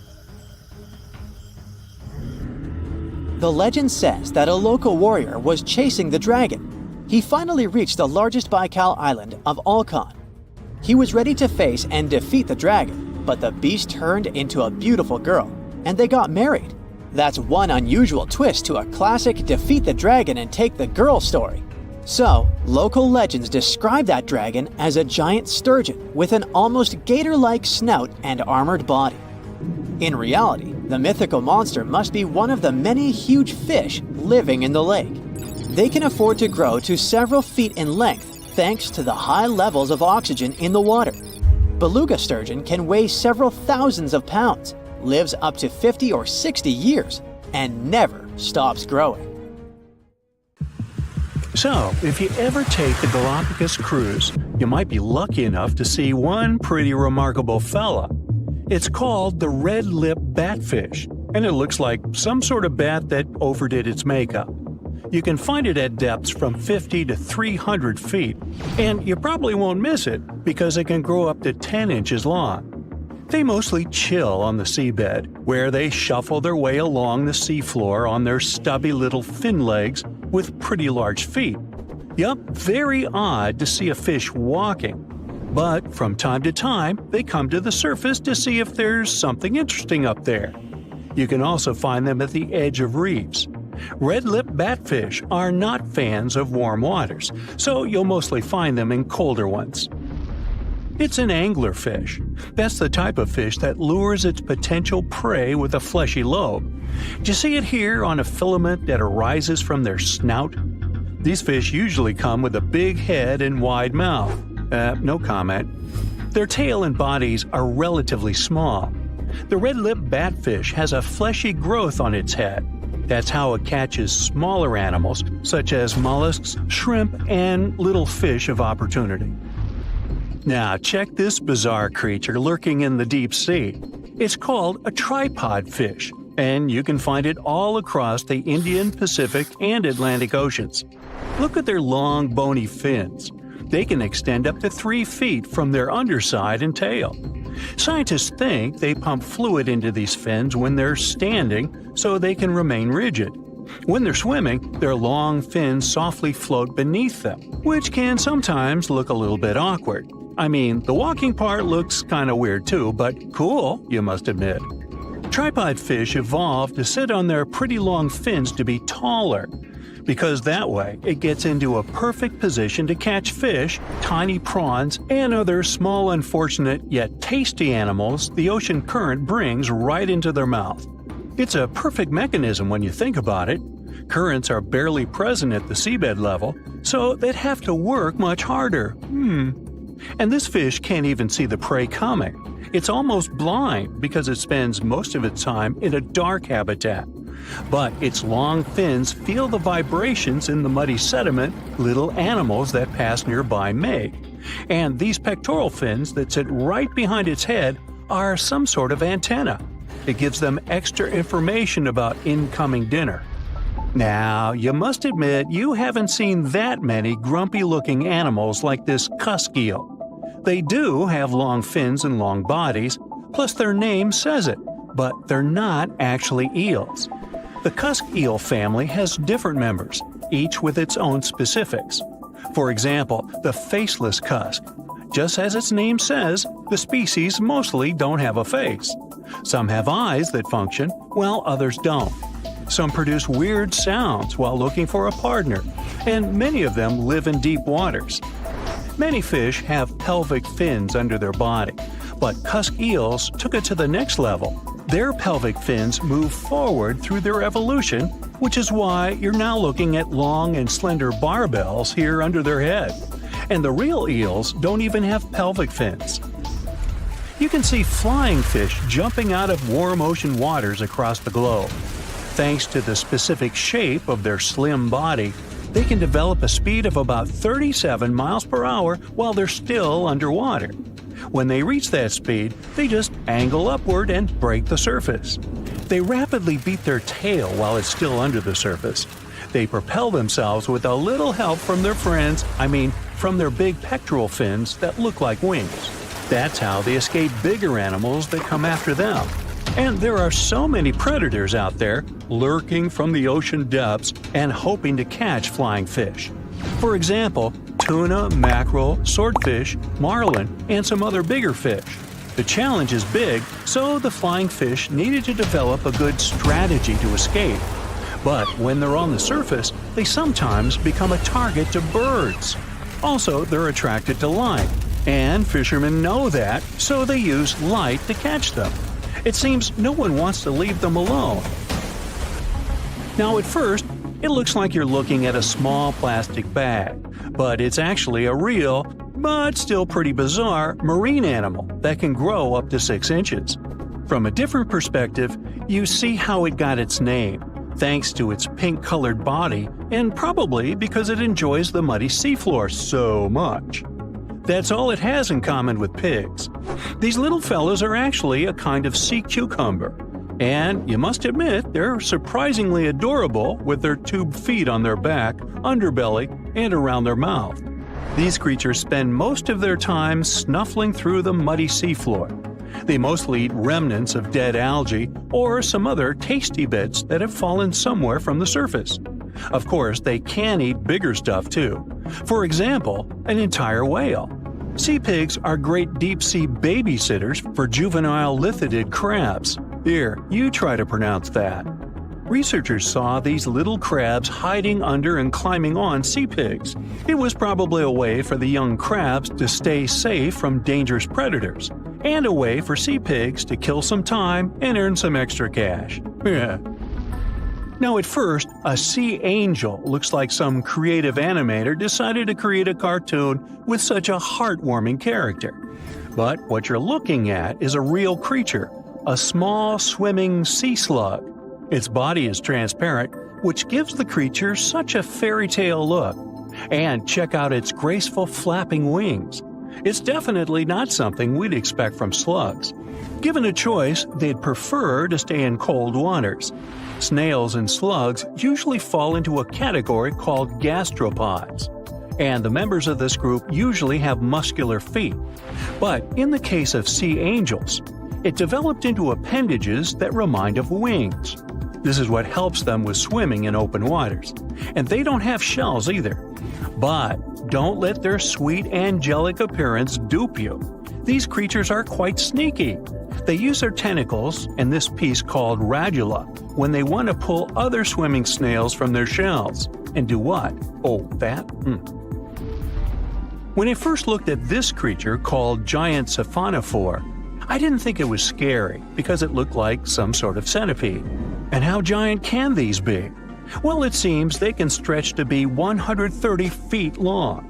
The legend says that a local warrior was chasing the dragon. He finally reached the largest Baikal island of Alkan. He was ready to face and defeat the dragon, but the beast turned into a beautiful girl, and they got married. That's one unusual twist to a classic defeat the dragon and take the girl story. So, local legends describe that dragon as a giant sturgeon with an almost gator-like snout and armored body. In reality, the mythical monster must be one of the many huge fish living in the lake. They can afford to grow to several feet in length thanks to the high levels of oxygen in the water. Beluga sturgeon can weigh several thousands of pounds, lives up to 50 or 60 years, and never stops growing. So, if you ever take the Galapagos cruise, you might be lucky enough to see one pretty remarkable fella. It's called the red-lipped batfish, and it looks like some sort of bat that overdid its makeup. You can find it at depths from 50 to 300 feet, and you probably won't miss it because it can grow up to 10 inches long. They mostly chill on the seabed, where they shuffle their way along the seafloor on their stubby little fin legs with pretty large feet. Yup, very odd to see a fish walking. But from time to time, they come to the surface to see if there's something interesting up there. You can also find them at the edge of reefs. Red-lipped batfish are not fans of warm waters, so you'll mostly find them in colder ones. It's an anglerfish. That's the type of fish that lures its potential prey with a fleshy lobe. Do you see it here on a filament that arises from their snout? These fish usually come with a big head and wide mouth. No comment. Their tail and bodies are relatively small. The red-lipped batfish has a fleshy growth on its head. That's how it catches smaller animals, such as mollusks, shrimp, and little fish of opportunity. Now, check this bizarre creature lurking in the deep sea. It's called a tripod fish, and you can find it all across the Indian, Pacific, and Atlantic Oceans. Look at their long, bony fins. They can extend up to 3 feet from their underside and tail. Scientists think they pump fluid into these fins when they're standing so they can remain rigid. When they're swimming, their long fins softly float beneath them, which can sometimes look a little bit awkward. I mean, the walking part looks kinda weird too, but cool, you must admit. Tripod fish evolved to sit on their pretty long fins to be taller, because that way it gets into a perfect position to catch fish, tiny prawns, and other small, unfortunate yet tasty animals the ocean current brings right into their mouth. It's a perfect mechanism when you think about it. Currents are barely present at the seabed level, so they'd have to work much harder. And this fish can't even see the prey coming. It's almost blind because it spends most of its time in a dark habitat. But its long fins feel the vibrations in the muddy sediment little animals that pass nearby make. And these pectoral fins that sit right behind its head are some sort of antenna. It gives them extra information about incoming dinner. Now, you must admit you haven't seen that many grumpy-looking animals like this cusk eel. They do have long fins and long bodies, plus their name says it, but they're not actually eels. The cusk eel family has different members, each with its own specifics. For example, the faceless cusk. Just as its name says, the species mostly don't have a face. Some have eyes that function, while others don't. Some produce weird sounds while looking for a partner, and many of them live in deep waters. Many fish have pelvic fins under their body, but cusk eels took it to the next level. Their pelvic fins move forward through their evolution, which is why you're now looking at long and slender barbels here under their head. And the real eels don't even have pelvic fins. You can see flying fish jumping out of warm ocean waters across the globe. Thanks to the specific shape of their slim body, they can develop a speed of about 37 miles per hour while they're still underwater. When they reach that speed, they just angle upward and break the surface. They rapidly beat their tail while it's still under the surface. They propel themselves with a little help from their friends, from their big pectoral fins that look like wings. That's how they escape bigger animals that come after them. And there are so many predators out there lurking from the ocean depths and hoping to catch flying fish. For example, tuna, mackerel, swordfish, marlin, and some other bigger fish. The challenge is big, so the flying fish needed to develop a good strategy to escape. But when they're on the surface, they sometimes become a target to birds. Also, they're attracted to light, and fishermen know that, so they use light to catch them. It seems no one wants to leave them alone. Now at first, it looks like you're looking at a small plastic bag, but it's actually a real, but still pretty bizarre, marine animal that can grow up to 6 inches. From a different perspective, you see how it got its name, thanks to its pink-colored body and probably because it enjoys the muddy seafloor so much. That's all it has in common with pigs. These little fellows are actually a kind of sea cucumber. And you must admit, they're surprisingly adorable with their tube feet on their back, underbelly, and around their mouth. These creatures spend most of their time snuffling through the muddy seafloor. They mostly eat remnants of dead algae or some other tasty bits that have fallen somewhere from the surface. Of course, they can eat bigger stuff too. For example, an entire whale. Sea pigs are great deep-sea babysitters for juvenile lithidid crabs. Here, you try to pronounce that. Researchers saw these little crabs hiding under and climbing on sea pigs. It was probably a way for the young crabs to stay safe from dangerous predators, and a way for sea pigs to kill some time and earn some extra cash. Yeah. Now at first, a sea angel looks like some creative animator decided to create a cartoon with such a heartwarming character. But what you're looking at is a real creature, a small swimming sea slug. Its body is transparent, which gives the creature such a fairy tale look. And check out its graceful flapping wings. It's definitely not something we'd expect from slugs. Given a choice, they'd prefer to stay in cold waters. Snails and slugs usually fall into a category called gastropods. And the members of this group usually have muscular feet. But in the case of sea angels, it developed into appendages that remind of wings. This is what helps them with swimming in open waters. And they don't have shells either. But don't let their sweet angelic appearance dupe you. These creatures are quite sneaky. They use their tentacles, and this piece called radula, when they want to pull other swimming snails from their shells. And do what? Oh, that? When I first looked at this creature called giant siphonophore, I didn't think it was scary because it looked like some sort of centipede. And how giant can these be? Well, it seems they can stretch to be 130 feet long.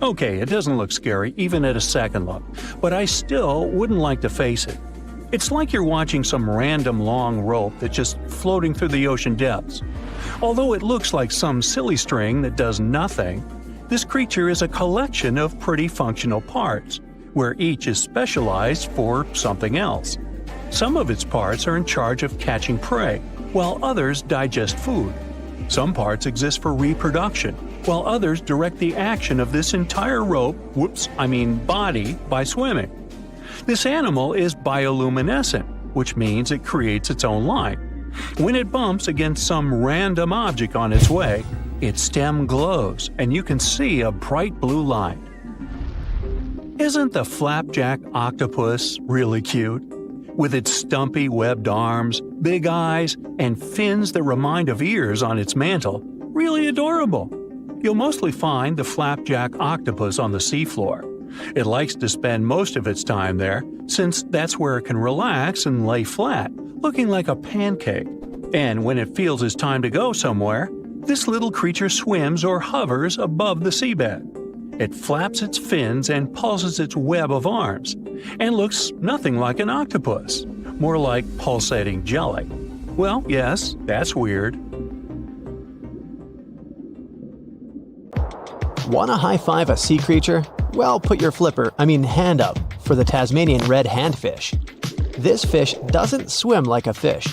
Okay, it doesn't look scary even at a second look, but I still wouldn't like to face it. It's like you're watching some random long rope that's just floating through the ocean depths. Although it looks like some silly string that does nothing, this creature is a collection of pretty functional parts, where each is specialized for something else. Some of its parts are in charge of catching prey, while others digest food. Some parts exist for reproduction, while others direct the action of this entire body by swimming. This animal is bioluminescent, which means it creates its own light. When it bumps against some random object on its way, its stem glows and you can see a bright blue light. Isn't the flapjack octopus really cute? With its stumpy webbed arms, big eyes, and fins that remind of ears on its mantle, really adorable. You'll mostly find the flapjack octopus on the seafloor. It likes to spend most of its time there, since that's where it can relax and lay flat, looking like a pancake. And when it feels it's time to go somewhere, this little creature swims or hovers above the seabed. It flaps its fins and pulses its web of arms, and looks nothing like an octopus, more like pulsating jelly. Well, yes, that's weird. Want to high-five a sea creature? Well, put your hand up for the Tasmanian red handfish. This fish doesn't swim like a fish.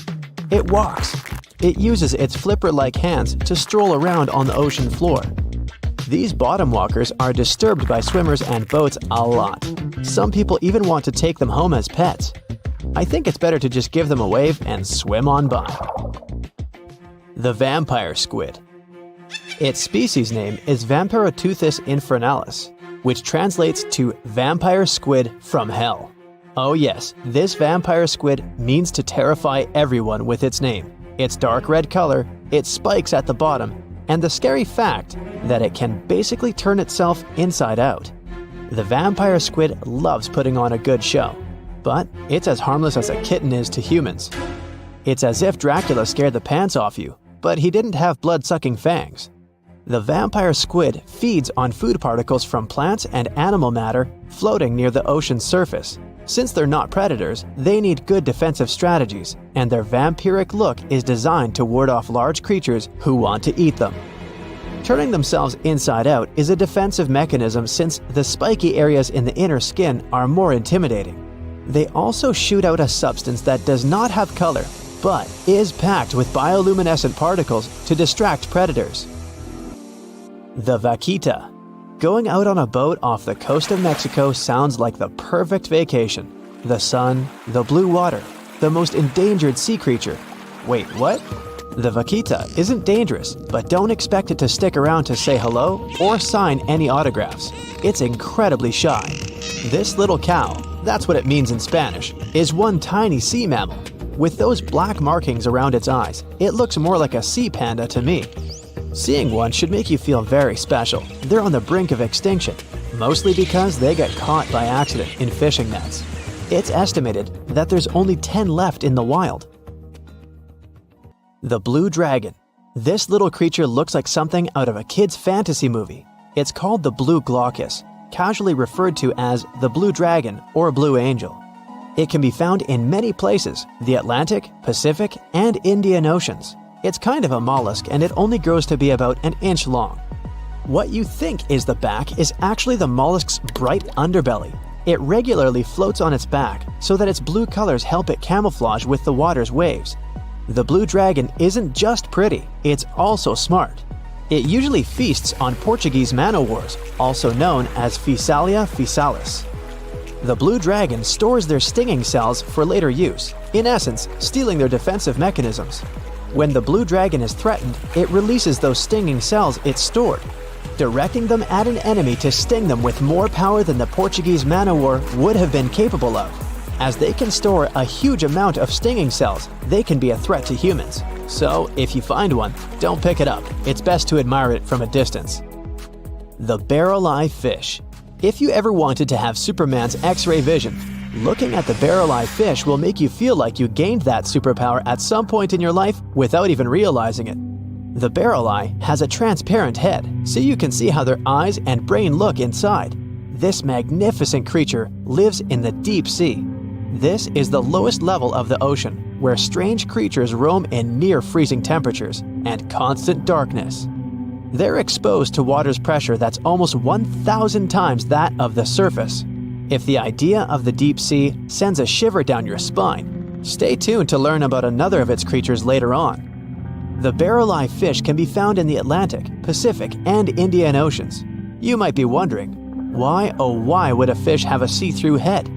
It walks. It uses its flipper-like hands to stroll around on the ocean floor. These bottom walkers are disturbed by swimmers and boats a lot. Some people even want to take them home as pets. I think it's better to just give them a wave and swim on by. The vampire squid. Its species name is Vampiroteuthis infernalis, which translates to vampire squid from hell. Oh yes, this vampire squid means to terrify everyone with its name, its dark red color, its spikes at the bottom, and the scary fact that it can basically turn itself inside out. The vampire squid loves putting on a good show, but it's as harmless as a kitten is to humans. It's as if Dracula scared the pants off you, but he didn't have blood-sucking fangs. The vampire squid feeds on food particles from plants and animal matter floating near the ocean's surface. Since they're not predators, they need good defensive strategies, and their vampiric look is designed to ward off large creatures who want to eat them. Turning themselves inside out is a defensive mechanism since the spiky areas in the inner skin are more intimidating. They also shoot out a substance that does not have color, but is packed with bioluminescent particles to distract predators. The vaquita. Going out on a boat off the coast of Mexico sounds like the perfect vacation. The sun, the blue water, the most endangered sea creature. Wait, what? The vaquita isn't dangerous, but don't expect it to stick around to say hello or sign any autographs. It's incredibly shy. This little cow, that's what it means in Spanish, is one tiny sea mammal. With those black markings around its eyes, it looks more like a sea panda to me. Seeing one should make you feel very special. They're on the brink of extinction, mostly because they got caught by accident in fishing nets. It's estimated that there's only 10 left in the wild. The blue dragon. This little creature looks like something out of a kid's fantasy movie. It's called the blue glaucus, casually referred to as the blue dragon or blue angel. It can be found in many places, the Atlantic, Pacific, and Indian Oceans. It's kind of a mollusk and it only grows to be about an inch long. What you think is the back is actually the mollusk's bright underbelly. It regularly floats on its back so that its blue colors help it camouflage with the water's waves. The blue dragon isn't just pretty, it's also smart. It usually feasts on Portuguese man-o'-wars, also known as Physalia physalis. The blue dragon stores their stinging cells for later use, in essence, stealing their defensive mechanisms. When the blue dragon is threatened, it releases those stinging cells it stored, directing them at an enemy to sting them with more power than the Portuguese man-o'-war would have been capable of. As they can store a huge amount of stinging cells, they can be a threat to humans. So, if you find one, don't pick it up. It's best to admire it from a distance. The barrel-eye fish. If you ever wanted to have Superman's X-ray vision, looking at the barrel-eye fish will make you feel like you gained that superpower at some point in your life without even realizing it. The barrel eye has a transparent head, so you can see how their eyes and brain look inside. This magnificent creature lives in the deep sea. This is the lowest level of the ocean, where strange creatures roam in near-freezing temperatures and constant darkness. They're exposed to water's pressure that's almost 1,000 times that of the surface. If the idea of the deep sea sends a shiver down your spine, stay tuned to learn about another of its creatures later on. The barrel-eye fish can be found in the Atlantic, Pacific, and Indian Oceans. You might be wondering, why oh why would a fish have a see-through head?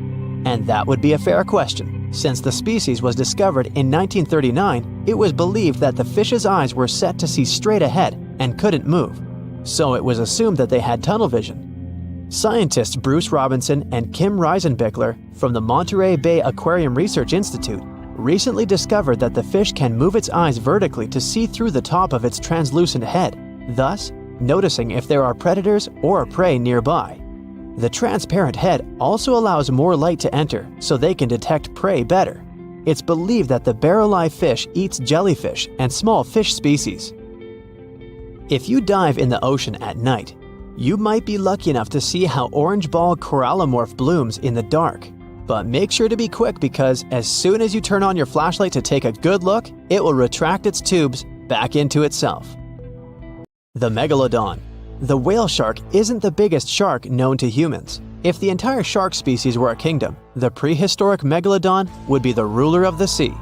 And that would be a fair question. Since the species was discovered in 1939, it was believed that the fish's eyes were set to see straight ahead and couldn't move. So it was assumed that they had tunnel vision. Scientists Bruce Robinson and Kim Reisenbichler from the Monterey Bay Aquarium Research Institute recently discovered that the fish can move its eyes vertically to see through the top of its translucent head, thus noticing if there are predators or prey nearby. The transparent head also allows more light to enter so they can detect prey better. It's believed that the barrel-eye fish eats jellyfish and small fish species. If you dive in the ocean at night, you might be lucky enough to see how orange ball corallomorph blooms in the dark. But make sure to be quick because as soon as you turn on your flashlight to take a good look, it will retract its tubes back into itself. The Megalodon. The whale shark isn't the biggest shark known to humans. If the entire shark species were a kingdom, the prehistoric Megalodon would be the ruler of the sea.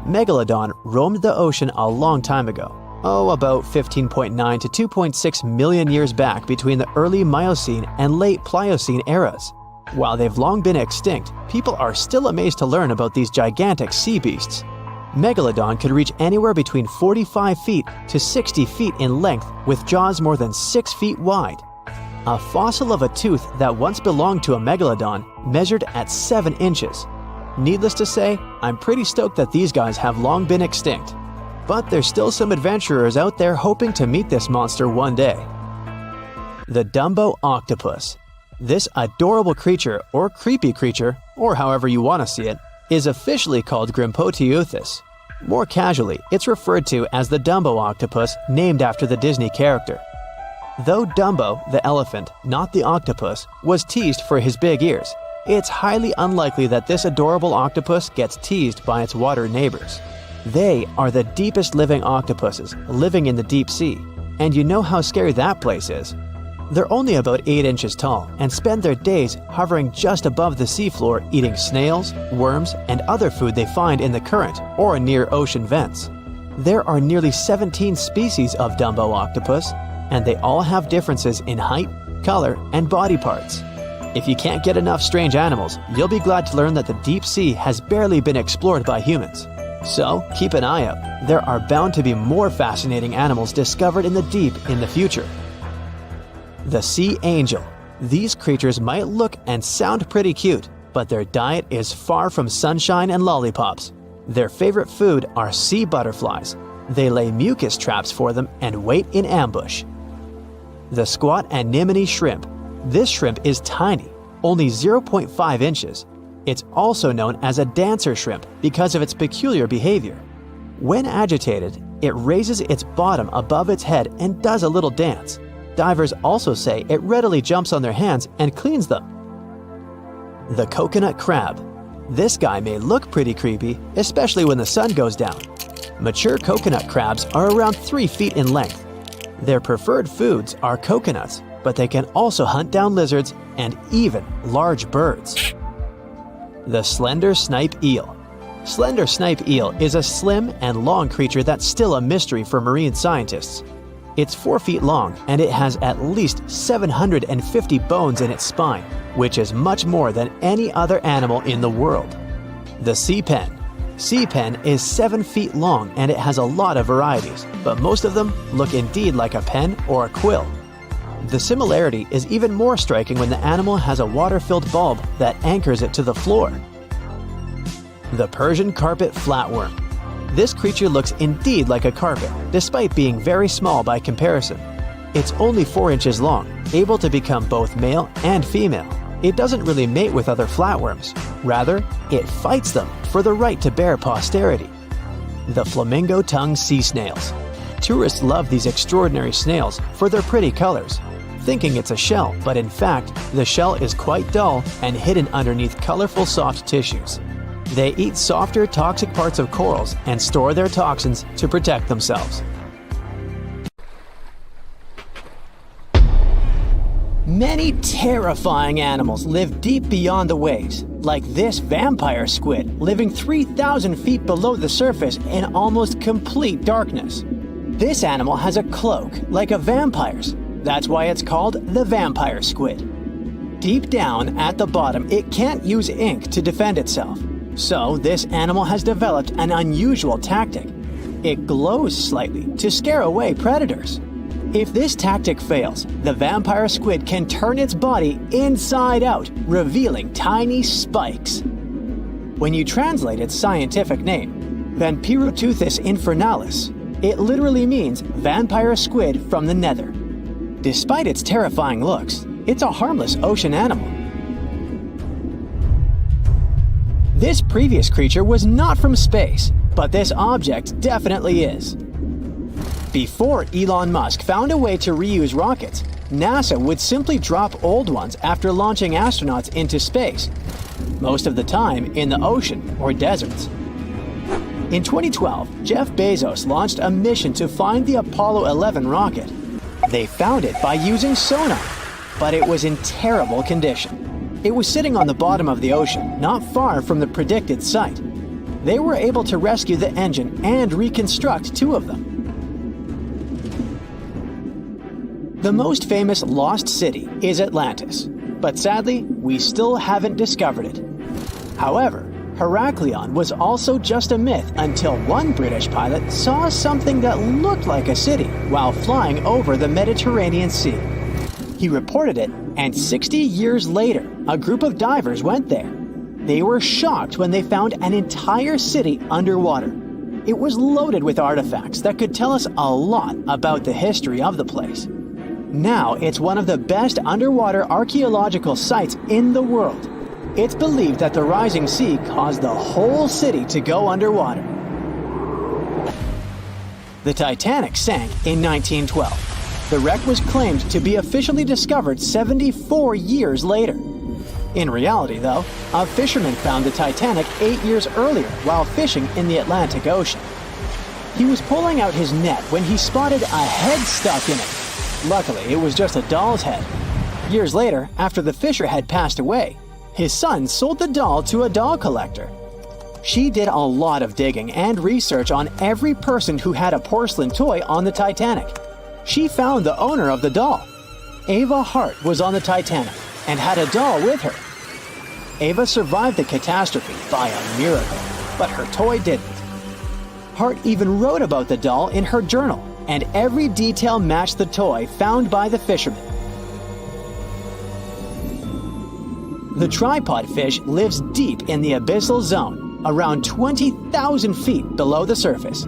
Megalodon roamed the ocean a long time ago. About 15.9 to 2.6 million years back between the early Miocene and late Pliocene eras. While they've long been extinct, people are still amazed to learn about these gigantic sea beasts. Megalodon could reach anywhere between 45 feet to 60 feet in length with jaws more than 6 feet wide. A fossil of a tooth that once belonged to a Megalodon measured at 7 inches. Needless to say, I'm pretty stoked that these guys have long been extinct. But there's still some adventurers out there hoping to meet this monster one day. The Dumbo Octopus. This adorable creature, or creepy creature, or however you want to see it, is officially called Grimpoteuthis. More casually, it's referred to as the Dumbo octopus, named after the Disney character. Though Dumbo, the elephant, not the octopus, was teased for his big ears, it's highly unlikely that this adorable octopus gets teased by its water neighbors. They are the deepest living octopuses, living in the deep sea, and you know how scary that place is. They're only about 8 inches tall and spend their days hovering just above the seafloor eating snails, worms, and other food they find in the current or near ocean vents. There are nearly 17 species of Dumbo octopus, and they all have differences in height, color, and body parts. If you can't get enough strange animals, you'll be glad to learn that the deep sea has barely been explored by humans. So, keep an eye out. There are bound to be more fascinating animals discovered in the deep in the future. The Sea Angel. These creatures might look and sound pretty cute, but their diet is far from sunshine and lollipops. Their favorite food are sea butterflies. They lay mucus traps for them and wait in ambush. The Squat Anemone Shrimp. This shrimp is tiny, only 0.5 inches. It's also known as a dancer shrimp because of its peculiar behavior. When agitated, it raises its bottom above its head and does a little dance. Divers also say it readily jumps on their hands and cleans them. The Coconut Crab. This guy may look pretty creepy, especially when the sun goes down. Mature coconut crabs are around 3 feet in length. Their preferred foods are coconuts, but they can also hunt down lizards and even large birds. The Slender Snipe Eel. Slender snipe eel is a slim and long creature that's still a mystery for marine scientists. It's 4 feet long and it has at least 750 bones in its spine, which is much more than any other animal in the world. The Sea Pen. Sea pen is 7 feet long and it has a lot of varieties, but most of them look indeed like a pen or a quill. The similarity is even more striking when the animal has a water-filled bulb that anchors it to the floor. The Persian Carpet Flatworm. This creature looks indeed like a carpet, despite being very small by comparison. It's only 4 inches long, able to become both male and female. It doesn't really mate with other flatworms. Rather, it fights them for the right to bear posterity. The Flamingo-tongued Sea Snails. Tourists love these extraordinary snails for their pretty colors, thinking it's a shell, but in fact, the shell is quite dull and hidden underneath colorful soft tissues. They eat softer, toxic parts of corals and store their toxins to protect themselves. Many terrifying animals live deep beyond the waves, like this vampire squid living 3,000 feet below the surface in almost complete darkness. This animal has a cloak, like a vampire's. That's why it's called the vampire squid. Deep down at the bottom, it can't use ink to defend itself. So this animal has developed an unusual tactic. It glows slightly to scare away predators. If this tactic fails, the vampire squid can turn its body inside out, revealing tiny spikes. When you translate its scientific name, Vampiroteuthis infernalis, it literally means vampire squid from the nether. Despite its terrifying looks, it's a harmless ocean animal. This previous creature was not from space, but this object definitely is. Before Elon Musk found a way to reuse rockets, NASA would simply drop old ones after launching astronauts into space, most of the time in the ocean or deserts. In 2012, Jeff Bezos launched a mission to find the Apollo 11 rocket. They found it by using sonar, but it was in terrible condition. It was sitting on the bottom of the ocean, not far from the predicted site. They were able to rescue the engine and reconstruct 2 of them. The most famous lost city is Atlantis, but sadly, we still haven't discovered it. However, Heraklion was also just a myth until one British pilot saw something that looked like a city while flying over the Mediterranean Sea. He reported it, and 60 years later, a group of divers went there. They were shocked when they found an entire city underwater. It was loaded with artifacts that could tell us a lot about the history of the place. Now it's one of the best underwater archaeological sites in the world. It's believed that the rising sea caused the whole city to go underwater. The Titanic sank in 1912. The wreck was claimed to be officially discovered 74 years later. In reality, though, a fisherman found the Titanic 8 years earlier while fishing in the Atlantic Ocean. He was pulling out his net when he spotted a head stuck in it. Luckily, it was just a doll's head. Years later, after the fisher had passed away, his son sold the doll to a doll collector. She did a lot of digging and research on every person who had a porcelain toy on the Titanic. She found the owner of the doll. Ava Hart was on the Titanic and had a doll with her. Ava survived the catastrophe by a miracle, but her toy didn't. Hart even wrote about the doll in her journal, and every detail matched the toy found by the fisherman. The tripod fish lives deep in the abyssal zone, around 20,000 feet below the surface.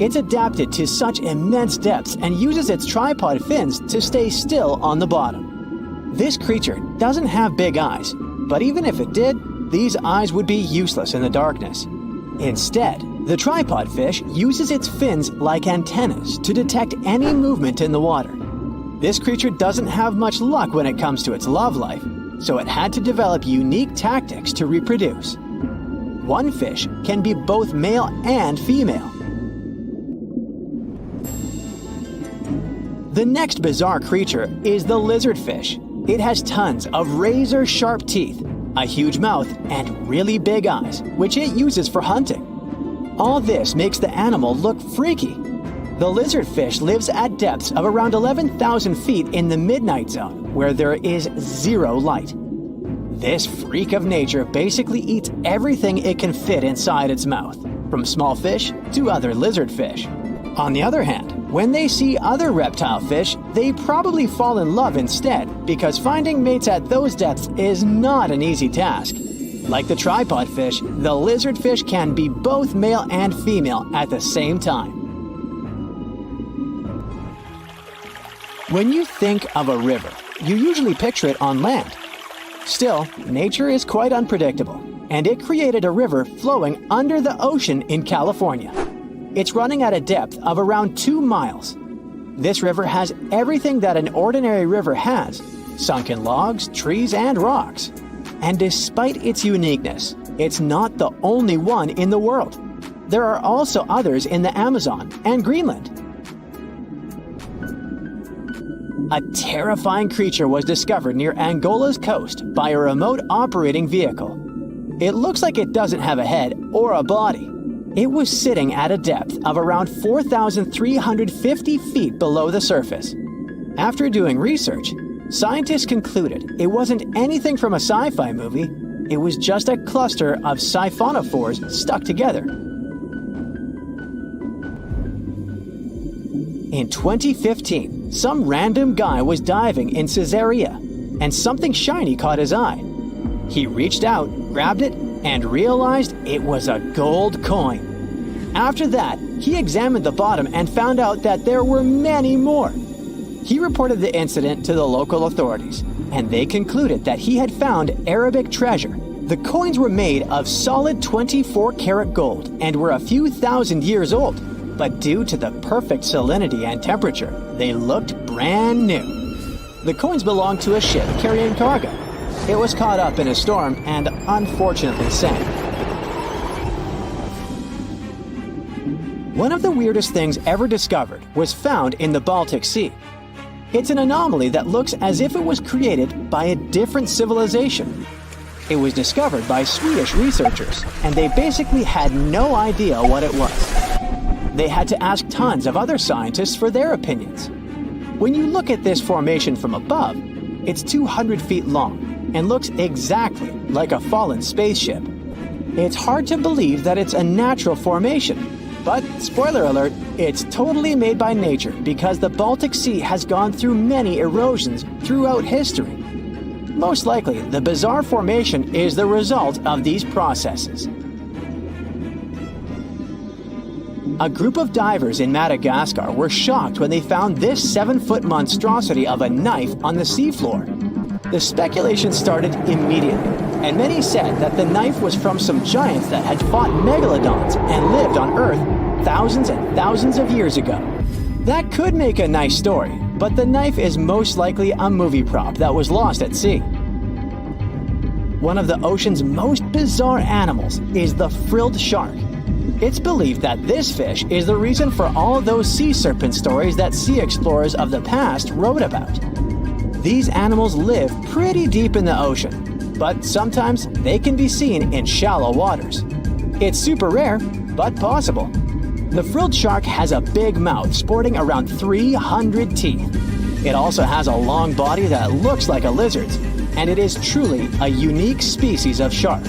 It's adapted to such immense depths and uses its tripod fins to stay still on the bottom. This creature doesn't have big eyes, but even if it did, these eyes would be useless in the darkness. Instead, the tripod fish uses its fins like antennas to detect any movement in the water. This creature doesn't have much luck when it comes to its love life, so it had to develop unique tactics to reproduce. One fish can be both male and female. The next bizarre creature is the lizardfish. It has tons of razor-sharp teeth, a huge mouth, and really big eyes, which it uses for hunting. All this makes the animal look freaky. The lizardfish lives at depths of around 11,000 feet in the midnight zone, where there is zero light. This freak of nature basically eats everything it can fit inside its mouth, from small fish to other lizardfish. On the other hand, when they see other reptile fish, they probably fall in love instead, because finding mates at those depths is not an easy task. Like the tripod fish, the lizardfish can be both male and female at the same time. When you think of a river, you usually picture it on land. Still, nature is quite unpredictable, and it created a river flowing under the ocean in California. It's running at a depth of around 2 miles. This river has everything that an ordinary river has: sunken logs, trees, and rocks. And despite its uniqueness, it's not the only one in the world. There are also others in the Amazon and Greenland. A terrifying creature was discovered near Angola's coast by a remote operating vehicle. It looks like it doesn't have a head or a body. It was sitting at a depth of around 4,350 feet below the surface. After doing research, scientists concluded it wasn't anything from a sci-fi movie, it was just a cluster of siphonophores stuck together. In 2015, some random guy was diving in Caesarea, and something shiny caught his eye. He reached out, grabbed it, and realized it was a gold coin. After that, he examined the bottom and found out that there were many more. He reported the incident to the local authorities, and they concluded that he had found Arabic treasure. The coins were made of solid 24-karat gold and were a few thousand years old, but due to the perfect salinity and temperature, they looked brand new. The coins belonged to a ship carrying cargo. It was caught up in a storm and unfortunately sank. One of the weirdest things ever discovered was found in the Baltic Sea. It's an anomaly that looks as if it was created by a different civilization. It was discovered by Swedish researchers, and they basically had no idea what it was. They had to ask tons of other scientists for their opinions. When you look at this formation from above, it's 200 feet long and looks exactly like a fallen spaceship. It's hard to believe that it's a natural formation, but spoiler alert, it's totally made by nature because the Baltic Sea has gone through many erosions throughout history. Most likely, the bizarre formation is the result of these processes. A group of divers in Madagascar were shocked when they found this 7-foot monstrosity of a knife on the seafloor. The speculation started immediately, and many said that the knife was from some giants that had fought megalodons and lived on Earth thousands and thousands of years ago. That could make a nice story, but the knife is most likely a movie prop that was lost at sea. One of the ocean's most bizarre animals is the frilled shark. It's believed that this fish is the reason for all of those sea serpent stories that sea explorers of the past wrote about. These animals live pretty deep in the ocean, but sometimes they can be seen in shallow waters. It's super rare, but possible. The frilled shark has a big mouth sporting around 300 teeth. It also has a long body that looks like a lizard's, and it is truly a unique species of shark.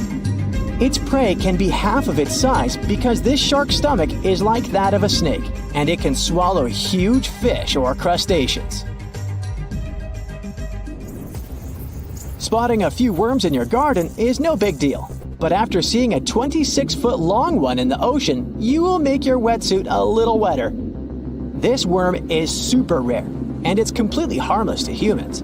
Its prey can be half of its size because this shark's stomach is like that of a snake, and it can swallow huge fish or crustaceans. Spotting a few worms in your garden is no big deal, but after seeing a 26-foot long one in the ocean, you will make your wetsuit a little wetter. This worm is super rare, and it's completely harmless to humans.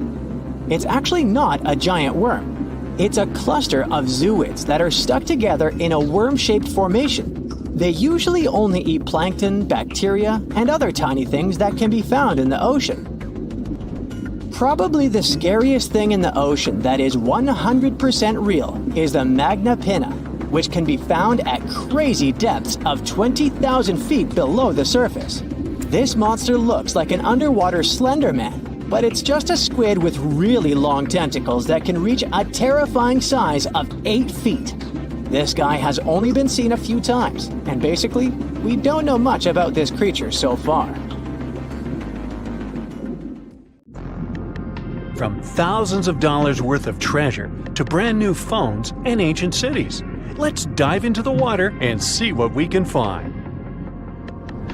It's actually not a giant worm. It's a cluster of zooids that are stuck together in a worm-shaped formation. They usually only eat plankton, bacteria, and other tiny things that can be found in the ocean. Probably the scariest thing in the ocean that is 100% real is the magna pinna, which can be found at crazy depths of 20,000 feet below the surface. This monster looks like an underwater Slender Man, but it's just a squid with really long tentacles that can reach a terrifying size of 8 feet. This guy has only been seen a few times, and basically, we don't know much about this creature so far. From thousands of dollars worth of treasure to brand new phones and ancient cities, let's dive into the water and see what we can find.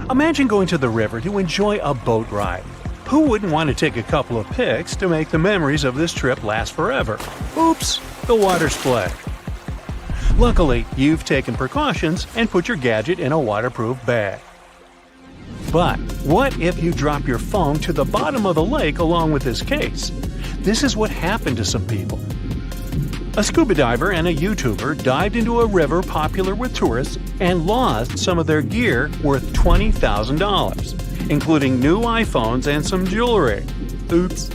Imagine going to the river to enjoy a boat ride. Who wouldn't want to take a couple of pics to make the memories of this trip last forever? Oops, the water split. Luckily, you've taken precautions and put your gadget in a waterproof bag. But what if you drop your phone to the bottom of the lake along with this case? This is what happened to some people. A scuba diver and a YouTuber dived into a river popular with tourists and lost some of their gear worth $20,000, including new iPhones and some jewelry. Oops.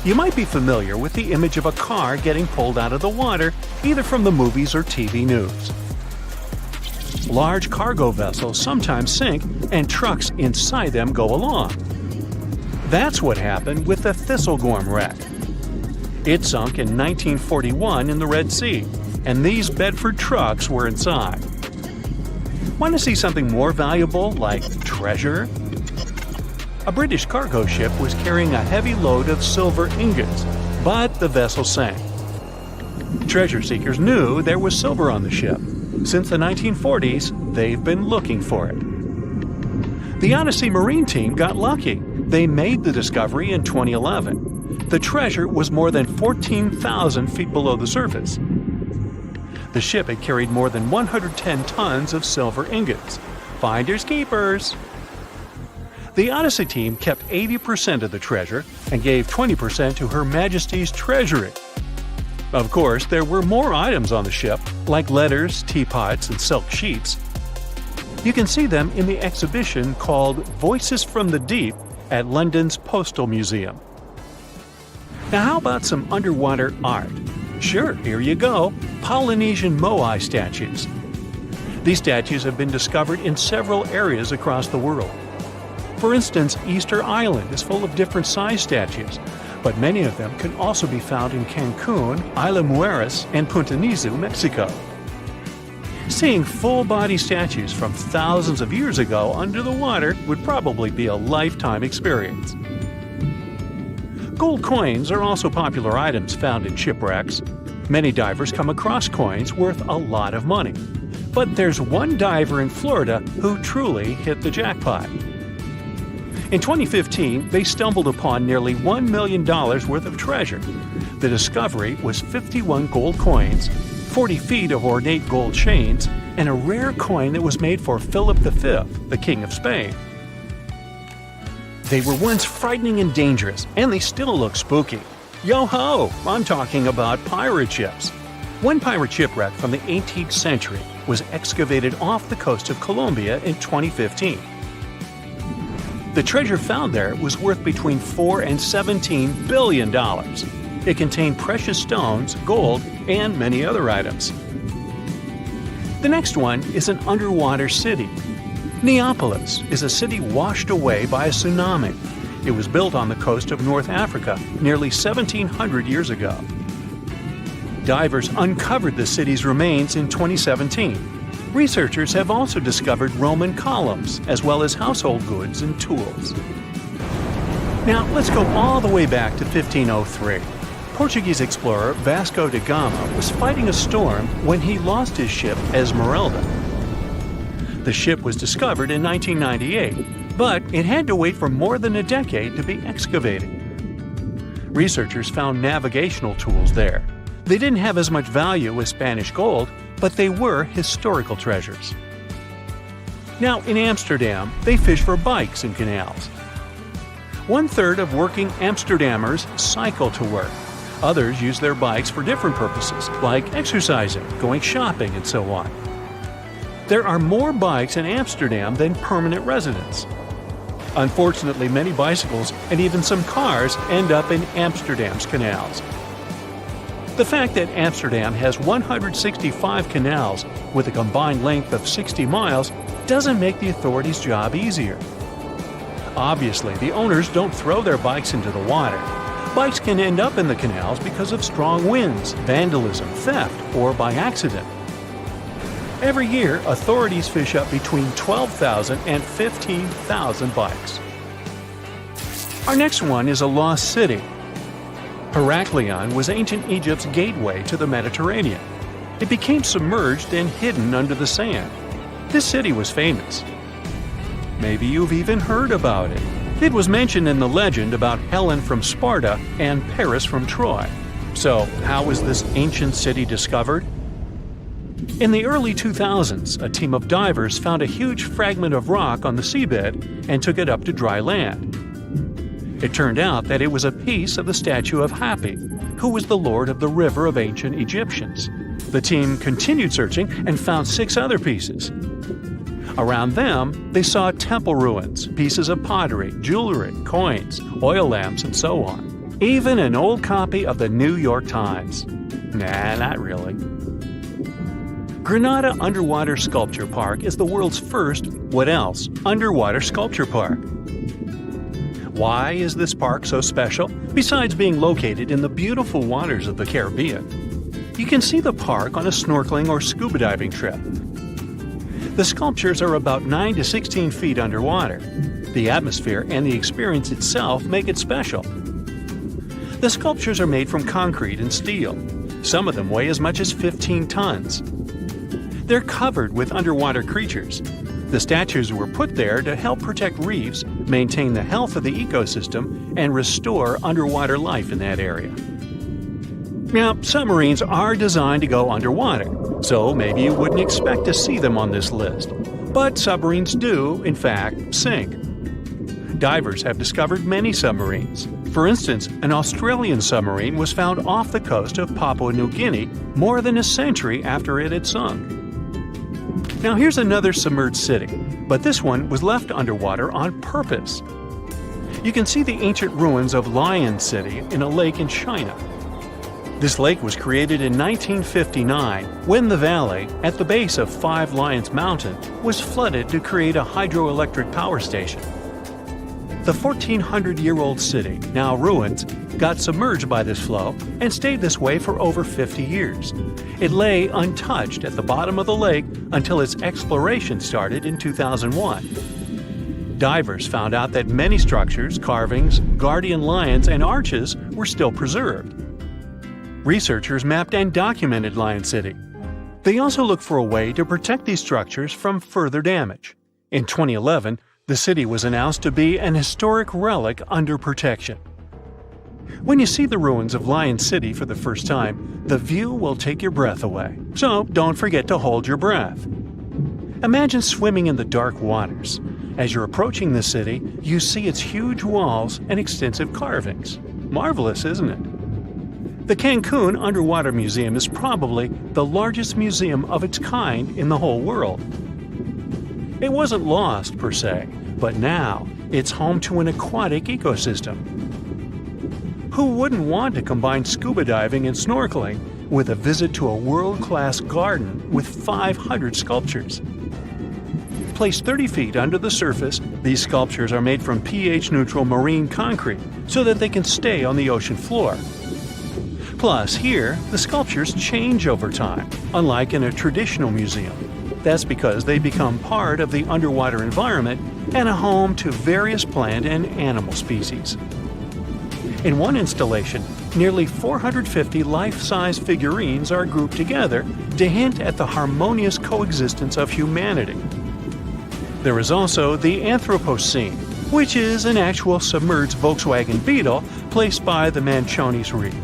You might be familiar with the image of a car getting pulled out of the water, either from the movies or TV news. Large cargo vessels sometimes sink, and trucks inside them go along. That's what happened with the Thistlegorm wreck. It sunk in 1941 in the Red Sea, and these Bedford trucks were inside. Want to see something more valuable, like treasure? A British cargo ship was carrying a heavy load of silver ingots, but the vessel sank. Treasure seekers knew there was silver on the ship. Since the 1940s, they've been looking for it. The Odyssey Marine team got lucky. They made the discovery in 2011. The treasure was more than 14,000 feet below the surface. The ship had carried more than 110 tons of silver ingots. Finders keepers. The Odyssey team kept 80% of the treasure and gave 20% to Her Majesty's Treasury. Of course, there were more items on the ship, like letters, teapots, and silk sheets. You can see them in the exhibition called Voices from the Deep at London's Postal Museum. Now how about some underwater art? Sure, here you go, Polynesian moai statues. These statues have been discovered in several areas across the world. For instance, Easter Island is full of different size statues, but many of them can also be found in Cancun, Isla Mujeres, and Punta Nizu, Mexico. Seeing full-body statues from thousands of years ago under the water would probably be a lifetime experience. Gold coins are also popular items found in shipwrecks. Many divers come across coins worth a lot of money. But there's one diver in Florida who truly hit the jackpot. In 2015, they stumbled upon nearly $1 million worth of treasure. The discovery was 51 gold coins, 40 feet of ornate gold chains, and a rare coin that was made for Philip V, the King of Spain. They were once frightening and dangerous, and they still look spooky. Yo-ho! I'm talking about pirate ships. One pirate shipwreck from the 18th century was excavated off the coast of Colombia in 2015. The treasure found there was worth between $4 and $17 billion. It contained precious stones, gold, and many other items. The next one is an underwater city. Neapolis is a city washed away by a tsunami. It was built on the coast of North Africa nearly 1,700 years ago. Divers uncovered the city's remains in 2017. Researchers have also discovered Roman columns, as well as household goods and tools. Now, let's go all the way back to 1503. Portuguese explorer Vasco da Gama was fighting a storm when he lost his ship Esmeralda. The ship was discovered in 1998, but it had to wait for more than a decade to be excavated. Researchers found navigational tools there. They didn't have as much value as Spanish gold, but they were historical treasures. Now, in Amsterdam, they fish for bikes in canals. 1/3 of working Amsterdammers cycle to work. Others use their bikes for different purposes, like exercising, going shopping, and so on. There are more bikes in Amsterdam than permanent residents. Unfortunately, many bicycles and even some cars end up in Amsterdam's canals. The fact that Amsterdam has 165 canals with a combined length of 60 miles doesn't make the authorities' job easier. Obviously, the owners don't throw their bikes into the water. Bikes can end up in the canals because of strong winds, vandalism, theft, or by accident. Every year, authorities fish up between 12,000 and 15,000 bikes. Our next one is a lost city. Heraklion was ancient Egypt's gateway to the Mediterranean. It became submerged and hidden under the sand. This city was famous. Maybe you've even heard about it. It was mentioned in the legend about Helen from Sparta and Paris from Troy. So, how was this ancient city discovered? In the early 2000s, a team of divers found a huge fragment of rock on the seabed and took it up to dry land. It turned out that it was a piece of the statue of Hapi, who was the lord of the river of ancient Egyptians. The team continued searching and found 6 other pieces. Around them, they saw temple ruins, pieces of pottery, jewelry, coins, oil lamps, and so on. Even an old copy of the New York Times. Nah, not really. Granada Underwater Sculpture Park is the world's first, what else, underwater sculpture park. Why is this park so special, besides being located in the beautiful waters of the Caribbean? You can see the park on a snorkeling or scuba diving trip. The sculptures are about 9 to 16 feet underwater. The atmosphere and the experience itself make it special. The sculptures are made from concrete and steel. Some of them weigh as much as 15 tons. They're covered with underwater creatures. The statues were put there to help protect reefs, maintain the health of the ecosystem, and restore underwater life in that area. Now, submarines are designed to go underwater, so maybe you wouldn't expect to see them on this list. But submarines do, in fact, sink. Divers have discovered many submarines. For instance, an Australian submarine was found off the coast of Papua New Guinea more than a century after it had sunk. Now here's another submerged city, but this one was left underwater on purpose. You can see the ancient ruins of Lion City in a lake in China. This lake was created in 1959 when the valley, at the base of Five Lions Mountain, was flooded to create a hydroelectric power station. The 1,400-year-old city, now ruins, got submerged by this flow and stayed this way for over 50 years. It lay untouched at the bottom of the lake until its exploration started in 2001. Divers found out that many structures, carvings, guardian lions, and arches were still preserved. Researchers mapped and documented Lion City. They also looked for a way to protect these structures from further damage. In 2011, the city was announced to be an historic relic under protection. When you see the ruins of Lion City for the first time, the view will take your breath away. So don't forget to hold your breath. Imagine swimming in the dark waters. As you're approaching the city, you see its huge walls and extensive carvings. Marvelous, isn't it? The Cancun Underwater Museum is probably the largest museum of its kind in the whole world. It wasn't lost, per se, but now it's home to an aquatic ecosystem. Who wouldn't want to combine scuba diving and snorkeling with a visit to a world-class garden with 500 sculptures? Placed 30 feet under the surface, these sculptures are made from pH-neutral marine concrete so that they can stay on the ocean floor. Plus, here, the sculptures change over time, unlike in a traditional museum. That's because they become part of the underwater environment and a home to various plant and animal species. In one installation, nearly 450 life-size figurines are grouped together to hint at the harmonious coexistence of humanity. There is also the Anthropocene, which is an actual submerged Volkswagen Beetle placed by the Manchonis Reef.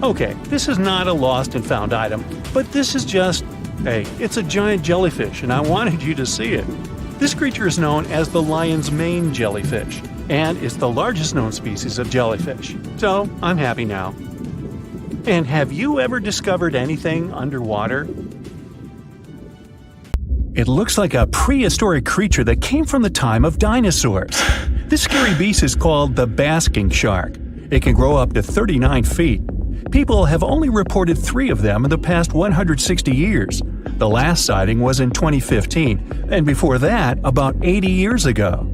Okay, this is not a lost and found item, but this is just, hey, it's a giant jellyfish and I wanted you to see it. This creature is known as the lion's mane jellyfish, and it's the largest known species of jellyfish. So, I'm happy now. And have you ever discovered anything underwater? It looks like a prehistoric creature that came from the time of dinosaurs. This scary beast is called the basking shark. It can grow up to 39 feet. People have only reported 3 of them in the past 160 years. The last sighting was in 2015, and before that, about 80 years ago.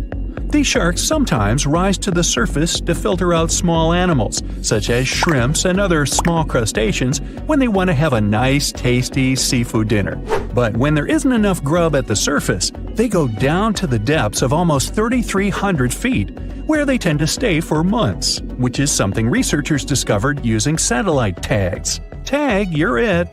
These sharks sometimes rise to the surface to filter out small animals, such as shrimps and other small crustaceans, when they want to have a nice, tasty seafood dinner. But when there isn't enough grub at the surface, they go down to the depths of almost 3,300 feet, where they tend to stay for months, which is something researchers discovered using satellite tags. Tag, you're it!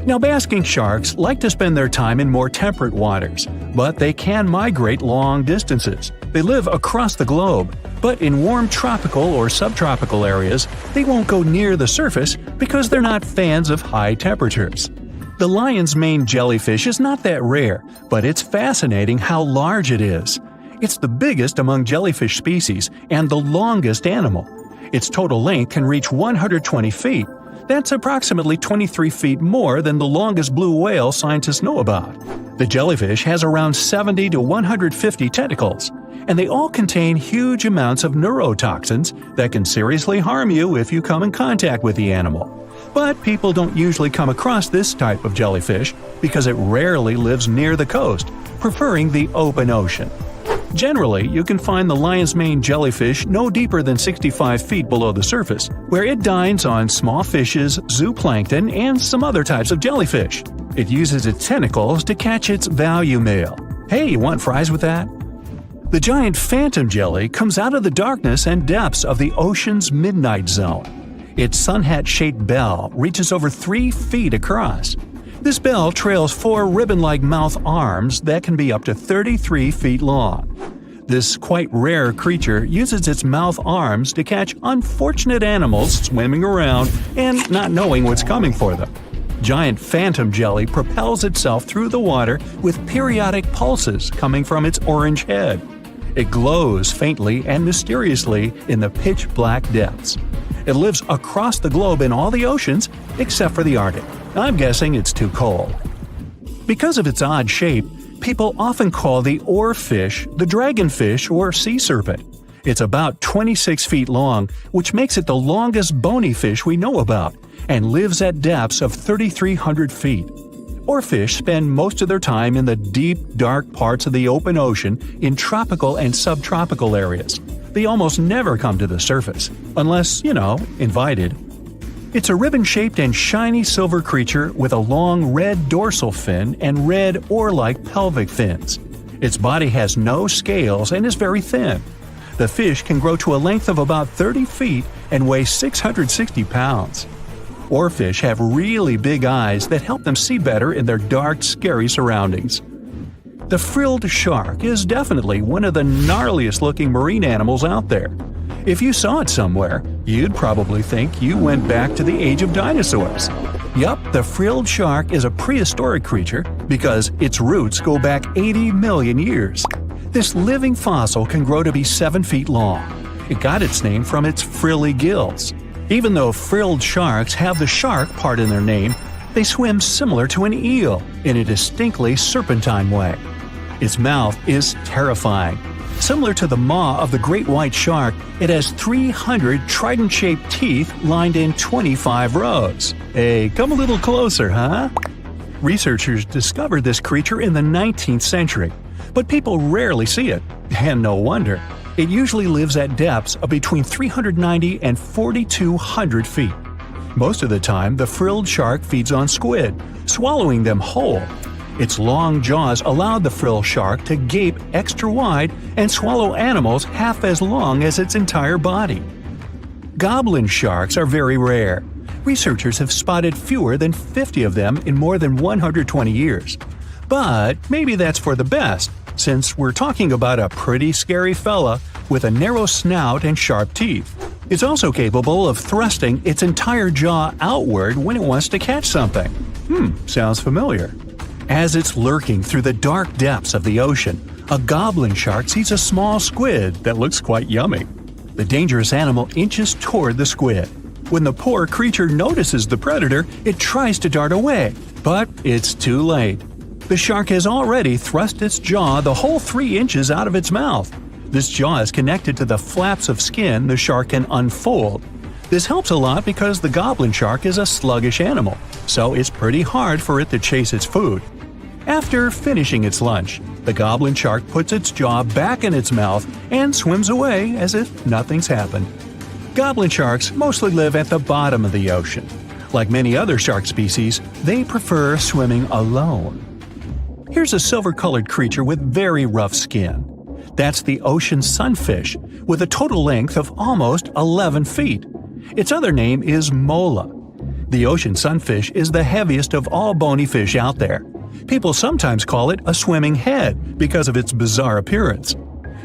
Now, basking sharks like to spend their time in more temperate waters, but they can migrate long distances. They live across the globe, but in warm tropical or subtropical areas, they won't go near the surface because they're not fans of high temperatures. The lion's mane jellyfish is not that rare, but it's fascinating how large it is. It's the biggest among jellyfish species and the longest animal. Its total length can reach 120 feet. That's approximately 23 feet more than the longest blue whale scientists know about. The jellyfish has around 70 to 150 tentacles, and they all contain huge amounts of neurotoxins that can seriously harm you if you come in contact with the animal. But people don't usually come across this type of jellyfish because it rarely lives near the coast, preferring the open ocean. Generally, you can find the lion's mane jellyfish no deeper than 65 feet below the surface, where it dines on small fishes, zooplankton, and some other types of jellyfish. It uses its tentacles to catch its value male. Hey, you want fries with that? The giant phantom jelly comes out of the darkness and depths of the ocean's midnight zone. Its sun hat-shaped bell reaches over 3 feet across. This bell trails 4 ribbon-like mouth arms that can be up to 33 feet long. This quite rare creature uses its mouth arms to catch unfortunate animals swimming around and not knowing what's coming for them. Giant phantom jelly propels itself through the water with periodic pulses coming from its orange head. It glows faintly and mysteriously in the pitch-black depths. It lives across the globe in all the oceans except for the Arctic. I'm guessing it's too cold. Because of its odd shape, people often call the oarfish the dragonfish or sea serpent. It's about 26 feet long, which makes it the longest bony fish we know about, and lives at depths of 3,300 feet. Oarfish spend most of their time in the deep, dark parts of the open ocean in tropical and subtropical areas. They almost never come to the surface, unless, invited. It's a ribbon-shaped and shiny silver creature with a long red dorsal fin and red oar-like pelvic fins. Its body has no scales and is very thin. The fish can grow to a length of about 30 feet and weigh 660 pounds. Oarfish have really big eyes that help them see better in their dark, scary surroundings. The frilled shark is definitely one of the gnarliest-looking marine animals out there. If you saw it somewhere, you'd probably think you went back to the age of dinosaurs. Yup, the frilled shark is a prehistoric creature because its roots go back 80 million years. This living fossil can grow to be 7 feet long. It got its name from its frilly gills. Even though frilled sharks have the shark part in their name, they swim similar to an eel in a distinctly serpentine way. Its mouth is terrifying. Similar to the maw of the great white shark, it has 300 trident-shaped teeth lined in 25 rows. Hey, come a little closer, huh? Researchers discovered this creature in the 19th century, but people rarely see it, and no wonder. It usually lives at depths of between 390 and 4,200 feet. Most of the time, the frilled shark feeds on squid, swallowing them whole. Its long jaws allowed the frilled shark to gape extra wide and swallow animals half as long as its entire body. Goblin sharks are very rare. Researchers have spotted fewer than 50 of them in more than 120 years. But maybe that's for the best, since we're talking about a pretty scary fella with a narrow snout and sharp teeth. It's also capable of thrusting its entire jaw outward when it wants to catch something. Sounds familiar. As it's lurking through the dark depths of the ocean, a goblin shark sees a small squid that looks quite yummy. The dangerous animal inches toward the squid. When the poor creature notices the predator, it tries to dart away, but it's too late. The shark has already thrust its jaw the whole 3 inches out of its mouth. This jaw is connected to the flaps of skin the shark can unfold. This helps a lot because the goblin shark is a sluggish animal, so it's pretty hard for it to chase its food. After finishing its lunch, the goblin shark puts its jaw back in its mouth and swims away as if nothing's happened. Goblin sharks mostly live at the bottom of the ocean. Like many other shark species, they prefer swimming alone. Here's a silver-colored creature with very rough skin. That's the ocean sunfish, with a total length of almost 11 feet. Its other name is mola. The ocean sunfish is the heaviest of all bony fish out there. People sometimes call it a swimming head because of its bizarre appearance.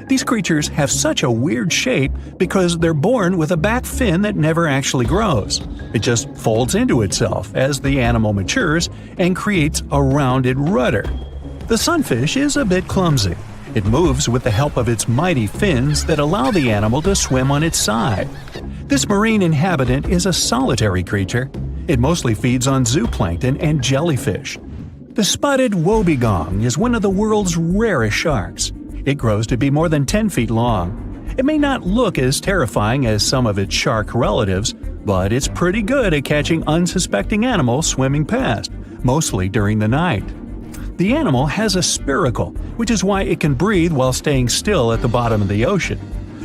These creatures have such a weird shape because they're born with a back fin that never actually grows. It just folds into itself as the animal matures and creates a rounded rudder. The sunfish is a bit clumsy. It moves with the help of its mighty fins that allow the animal to swim on its side. This marine inhabitant is a solitary creature. It mostly feeds on zooplankton and jellyfish. The spotted wobbegong is one of the world's rarest sharks. It grows to be more than 10 feet long. It may not look as terrifying as some of its shark relatives, but it's pretty good at catching unsuspecting animals swimming past, mostly during the night. The animal has a spiracle, which is why it can breathe while staying still at the bottom of the ocean.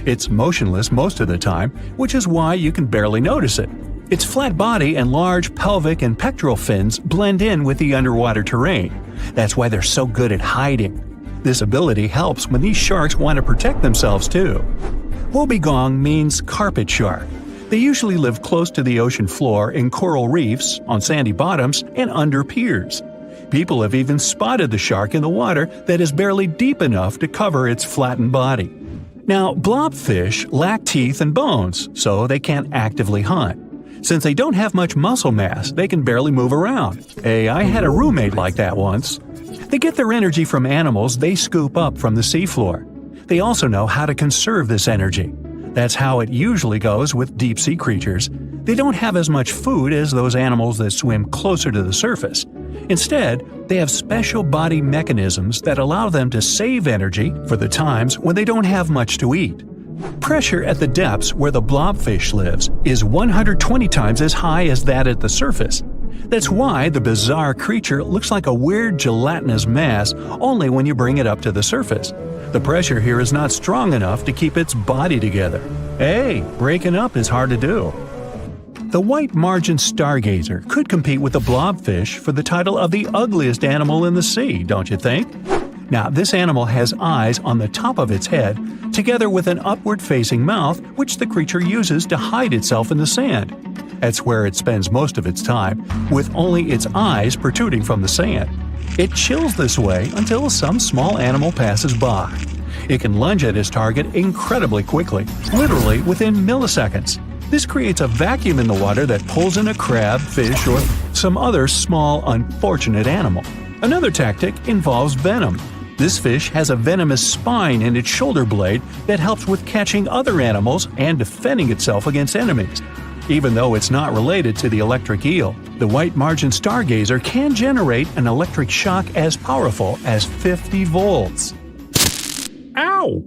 It's motionless most of the time, which is why you can barely notice it. Its flat body and large pelvic and pectoral fins blend in with the underwater terrain. That's why they're so good at hiding. This ability helps when these sharks want to protect themselves too. Wobbegong means carpet shark. They usually live close to the ocean floor in coral reefs, on sandy bottoms, and under piers. People have even spotted the shark in the water that is barely deep enough to cover its flattened body. Now, blobfish lack teeth and bones, so they can't actively hunt. Since they don't have much muscle mass, they can barely move around. Hey, I had a roommate like that once. They get their energy from animals they scoop up from the seafloor. They also know how to conserve this energy. That's how it usually goes with deep-sea creatures. They don't have as much food as those animals that swim closer to the surface. Instead, they have special body mechanisms that allow them to save energy for the times when they don't have much to eat. Pressure at the depths where the blobfish lives is 120 times as high as that at the surface. That's why the bizarre creature looks like a weird gelatinous mass only when you bring it up to the surface. The pressure here is not strong enough to keep its body together. Hey, breaking up is hard to do. The white margin stargazer could compete with the blobfish for the title of the ugliest animal in the sea, don't you think? Now, this animal has eyes on the top of its head, together with an upward-facing mouth which the creature uses to hide itself in the sand. That's where it spends most of its time, with only its eyes protruding from the sand. It chills this way until some small animal passes by. It can lunge at its target incredibly quickly, literally within milliseconds. This creates a vacuum in the water that pulls in a crab, fish, or some other small, unfortunate animal. Another tactic involves venom. This fish has a venomous spine in its shoulder blade that helps with catching other animals and defending itself against enemies. Even though it's not related to the electric eel, the white margin stargazer can generate an electric shock as powerful as 50 volts. Ow!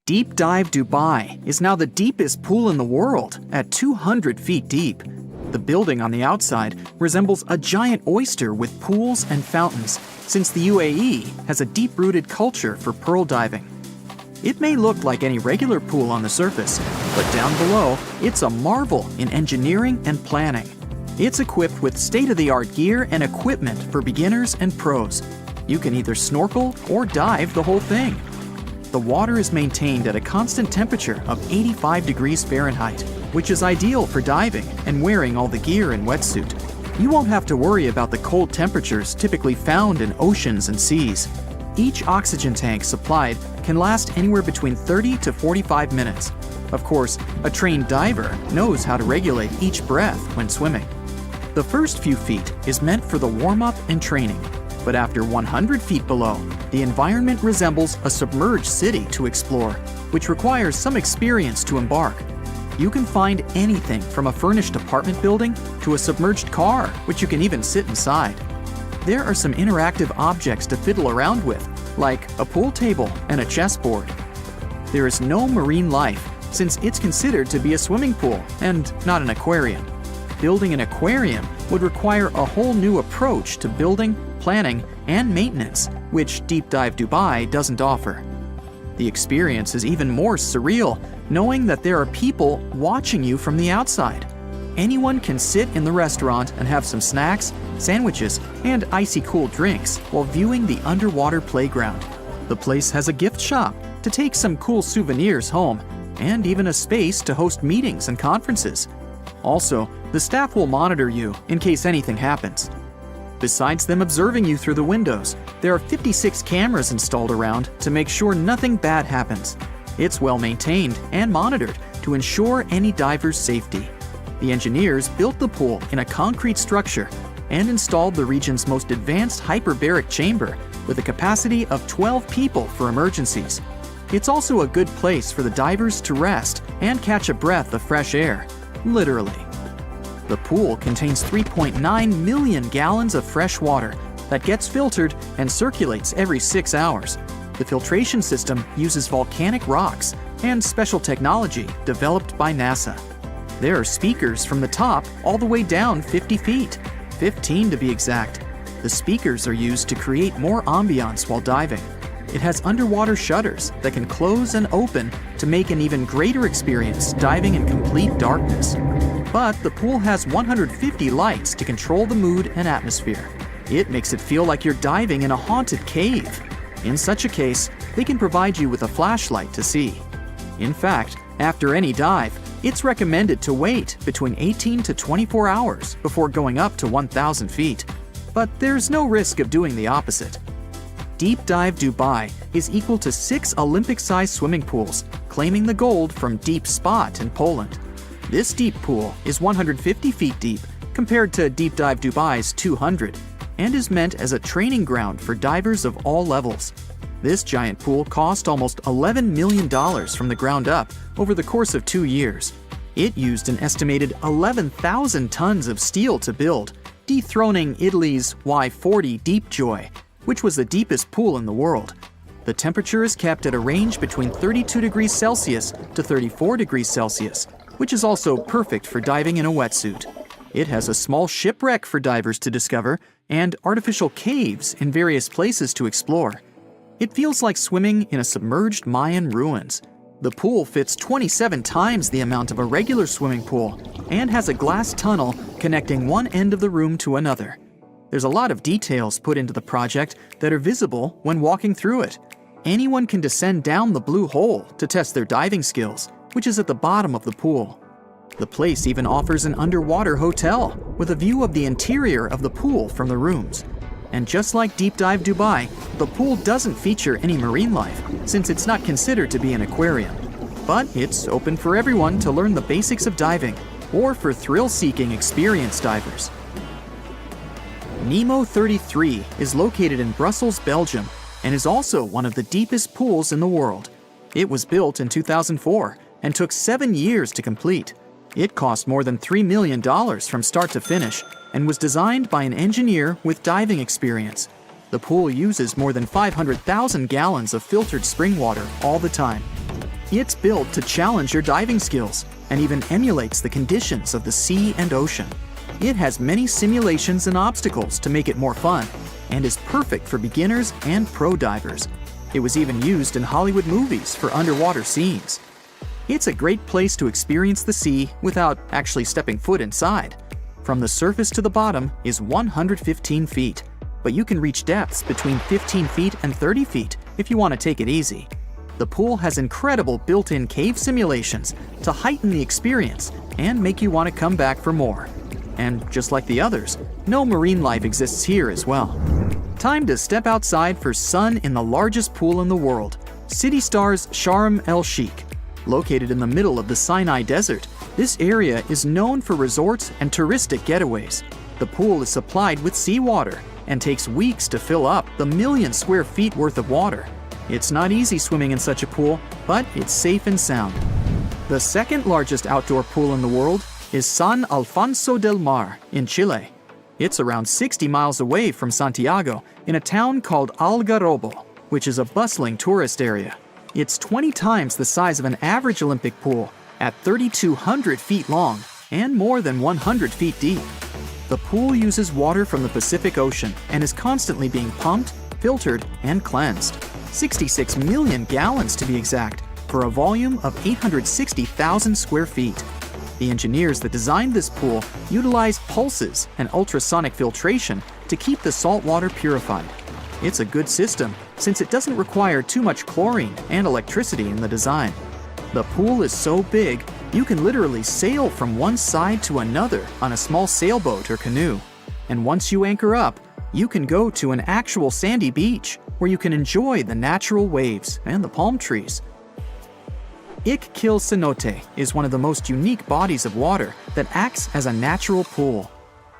Deep Dive Dubai is now the deepest pool in the world at 200 feet deep. The building on the outside resembles a giant oyster with pools and fountains, since the UAE has a deep-rooted culture for pearl diving. It may look like any regular pool on the surface, but down below, it's a marvel in engineering and planning. It's equipped with state-of-the-art gear and equipment for beginners and pros. You can either snorkel or dive the whole thing. The water is maintained at a constant temperature of 85 degrees Fahrenheit, which is ideal for diving and wearing all the gear and wetsuit. You won't have to worry about the cold temperatures typically found in oceans and seas. Each oxygen tank supplied can last anywhere between 30 to 45 minutes. Of course, a trained diver knows how to regulate each breath when swimming. The first few feet is meant for the warm-up and training, but after 100 feet below, the environment resembles a submerged city to explore, which requires some experience to embark. You can find anything from a furnished apartment building to a submerged car, which you can even sit inside. There are some interactive objects to fiddle around with, like a pool table and a chessboard. There is no marine life, since it's considered to be a swimming pool and not an aquarium. Building an aquarium would require a whole new approach to building, planning, and maintenance, which Deep Dive Dubai doesn't offer. The experience is even more surreal, knowing that there are people watching you from the outside. Anyone can sit in the restaurant and have some snacks, sandwiches, and icy cool drinks while viewing the underwater playground. The place has a gift shop to take some cool souvenirs home, and even a space to host meetings and conferences. Also, the staff will monitor you in case anything happens. Besides them observing you through the windows, there are 56 cameras installed around to make sure nothing bad happens. It's well maintained and monitored to ensure any diver's safety. The engineers built the pool in a concrete structure and installed the region's most advanced hyperbaric chamber with a capacity of 12 people for emergencies. It's also a good place for the divers to rest and catch a breath of fresh air, literally. The pool contains 3.9 million gallons of fresh water that gets filtered and circulates every 6 hours. The filtration system uses volcanic rocks and special technology developed by NASA. There are speakers from the top all the way down 50 feet, 15 to be exact. The speakers are used to create more ambiance while diving. It has underwater shutters that can close and open to make an even greater experience diving in complete darkness. But the pool has 150 lights to control the mood and atmosphere. It makes it feel like you're diving in a haunted cave. In such a case, they can provide you with a flashlight to see. In fact, after any dive, It's recommended to wait between 18 to 24 hours before going up to 1,000 feet, but there's no risk of doing the opposite. Deep Dive Dubai is equal to 6 Olympic-sized swimming pools, claiming the gold from Deep Spot in Poland. This deep pool is 150 feet deep compared to Deep Dive Dubai's 200, and is meant as a training ground for divers of all levels. This giant pool cost almost $11 million from the ground up over the course of 2 years. It used an estimated 11,000 tons of steel to build, dethroning Italy's Y40 Deep Joy, which was the deepest pool in the world. The temperature is kept at a range between 32 degrees Celsius to 34 degrees Celsius, which is also perfect for diving in a wetsuit. It has a small shipwreck for divers to discover and artificial caves in various places to explore. It feels like swimming in a submerged Mayan ruins. The pool fits 27 times the amount of a regular swimming pool and has a glass tunnel connecting one end of the room to another. There's a lot of details put into the project that are visible when walking through it. Anyone can descend down the blue hole to test their diving skills, which is at the bottom of the pool. The place even offers an underwater hotel with a view of the interior of the pool from the rooms. And just like Deep Dive Dubai, the pool doesn't feature any marine life since it's not considered to be an aquarium. But it's open for everyone to learn the basics of diving or for thrill-seeking experienced divers. Nemo 33 is located in Brussels, Belgium, and is also one of the deepest pools in the world. It was built in 2004 and took 7 years to complete. It cost more than $3 million from start to finish and was designed by an engineer with diving experience. The pool uses more than 500,000 gallons of filtered spring water all the time. It's built to challenge your diving skills and even emulates the conditions of the sea and ocean. It has many simulations and obstacles to make it more fun and is perfect for beginners and pro divers. It was even used in Hollywood movies for underwater scenes. It's a great place to experience the sea without actually stepping foot inside. From the surface to the bottom is 115 feet, but you can reach depths between 15 feet and 30 feet if you want to take it easy. The pool has incredible built-in cave simulations to heighten the experience and make you want to come back for more. And just like the others, no marine life exists here as well. Time to step outside for sun in the largest pool in the world, City Star's Sharm el-Sheikh. Located in the middle of the Sinai Desert, this area is known for resorts and touristic getaways. The pool is supplied with seawater and takes weeks to fill up the 1 million square feet worth of water. It's not easy swimming in such a pool, but it's safe and sound. The second largest outdoor pool in the world is San Alfonso del Mar in Chile. It's around 60 miles away from Santiago in a town called Algarrobo, which is a bustling tourist area. It's 20 times the size of an average Olympic pool at 3,200 feet long and more than 100 feet deep. The pool uses water from the Pacific Ocean and is constantly being pumped, filtered, and cleansed. 66 million gallons to be exact, for a volume of 860,000 square feet. The engineers that designed this pool utilized pulses and ultrasonic filtration to keep the salt water purified. It's a good system since it doesn't require too much chlorine and electricity in the design. The pool is so big, you can literally sail from one side to another on a small sailboat or canoe. And once you anchor up, you can go to an actual sandy beach where you can enjoy the natural waves and the palm trees. Iqquil cenote is one of the most unique bodies of water that acts as a natural pool.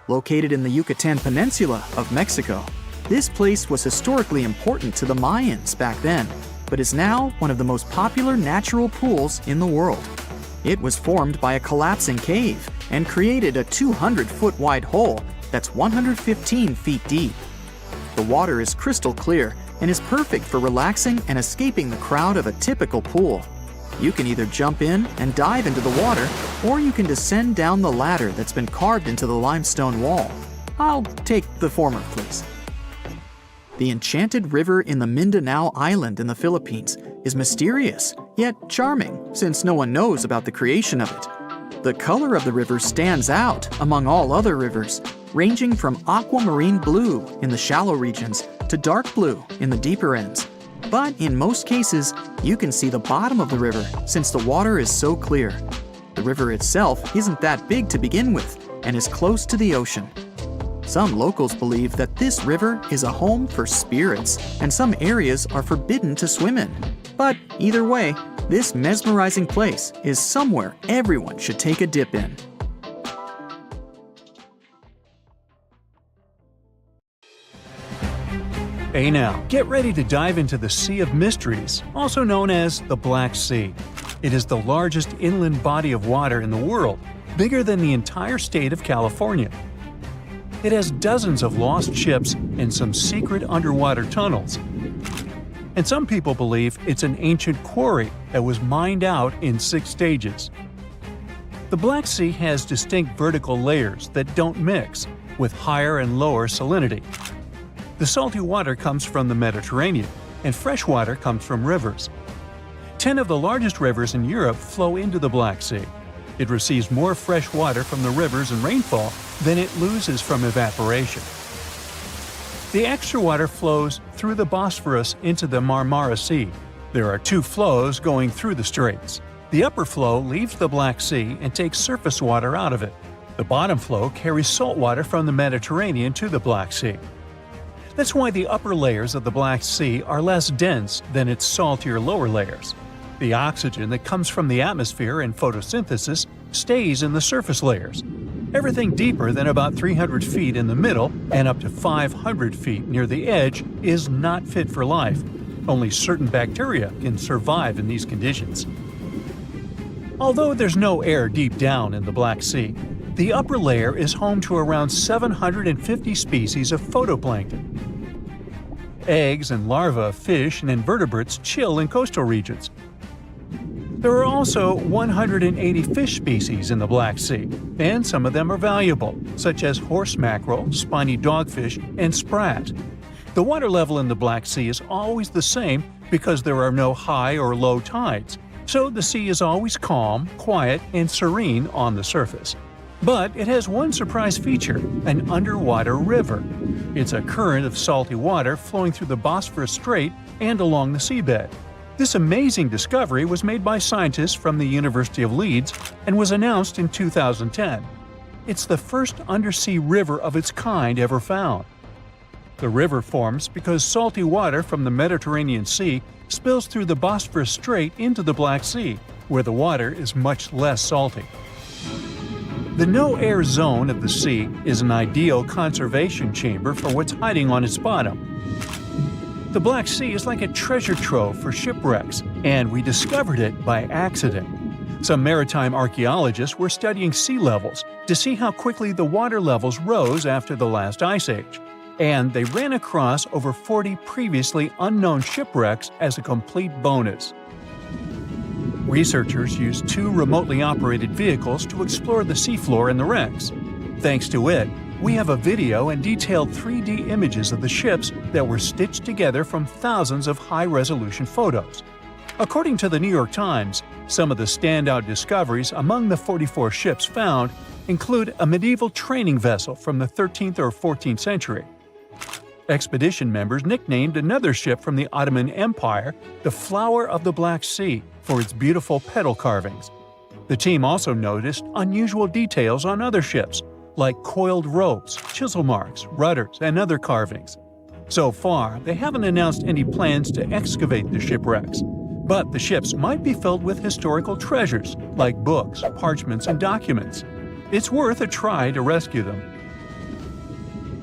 Located in the Yucatan Peninsula of Mexico, this place was historically important to the Mayans back then, but is now one of the most popular natural pools in the world. It was formed by a collapsing cave and created a 200-foot wide hole that's 115 feet deep. The water is crystal clear and is perfect for relaxing and escaping the crowd of a typical pool. You can either jump in and dive into the water, or you can descend down the ladder that's been carved into the limestone wall. I'll take the former, please. The enchanted river in the Mindanao Island in the Philippines is mysterious, yet charming, since no one knows about the creation of it. The color of the river stands out among all other rivers, ranging from aquamarine blue in the shallow regions to dark blue in the deeper ends. But in most cases, you can see the bottom of the river since the water is so clear. The The river itself isn't that big to begin with and is close to the ocean. Some locals believe that this river is a home for spirits, and some areas are forbidden to swim in. But either way, this mesmerizing place is somewhere everyone should take a dip in. Hey now, get ready to dive into the Sea of Mysteries, also known as the Black Sea. It is the largest inland body of water in the world, bigger than the entire state of California. It has dozens of lost ships and some secret underwater tunnels. And some people believe it's an ancient quarry that was mined out in 6 stages. The Black Sea has distinct vertical layers that don't mix, with higher and lower salinity. The salty water comes from the Mediterranean, and fresh water comes from rivers. 10 of the largest rivers in Europe flow into the Black Sea. It receives more fresh water from the rivers and rainfall than it loses from evaporation. The extra water flows through the Bosphorus into the Marmara Sea. There are 2 flows going through the straits. The upper flow leaves the Black Sea and takes surface water out of it. The bottom flow carries salt water from the Mediterranean to the Black Sea. That's why the upper layers of the Black Sea are less dense than its saltier lower layers. The oxygen that comes from the atmosphere and photosynthesis stays in the surface layers. Everything deeper than about 300 feet in the middle and up to 500 feet near the edge is not fit for life. Only certain bacteria can survive in these conditions. Although there's no air deep down in the Black Sea, the upper layer is home to around 750 species of phytoplankton. Eggs and larvae of fish and invertebrates chill in coastal regions. There are also 180 fish species in the Black Sea, and some of them are valuable, such as horse mackerel, spiny dogfish, and sprat. The water level in the Black Sea is always the same because there are no high or low tides, so the sea is always calm, quiet, and serene on the surface. But it has one surprise feature, an underwater river. It's a current of salty water flowing through the Bosphorus Strait and along the seabed. This amazing discovery was made by scientists from the University of Leeds and was announced in 2010. It's the first undersea river of its kind ever found. The river forms because salty water from the Mediterranean Sea spills through the Bosphorus Strait into the Black Sea, where the water is much less salty. The no-air zone of the sea is an ideal conservation chamber for what's hiding on its bottom. The Black Sea is like a treasure trove for shipwrecks, and we discovered it by accident. Some maritime archaeologists were studying sea levels to see how quickly the water levels rose after the last ice age, and they ran across over 40 previously unknown shipwrecks as a complete bonus. Researchers used 2 remotely operated vehicles to explore the seafloor and the wrecks. Thanks to it, we have a video and detailed 3D images of the ships that were stitched together from thousands of high-resolution photos. According to the New York Times, some of the standout discoveries among the 44 ships found include a medieval training vessel from the 13th or 14th century. Expedition members nicknamed another ship from the Ottoman Empire the Flower of the Black Sea for its beautiful petal carvings. The team also noticed unusual details on other ships, like coiled ropes, chisel marks, rudders, and other carvings. So far, they haven't announced any plans to excavate the shipwrecks, but the ships might be filled with historical treasures like books, parchments, and documents. It's worth a try to rescue them.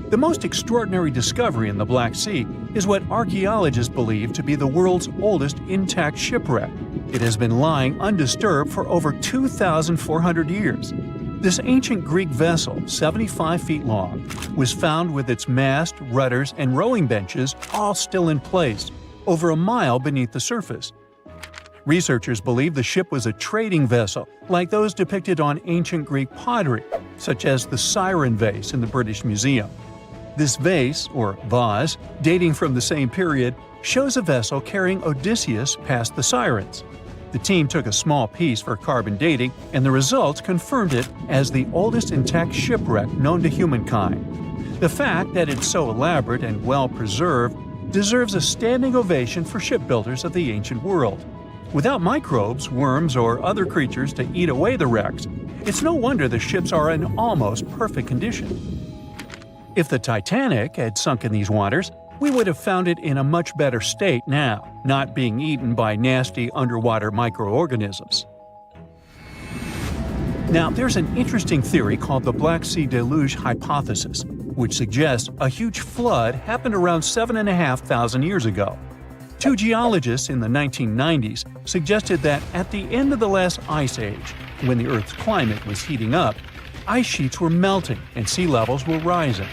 The most extraordinary discovery in the Black Sea is what archaeologists believe to be the world's oldest intact shipwreck. It has been lying undisturbed for over 2,400 years. This ancient Greek vessel, 75 feet long, was found with its mast, rudders, and rowing benches all still in place, over a mile beneath the surface. Researchers believe the ship was a trading vessel, like those depicted on ancient Greek pottery, such as the Siren vase in the British Museum. This vase, or vase, dating from the same period, shows a vessel carrying Odysseus past the Sirens. The team took a small piece for carbon dating, and the results confirmed it as the oldest intact shipwreck known to humankind. The fact that it's so elaborate and well preserved deserves a standing ovation for shipbuilders of the ancient world. Without microbes, worms, or other creatures to eat away the wrecks, it's no wonder the ships are in almost perfect condition. If the Titanic had sunk in these waters, we would have found it in a much better state now, not being eaten by nasty underwater microorganisms. Now, there's an interesting theory called the Black Sea Deluge hypothesis, which suggests a huge flood happened around 7,500 years ago. Two geologists in the 1990s suggested that at the end of the last ice age, when the Earth's climate was heating up, ice sheets were melting and sea levels were rising.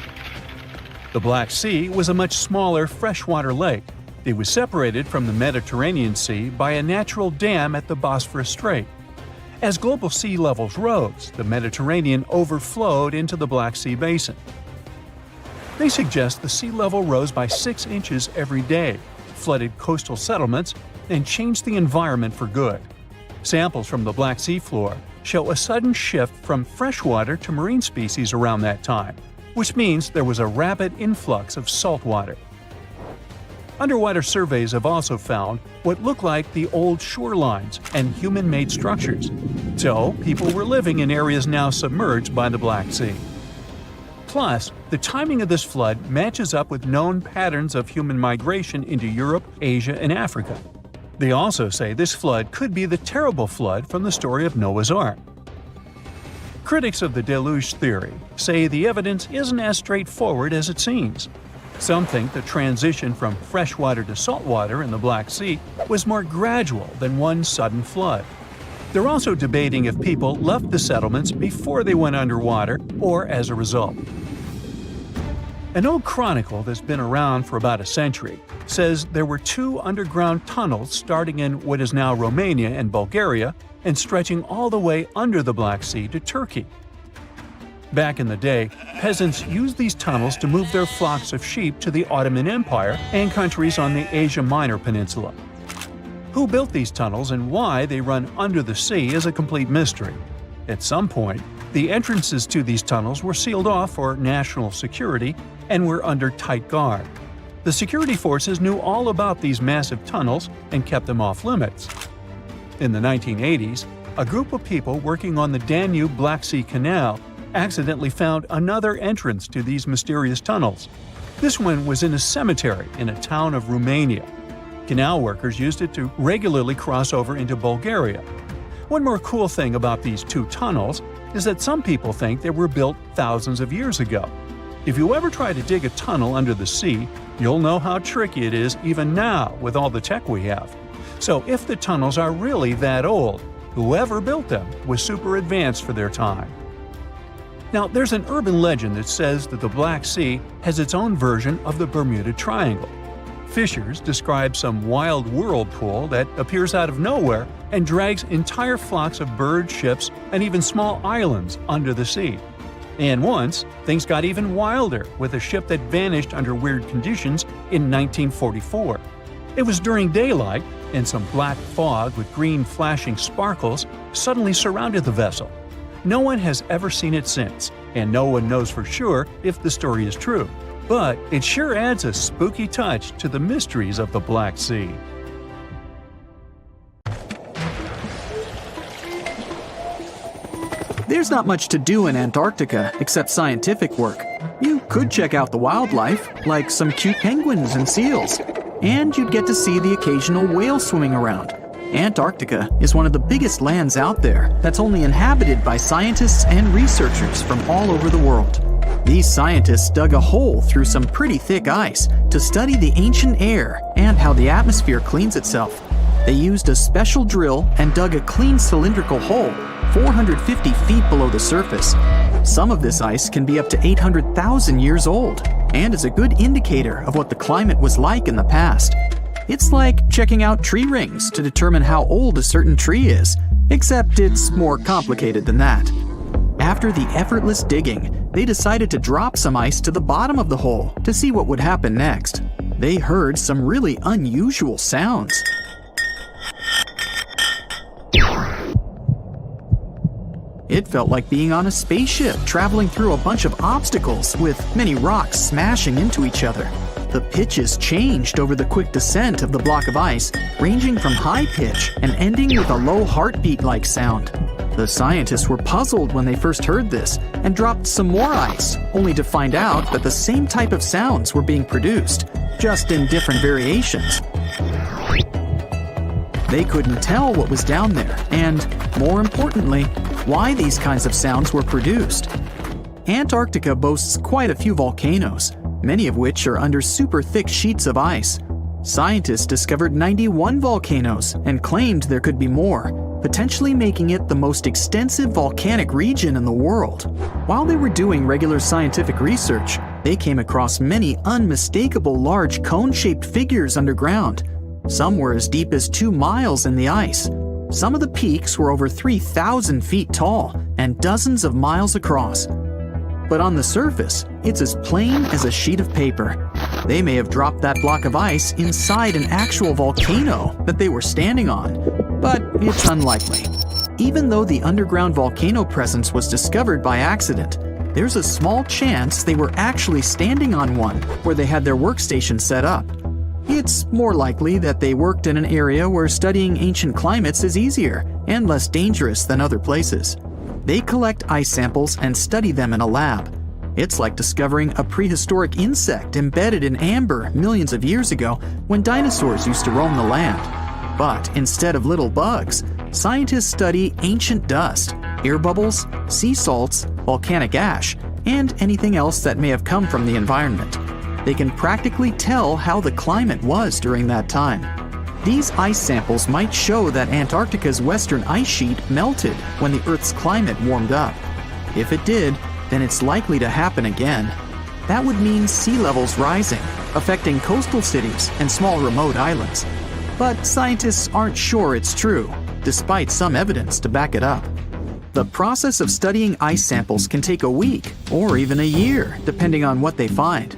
The Black Sea was a much smaller freshwater lake. It was separated from the Mediterranean Sea by a natural dam at the Bosphorus Strait. As global sea levels rose, the Mediterranean overflowed into the Black Sea basin. They suggest the sea level rose by 6 inches every day, flooded coastal settlements, and changed the environment for good. Samples from the Black Sea floor show a sudden shift from freshwater to marine species around that time, which means there was a rapid influx of salt water. Underwater surveys have also found what look like the old shorelines and human-made structures. So, people were living in areas now submerged by the Black Sea. Plus, the timing of this flood matches up with known patterns of human migration into Europe, Asia, and Africa. They also say this flood could be the terrible flood from the story of Noah's Ark. Critics of the deluge theory say the evidence isn't as straightforward as it seems. Some think the transition from freshwater to saltwater in the Black Sea was more gradual than one sudden flood. They're also debating if people left the settlements before they went underwater or as a result. An old chronicle that's been around for about a century says there were 2 underground tunnels starting in what is now Romania and Bulgaria and stretching all the way under the Black Sea to Turkey. Back in the day, peasants used these tunnels to move their flocks of sheep to the Ottoman Empire and countries on the Asia Minor Peninsula. Who built these tunnels and why they run under the sea is a complete mystery. At some point, the entrances to these tunnels were sealed off for national security and were under tight guard. The security forces knew all about these massive tunnels and kept them off limits. In the 1980s, a group of people working on the Danube-Black Sea Canal accidentally found another entrance to these mysterious tunnels. This one was in a cemetery in a town of Romania. Canal workers used it to regularly cross over into Bulgaria. One more cool thing about these 2 tunnels is that some people think they were built thousands of years ago. If you ever try to dig a tunnel under the sea, you'll know how tricky it is even now with all the tech we have. So if the tunnels are really that old, whoever built them was super advanced for their time. Now, there's an urban legend that says that the Black Sea has its own version of the Bermuda Triangle. Fishers describe some wild whirlpool that appears out of nowhere and drags entire flocks of birds, ships, and even small islands under the sea. And once, things got even wilder with a ship that vanished under weird conditions in 1944. It was during daylight, and some black fog with green flashing sparkles suddenly surrounded the vessel. No one has ever seen it since, and no one knows for sure if the story is true. But it sure adds a spooky touch to the mysteries of the Black Sea. There's not much to do in Antarctica except scientific work. You could check out the wildlife, like some cute penguins and seals. And you'd get to see the occasional whale swimming around. Antarctica is one of the biggest lands out there that's only inhabited by scientists and researchers from all over the world. These scientists dug a hole through some pretty thick ice to study the ancient air and how the atmosphere cleans itself. They used a special drill and dug a clean cylindrical hole 450 feet below the surface. Some of this ice can be up to 800,000 years old and is a good indicator of what the climate was like in the past. It's like checking out tree rings to determine how old a certain tree is, except it's more complicated than that. After the effortless digging, they decided to drop some ice to the bottom of the hole to see what would happen next. They heard some really unusual sounds. It felt like being on a spaceship traveling through a bunch of obstacles with many rocks smashing into each other. The pitches changed over the quick descent of the block of ice, ranging from high pitch and ending with a low heartbeat-like sound. The scientists were puzzled when they first heard this and dropped some more ice, only to find out that the same type of sounds were being produced, just in different variations. They couldn't tell what was down there and, more importantly, why these kinds of sounds were produced. Antarctica boasts quite a few volcanoes, many of which are under super thick sheets of ice. Scientists discovered 91 volcanoes and claimed there could be more, potentially making it the most extensive volcanic region in the world. While they were doing regular scientific research, they came across many unmistakable large cone-shaped figures underground. Some were as deep as 2 miles in the ice. Some of the peaks were over 3,000 feet tall and dozens of miles across. But on the surface, it's as plain as a sheet of paper. They may have dropped that block of ice inside an actual volcano that they were standing on, but it's unlikely. Even though the underground volcano presence was discovered by accident, there's a small chance they were actually standing on one where they had their workstation set up. It's more likely that they worked in an area where studying ancient climates is easier and less dangerous than other places. They collect ice samples and study them in a lab. It's like discovering a prehistoric insect embedded in amber millions of years ago when dinosaurs used to roam the land. But instead of little bugs, scientists study ancient dust, air bubbles, sea salts, volcanic ash, and anything else that may have come from the environment. They can practically tell how the climate was during that time. These ice samples might show that Antarctica's western ice sheet melted when the Earth's climate warmed up. If it did, then it's likely to happen again. That would mean sea levels rising, affecting coastal cities and small remote islands. But scientists aren't sure it's true, despite some evidence to back it up. The process of studying ice samples can take a week or even a year, depending on what they find.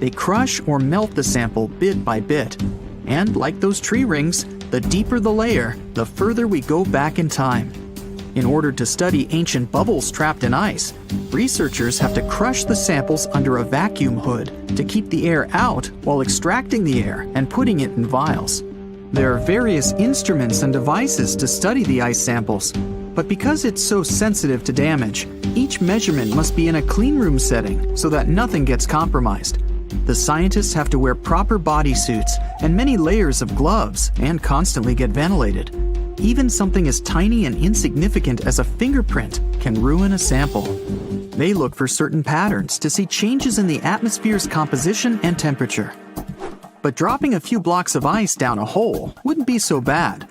They crush or melt the sample bit by bit. And like those tree rings, the deeper the layer, the further we go back in time. In order to study ancient bubbles trapped in ice, researchers have to crush the samples under a vacuum hood to keep the air out while extracting the air and putting it in vials. There are various instruments and devices to study the ice samples, but because it's so sensitive to damage, each measurement must be in a clean room setting so that nothing gets compromised. The scientists have to wear proper bodysuits and many layers of gloves and constantly get ventilated. Even something as tiny and insignificant as a fingerprint can ruin a sample. They look for certain patterns to see changes in the atmosphere's composition and temperature. But dropping a few blocks of ice down a hole wouldn't be so bad.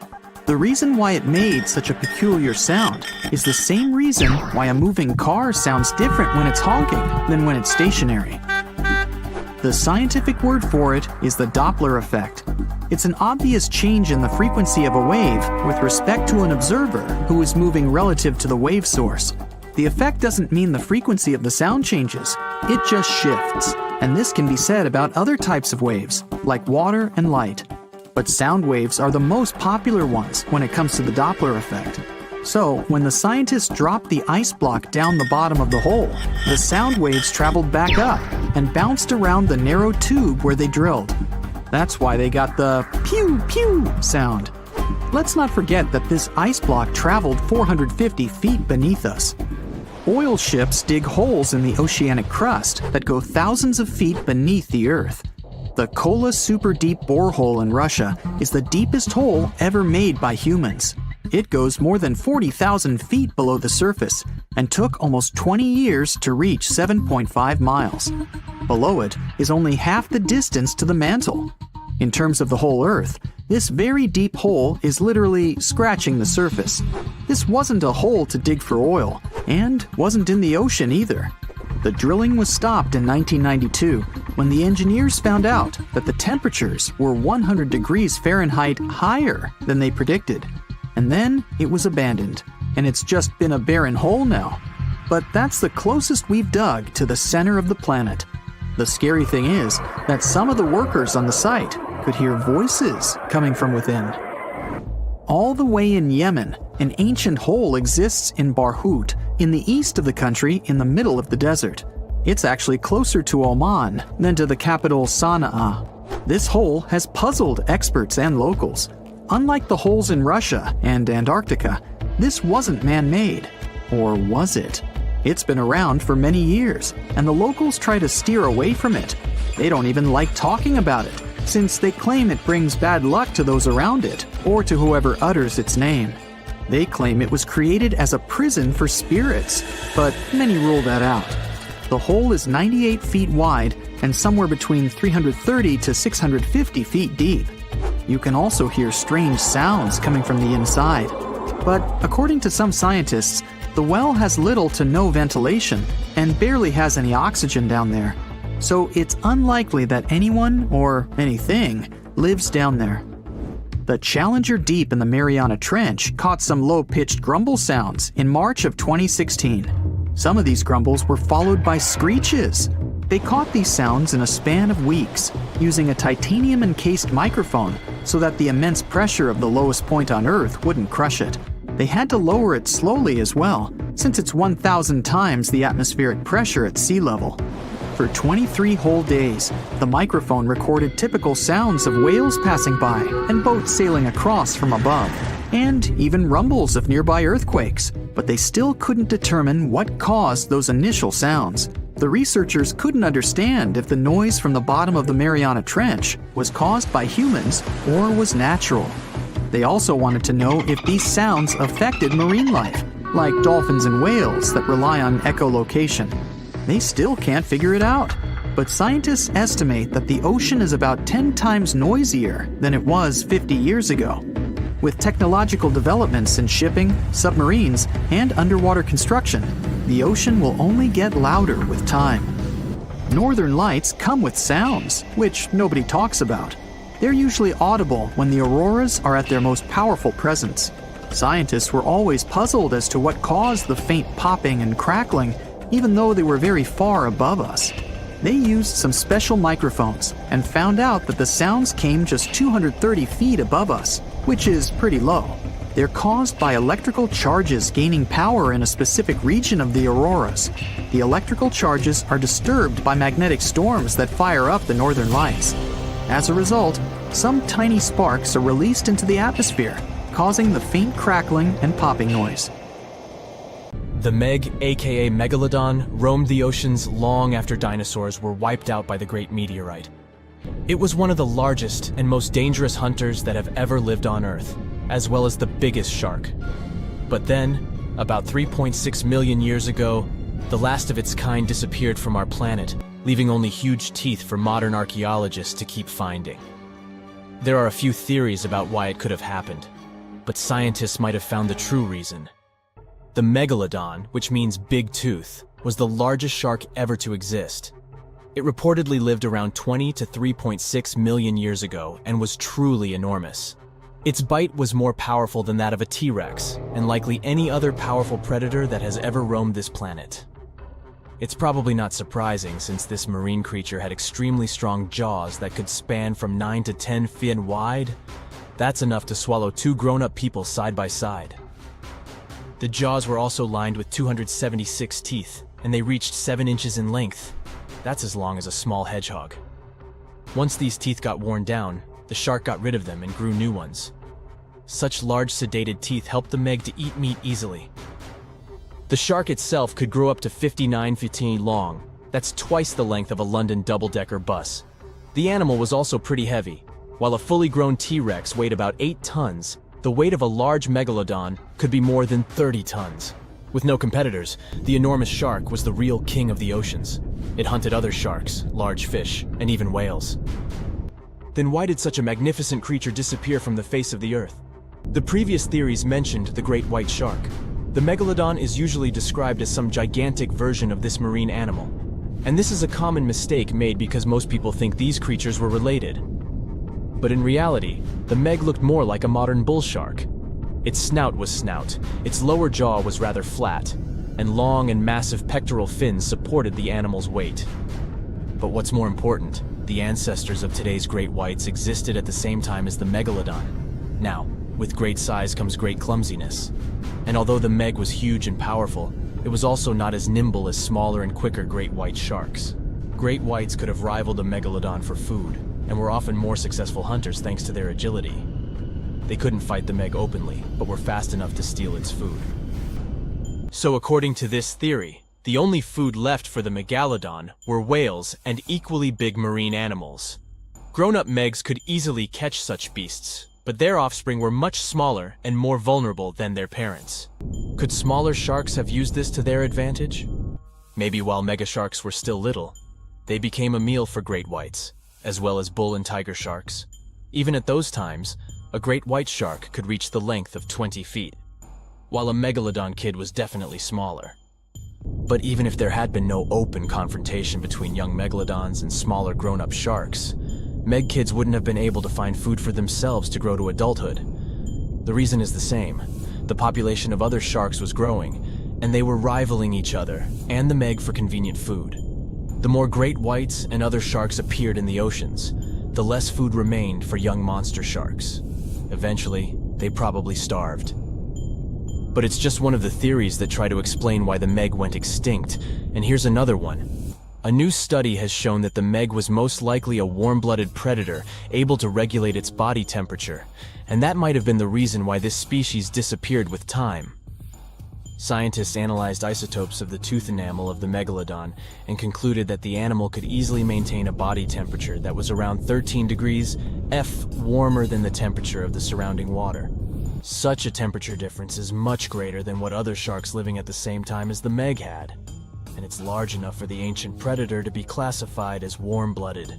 The reason why it made such a peculiar sound is the same reason why a moving car sounds different when it's honking than when it's stationary. The scientific word for it is the Doppler effect. It's an obvious change in the frequency of a wave with respect to an observer who is moving relative to the wave source. The effect doesn't mean the frequency of the sound changes, it just shifts. And this can be said about other types of waves, like water and light. But sound waves are the most popular ones when it comes to the Doppler effect. So, when the scientists dropped the ice block down the bottom of the hole, the sound waves traveled back up and bounced around the narrow tube where they drilled. That's why they got the pew pew sound. Let's not forget that this ice block traveled 450 feet beneath us. Oil ships dig holes in the oceanic crust that go thousands of feet beneath the Earth. The Kola Super Deep Borehole in Russia is the deepest hole ever made by humans. It goes more than 40,000 feet below the surface and took almost 20 years to reach 7.5 miles. Below it is only half the distance to the mantle. In terms of the whole Earth, this very deep hole is literally scratching the surface. This wasn't a hole to dig for oil, and wasn't in the ocean either. The drilling was stopped in 1992 when the engineers found out that the temperatures were 100 degrees Fahrenheit higher than they predicted. And then it was abandoned, and it's just been a barren hole now. But that's the closest we've dug to the center of the planet. The scary thing is that some of the workers on the site could hear voices coming from within. All the way in Yemen, an ancient hole exists in Barhout, in the east of the country in the middle of the desert. It's actually closer to Oman than to the capital Sana'a. This hole has puzzled experts and locals. Unlike the holes in Russia and Antarctica, this wasn't man-made. Or was it? It's been around for many years, and the locals try to steer away from it. They don't even like talking about it, since they claim it brings bad luck to those around it, or to whoever utters its name. They claim it was created as a prison for spirits, but many rule that out. The hole is 98 feet wide and somewhere between 330 to 650 feet deep. You can also hear strange sounds coming from the inside. But according to some scientists, the well has little to no ventilation and barely has any oxygen down there. So it's unlikely that anyone or anything lives down there. The Challenger Deep in the Mariana Trench caught some low-pitched grumble sounds in March of 2016. Some of these grumbles were followed by screeches. They caught these sounds in a span of weeks, using a titanium-encased microphone so that the immense pressure of the lowest point on Earth wouldn't crush it. They had to lower it slowly as well, since it's 1,000 times the atmospheric pressure at sea level. For 23 whole days, the microphone recorded typical sounds of whales passing by and boats sailing across from above, and even rumbles of nearby earthquakes, but they still couldn't determine what caused those initial sounds. The researchers couldn't understand if the noise from the bottom of the Mariana Trench was caused by humans or was natural. They also wanted to know if these sounds affected marine life, like dolphins and whales that rely on echolocation. They still can't figure it out, but scientists estimate that the ocean is about 10 times noisier than it was 50 years ago. With technological developments in shipping, submarines, and underwater construction, the ocean will only get louder with time. Northern lights come with sounds, which nobody talks about. They're usually audible when the auroras are at their most powerful presence. Scientists were always puzzled as to what caused the faint popping and crackling, even though they were very far above us. They used some special microphones and found out that the sounds came just 230 feet above us, which is pretty low. They're caused by electrical charges gaining power in a specific region of the auroras. The electrical charges are disturbed by magnetic storms that fire up the northern lights. As a result, some tiny sparks are released into the atmosphere, causing the faint crackling and popping noise. The Meg, aka Megalodon, roamed the oceans long after dinosaurs were wiped out by the Great Meteorite. It was one of the largest and most dangerous hunters that have ever lived on Earth, as well as the biggest shark. But then, about 3.6 million years ago, the last of its kind disappeared from our planet, leaving only huge teeth for modern archaeologists to keep finding. There are a few theories about why it could have happened, but scientists might have found the true reason. The Megalodon, which means big tooth, was the largest shark ever to exist. It reportedly lived around 20 to 3.6 million years ago and was truly enormous. Its bite was more powerful than that of a T-Rex, and likely any other powerful predator that has ever roamed this planet. It's probably not surprising, since this marine creature had extremely strong jaws that could span from 9 to 10 feet wide. That's enough to swallow 2 grown-up people side by side. The jaws were also lined with 276 teeth, and they reached 7 inches in length. That's as long as a small hedgehog. Once these teeth got worn down, the shark got rid of them and grew new ones. Such large sedated teeth helped the Meg to eat meat easily. The shark itself could grow up to 59 feet long. That's twice the length of a London double-decker bus. The animal was also pretty heavy. While a fully grown T-Rex weighed about 8 tons, the weight of a large Megalodon could be more than 30 tons. With no competitors, the enormous shark was the real king of the oceans. It hunted other sharks, large fish, and even whales. Then why did such a magnificent creature disappear from the face of the Earth? The previous theories mentioned the great white shark. The Megalodon is usually described as some gigantic version of this marine animal. And this is a common mistake made because most people think these creatures were related. But in reality, the Meg looked more like a modern bull shark. Its snout was snout, its lower jaw was rather flat, and long and massive pectoral fins supported the animal's weight. But what's more important, the ancestors of today's great whites existed at the same time as the Megalodon. Now, with great size comes great clumsiness. And although the Meg was huge and powerful, it It was also not as nimble as smaller and quicker great white sharks. Great whites could have rivaled a megalodon for food, and were often more successful hunters thanks to their agility. They couldn't fight the Meg openly, but were fast enough to steal its food. So according to this theory, the only food left for the Megalodon were whales and equally big marine animals. Grown-up Megs could easily catch such beasts, but their offspring were much smaller and more vulnerable than their parents. Could smaller sharks have used this to their advantage? Maybe while megasharks were still little, they became a meal for great whites, as well as bull and tiger sharks. Even at those times, a great white shark could reach the length of 20 feet, while a megalodon kid was definitely smaller. But even if there had been no open confrontation between young megalodons and smaller grown-up sharks, Meg kids wouldn't have been able to find food for themselves to grow to adulthood. The reason is the same. The population of other sharks was growing, and they were rivaling each other and the Meg for convenient food. The more great whites and other sharks appeared in the oceans, the less food remained for young monster sharks. Eventually, they probably starved. But it's just one of the theories that try to explain why the Meg went extinct, and here's another one. A new study has shown that the Meg was most likely a warm-blooded predator able to regulate its body temperature, and that might have been the reason why this species disappeared with time. Scientists analyzed isotopes of the tooth enamel of the Megalodon and concluded that the animal could easily maintain a body temperature that was around 13 degrees F warmer than the temperature of the surrounding water. Such a temperature difference is much greater than what other sharks living at the same time as the Meg had, and it's large enough for the ancient predator to be classified as warm-blooded.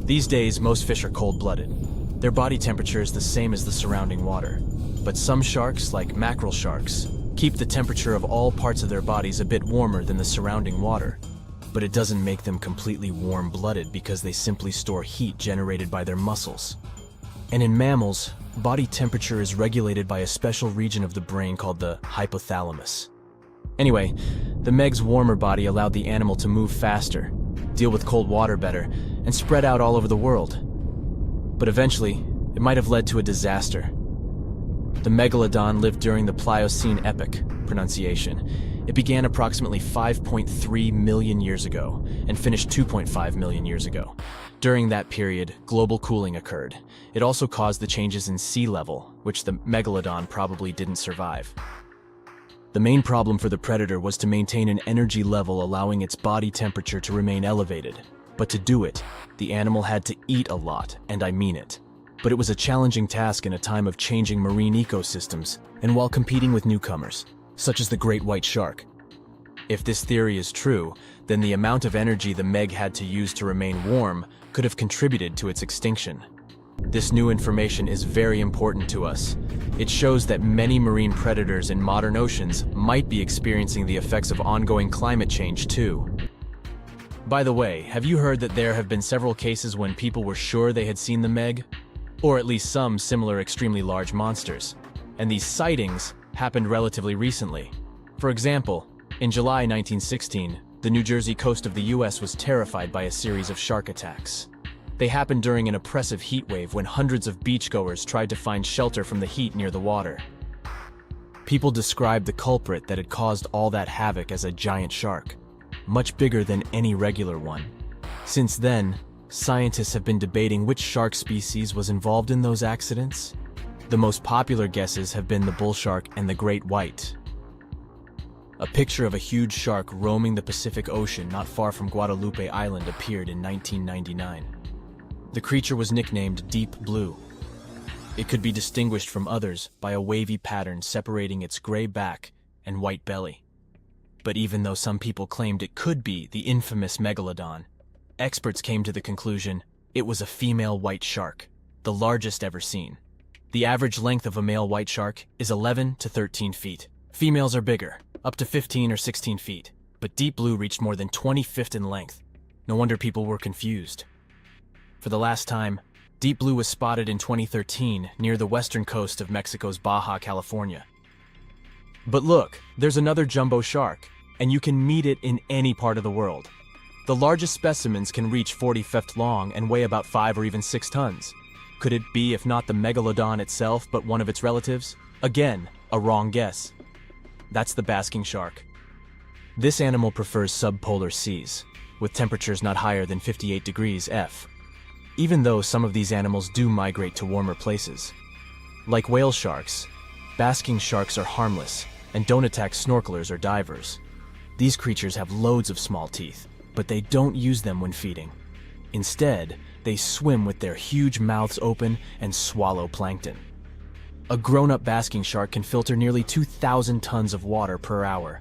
These days, most fish are cold-blooded. Their body temperature is the same as the surrounding water, but some sharks, like mackerel sharks, keep the temperature of all parts of their bodies a bit warmer than the surrounding water. But it doesn't make them completely warm-blooded because they simply store heat generated by their muscles. And in mammals, body temperature is regulated by a special region of the brain called the hypothalamus. Anyway, the Meg's warmer body allowed the animal to move faster, deal with cold water better, and spread out all over the world. But eventually, it might have led to a disaster. The Megalodon lived during the Pliocene epoch, pronunciation. It began approximately 5.3 million years ago and finished 2.5 million years ago. During that period, global cooling occurred. It also caused the changes in sea level, which the Megalodon probably didn't survive. The main problem for the predator was to maintain an energy level allowing its body temperature to remain elevated. But to do it, the animal had to eat a lot, and I mean it. But it was a challenging task in a time of changing marine ecosystems, and while competing with newcomers, such as the great white shark. If this theory is true, then the amount of energy the Meg had to use to remain warm could have contributed to its extinction. This new information is very important to us. It shows that many marine predators in modern oceans might be experiencing the effects of ongoing climate change too. By the way, have you heard that there have been several cases when people were sure they had seen the Meg? Or at least some similar extremely large monsters. And these sightings happened relatively recently. For example, in July 1916, the New Jersey coast of the US was terrified by a series of shark attacks. They happened during an oppressive heat wave when hundreds of beachgoers tried to find shelter from the heat near the water. People described the culprit that had caused all that havoc as a giant shark, much bigger than any regular one. Since then, scientists have been debating which shark species was involved in those accidents. The most popular guesses have been the bull shark and the great white. A picture of a huge shark roaming the Pacific Ocean not far from Guadalupe Island appeared in 1999. The creature was nicknamed Deep Blue. It could be distinguished from others by a wavy pattern separating its gray back and white belly. But even though some people claimed it could be the infamous Megalodon, experts came to the conclusion it was a female white shark, the largest ever seen. The average length of a male white shark is 11 to 13 feet. Females are bigger, up to 15 or 16 feet, but Deep Blue reached more than 20 feet in length. No wonder people were confused. For the last time, Deep Blue was spotted in 2013 near the western coast of Mexico's Baja California. But look, there's another jumbo shark, and you can meet it in any part of the world. The largest specimens can reach 40 feet long and weigh about 5 or even 6 tons. Could it be, if not the Megalodon itself, but one of its relatives? Again, a wrong guess. That's the basking shark. This animal prefers subpolar seas, with temperatures not higher than 58 degrees F, even though some of these animals do migrate to warmer places. Like whale sharks, basking sharks are harmless and don't attack snorkelers or divers. These creatures have loads of small teeth, but they don't use them when feeding. Instead, they swim with their huge mouths open and swallow plankton. A grown-up basking shark can filter nearly 2,000 tons of water per hour.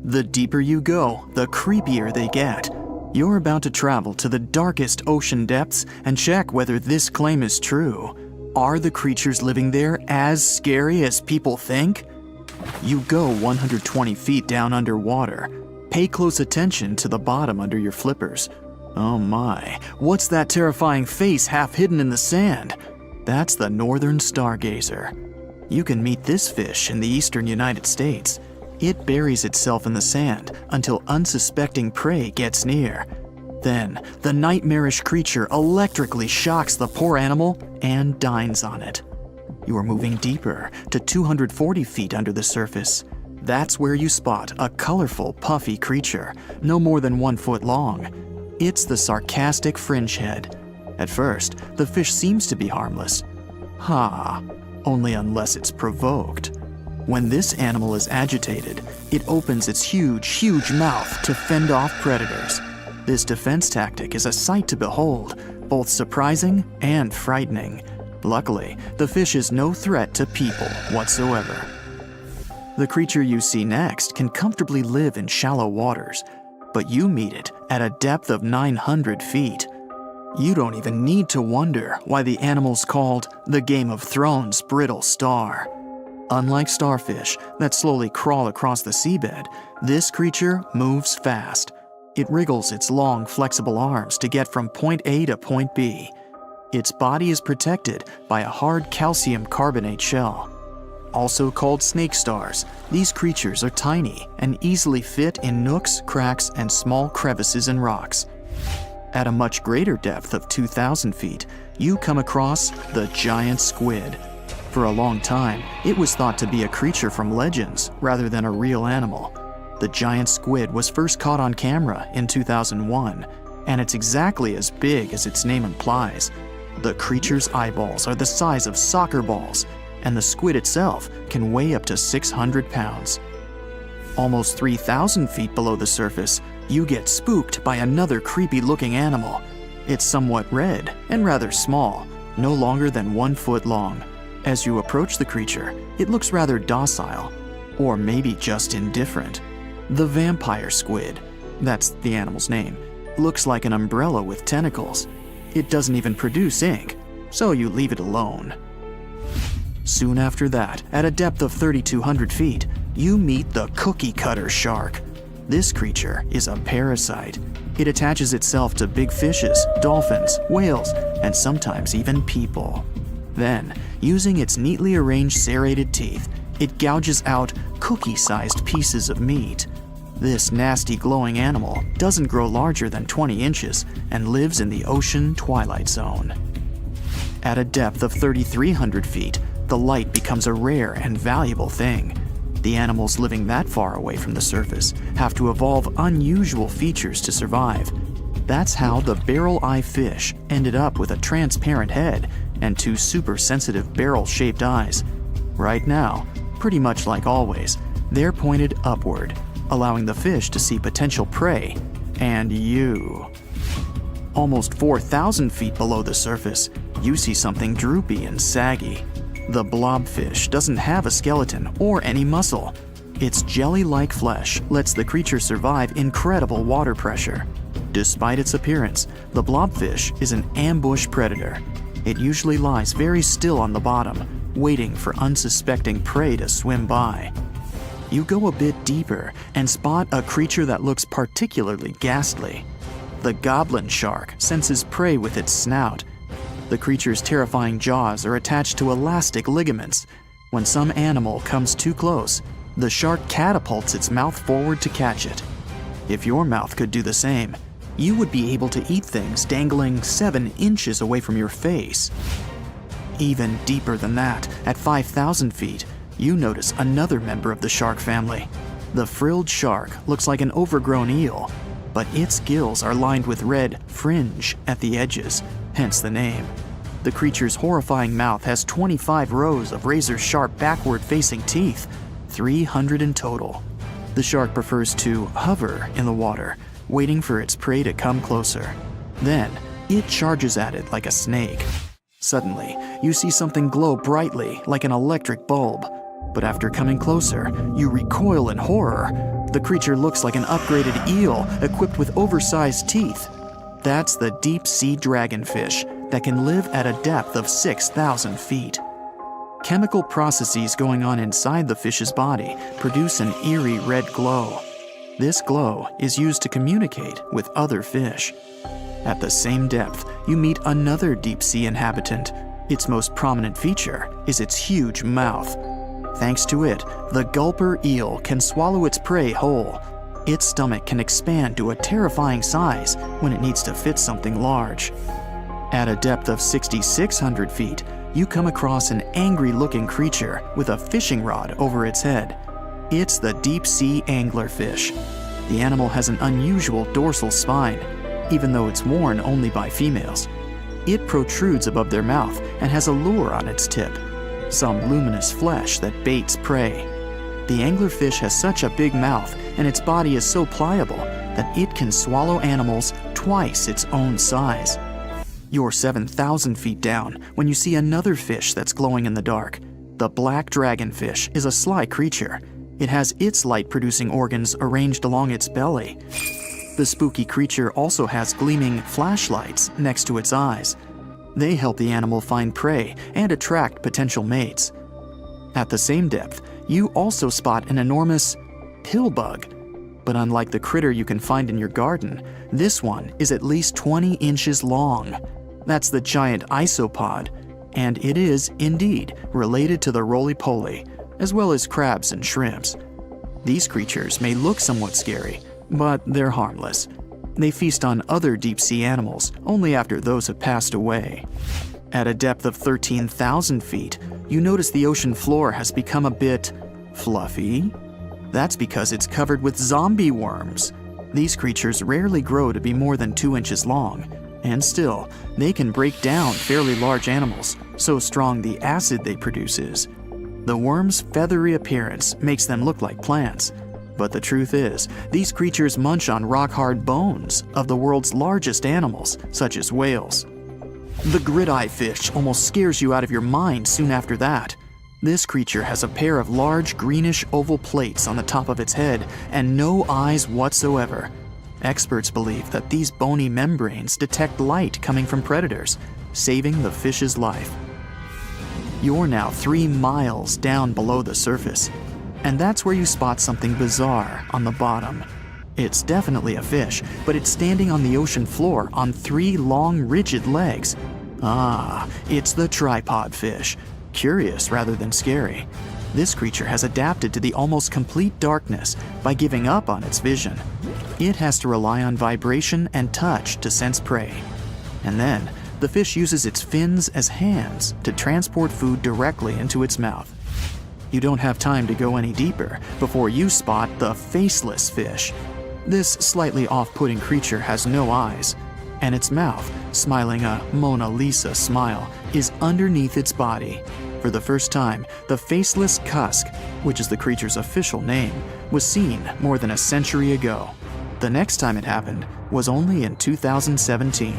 The deeper you go, the creepier they get. You're about to travel to the darkest ocean depths and check whether this claim is true. Are the creatures living there as scary as people think? You go 120 feet down underwater. Pay close attention to the bottom under your flippers. Oh my, what's that terrifying face half hidden in the sand? That's the northern stargazer. You can meet this fish in the eastern United States. It buries itself in the sand until unsuspecting prey gets near. Then, the nightmarish creature electrically shocks the poor animal and dines on it. You are moving deeper to 240 feet under the surface. That's where you spot a colorful, puffy creature, no more than 1 foot long. It's the sarcastic fringehead. At first, the fish seems to be harmless. Only unless it's provoked. When this animal is agitated, it opens its huge mouth to fend off predators. This defense tactic is a sight to behold, both surprising and frightening. Luckily, the fish is no threat to people whatsoever. The creature you see next can comfortably live in shallow waters, but you meet it at a depth of 900 feet. You don't even need to wonder why the animal's called the Game of Thrones brittle star. Unlike starfish that slowly crawl across the seabed, this creature moves fast. It wriggles its long, flexible arms to get from point A to point B. Its body is protected by a hard calcium carbonate shell. Also called snake stars, these creatures are tiny and easily fit in nooks, cracks, and small crevices in rocks. At a much greater depth of 2,000 feet, you come across the giant squid. For a long time, it was thought to be a creature from legends rather than a real animal. The giant squid was first caught on camera in 2001, and it's exactly as big as its name implies. The creature's eyeballs are the size of soccer balls, and the squid itself can weigh up to 600 pounds. Almost 3,000 feet below the surface, you get spooked by another creepy-looking animal. It's somewhat red and rather small, no longer than 1 foot long. As you approach the creature, it looks rather docile, or maybe just indifferent. The vampire squid, that's the animal's name, looks like an umbrella with tentacles. It doesn't even produce ink, so you leave it alone. Soon after that, at a depth of 3,200 feet, you meet the cookie cutter shark. This creature is a parasite. It attaches itself to big fishes, dolphins, whales, and sometimes even people. Then, using its neatly arranged serrated teeth, it gouges out cookie-sized pieces of meat. This nasty glowing animal doesn't grow larger than 20 inches and lives in the ocean twilight zone. At a depth of 3,300 feet, the light becomes a rare and valuable thing. The animals living that far away from the surface have to evolve unusual features to survive. That's how the barrel-eye fish ended up with a transparent head and 2 super-sensitive barrel-shaped eyes. Right now, pretty much like always, they're pointed upward, allowing the fish to see potential prey and you. Almost 4,000 feet below the surface, you see something droopy and saggy. The blobfish doesn't have a skeleton or any muscle. Its jelly-like flesh lets the creature survive incredible water pressure. Despite its appearance, the blobfish is an ambush predator. It usually lies very still on the bottom, waiting for unsuspecting prey to swim by. You go a bit deeper and spot a creature that looks particularly ghastly. The goblin shark senses prey with its snout. The creature's terrifying jaws are attached to elastic ligaments. When some animal comes too close, the shark catapults its mouth forward to catch it. If your mouth could do the same, you would be able to eat things dangling 7 inches away from your face. Even deeper than that, at 5,000 feet, you notice another member of the shark family. The frilled shark looks like an overgrown eel, but its gills are lined with red fringe at the edges, hence the name. The creature's horrifying mouth has 25 rows of razor-sharp backward-facing teeth, 300 in total. The shark prefers to hover in the water, waiting for its prey to come closer. Then, it charges at it like a snake. Suddenly, you see something glow brightly like an electric bulb. But after coming closer, you recoil in horror. The creature looks like an upgraded eel equipped with oversized teeth. That's the deep-sea dragonfish that can live at a depth of 6,000 feet. Chemical processes going on inside the fish's body produce an eerie red glow. This glow is used to communicate with other fish. At the same depth, you meet another deep-sea inhabitant. Its most prominent feature is its huge mouth. Thanks to it, the gulper eel can swallow its prey whole. Its stomach can expand to a terrifying size when it needs to fit something large. At a depth of 6,600 feet, you come across an angry-looking creature with a fishing rod over its head. It's the deep-sea anglerfish. The animal has an unusual dorsal spine, even though it's worn only by females. It protrudes above their mouth and has a lure on its tip, some luminous flesh that baits prey. The anglerfish has such a big mouth and its body is so pliable that it can swallow animals twice its own size. You're 7,000 feet down when you see another fish that's glowing in the dark. The black dragonfish is a sly creature. It has its light-producing organs arranged along its belly. The spooky creature also has gleaming flashlights next to its eyes. They help the animal find prey and attract potential mates. At the same depth, you also spot an enormous pill bug. But unlike the critter you can find in your garden, this one is at least 20 inches long. That's the giant isopod, and it is, indeed, related to the roly-poly, as well as crabs and shrimps. These creatures may look somewhat scary, but they're harmless. They feast on other deep-sea animals only after those have passed away. At a depth of 13,000 feet, you notice the ocean floor has become a bit fluffy. That's because it's covered with zombie worms. These creatures rarely grow to be more than 2 inches long, and still, they can break down fairly large animals, so strong the acid they produce is. The worms' feathery appearance makes them look like plants, but the truth is, these creatures munch on rock-hard bones of the world's largest animals, such as whales. The grid-eye fish almost scares you out of your mind soon after that. This creature has a pair of large greenish oval plates on the top of its head and no eyes whatsoever. Experts believe that these bony membranes detect light coming from predators, saving the fish's life. You're now 3 miles down below the surface, and that's where you spot something bizarre on the bottom. It's definitely a fish, but it's standing on the ocean floor on 3 long, rigid legs. Ah, it's the tripod fish. Curious rather than scary. This creature has adapted to the almost complete darkness by giving up on its vision. It has to rely on vibration and touch to sense prey. And then, the fish uses its fins as hands to transport food directly into its mouth. You don't have time to go any deeper before you spot the faceless fish. This slightly off-putting creature has no eyes, and its mouth, smiling a Mona Lisa smile, is underneath its body. For the first time, the faceless cusk, which is the creature's official name, was seen more than a century ago. The next time it happened was only in 2017.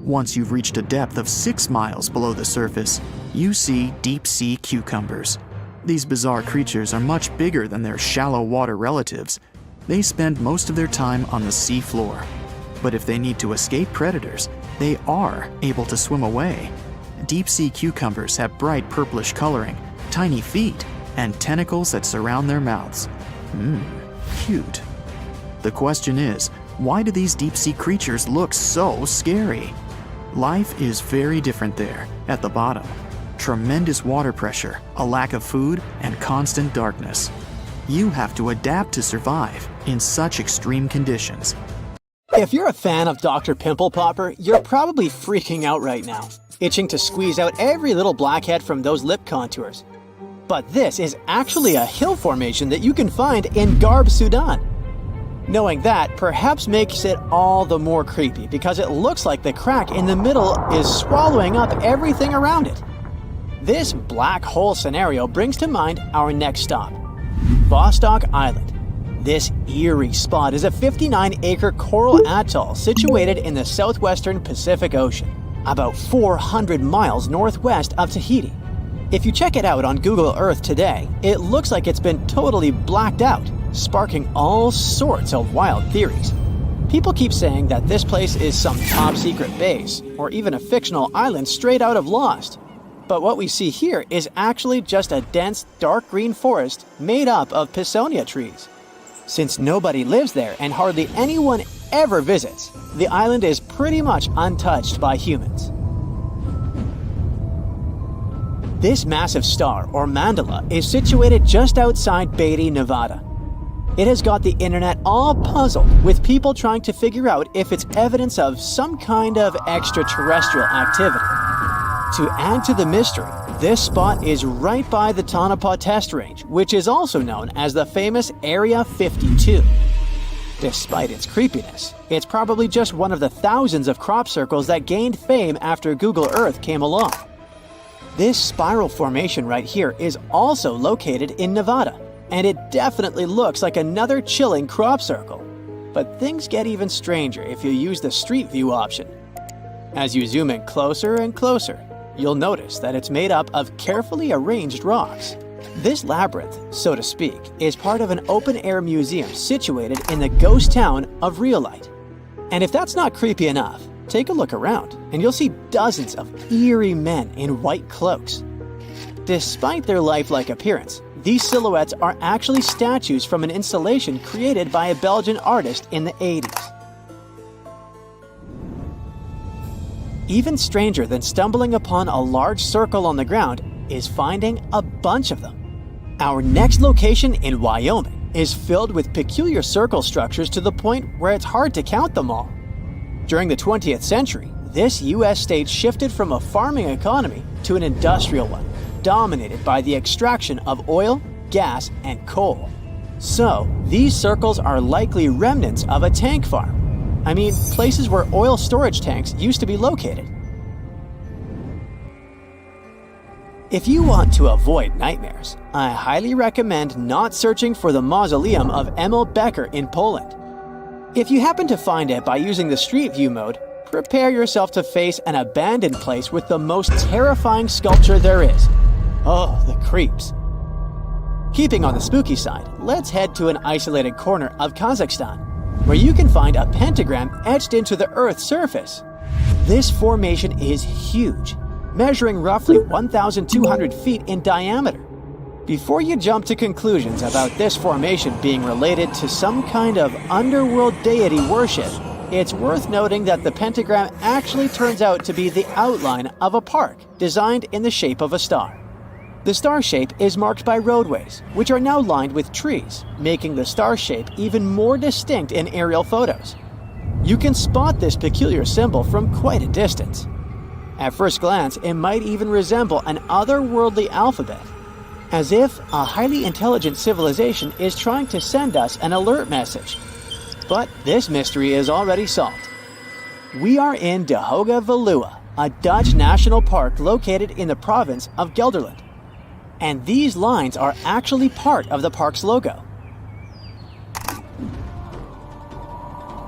Once you've reached a depth of 6 miles below the surface, you see deep-sea cucumbers. These bizarre creatures are much bigger than their shallow water relatives. They spend most of their time on the sea floor. But if they need to escape predators, they are able to swim away. Deep-sea cucumbers have bright purplish coloring, tiny feet, and tentacles that surround their mouths. Cute. The question is, why do these deep-sea creatures look so scary? Life is very different there, at the bottom. tremendous water pressure, a lack of food, and constant darkness. You have to adapt to survive in such extreme conditions. If you're a fan of Dr. Pimple Popper, you're probably freaking out right now, itching to squeeze out every little blackhead from those lip contours. But this is actually a hill formation that you can find in Garb, Sudan. Knowing that perhaps makes it all the more creepy because it looks like the crack in the middle is swallowing up everything around it. This black hole scenario brings to mind our next stop, Vostok Island. This eerie spot is a 59-acre coral atoll situated in the southwestern Pacific Ocean, about 400 miles northwest of Tahiti. If you check it out on Google Earth today, it looks like it's been totally blacked out, sparking all sorts of wild theories. People keep saying that this place is some top-secret base, or even a fictional island straight out of Lost. But what we see here is actually just a dense, dark green forest made up of Pisonia trees. Since nobody lives there and hardly anyone ever visits, the island is pretty much untouched by humans. This massive star, or mandala, is situated just outside Beatty, Nevada. It has got the internet all puzzled, with people trying to figure out if it's evidence of some kind of extraterrestrial activity. To add to the mystery, this spot is right by the Tonopah Test Range, which is also known as the famous Area 52. Despite its creepiness, it's probably just one of the thousands of crop circles that gained fame after Google Earth came along. This spiral formation right here is also located in Nevada, and it definitely looks like another chilling crop circle. But things get even stranger if you use the Street View option. As you zoom in closer and closer, you'll notice that it's made up of carefully arranged rocks. This labyrinth, so to speak, is part of an open-air museum situated in the ghost town of Rhyolite. And if that's not creepy enough, take a look around and you'll see dozens of eerie men in white cloaks. Despite their lifelike appearance, these silhouettes are actually statues from an installation created by a Belgian artist in the 80s. Even stranger than stumbling upon a large circle on the ground is finding a bunch of them. Our next location in Wyoming is filled with peculiar circle structures to the point where it's hard to count them all. During the 20th century, this U.S. state shifted from a farming economy to an industrial one, dominated by the extraction of oil, gas, and coal. So, these circles are likely remnants of a tank farm. I mean, places where oil storage tanks used to be located. If you want to avoid nightmares, I highly recommend not searching for the mausoleum of Emil Becker in Poland. If you happen to find it by using the Street View mode, prepare yourself to face an abandoned place with the most terrifying sculpture there is. Oh, the creeps. Keeping on the spooky side, let's head to an isolated corner of Kazakhstan, where you can find a pentagram etched into the Earth's surface. This formation is huge, measuring roughly 1,200 feet in diameter. Before you jump to conclusions about this formation being related to some kind of underworld deity worship, it's worth noting that the pentagram actually turns out to be the outline of a park designed in the shape of a star. The star shape is marked by roadways, which are now lined with trees, making the star shape even more distinct in aerial photos. You can spot this peculiar symbol from quite a distance. At first glance, it might even resemble an otherworldly alphabet, as if a highly intelligent civilization is trying to send us an alert message. But this mystery is already solved. We are in De Hoge Veluwe, a Dutch national park located in the province of Gelderland. And these lines are actually part of the park's logo.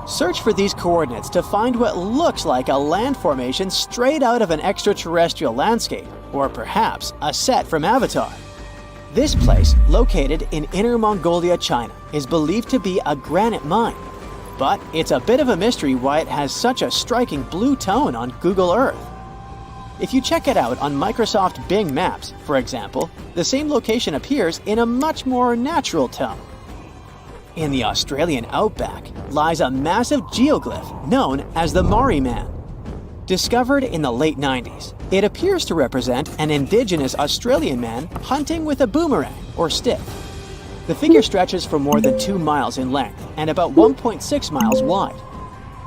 Search for these coordinates to find what looks like a land formation straight out of an extraterrestrial landscape, or perhaps a set from Avatar. This place, located in Inner Mongolia, China, is believed to be a granite mine. But it's a bit of a mystery why it has such a striking blue tone on Google Earth. If you check it out on Microsoft Bing Maps, for example, the same location appears in a much more natural tone. In the Australian outback lies a massive geoglyph known as the Maury Man. Discovered in the late 90s, It appears to represent an indigenous Australian man hunting with a boomerang or stick. The figure stretches for more than 2 miles in length and about 1.6 miles wide.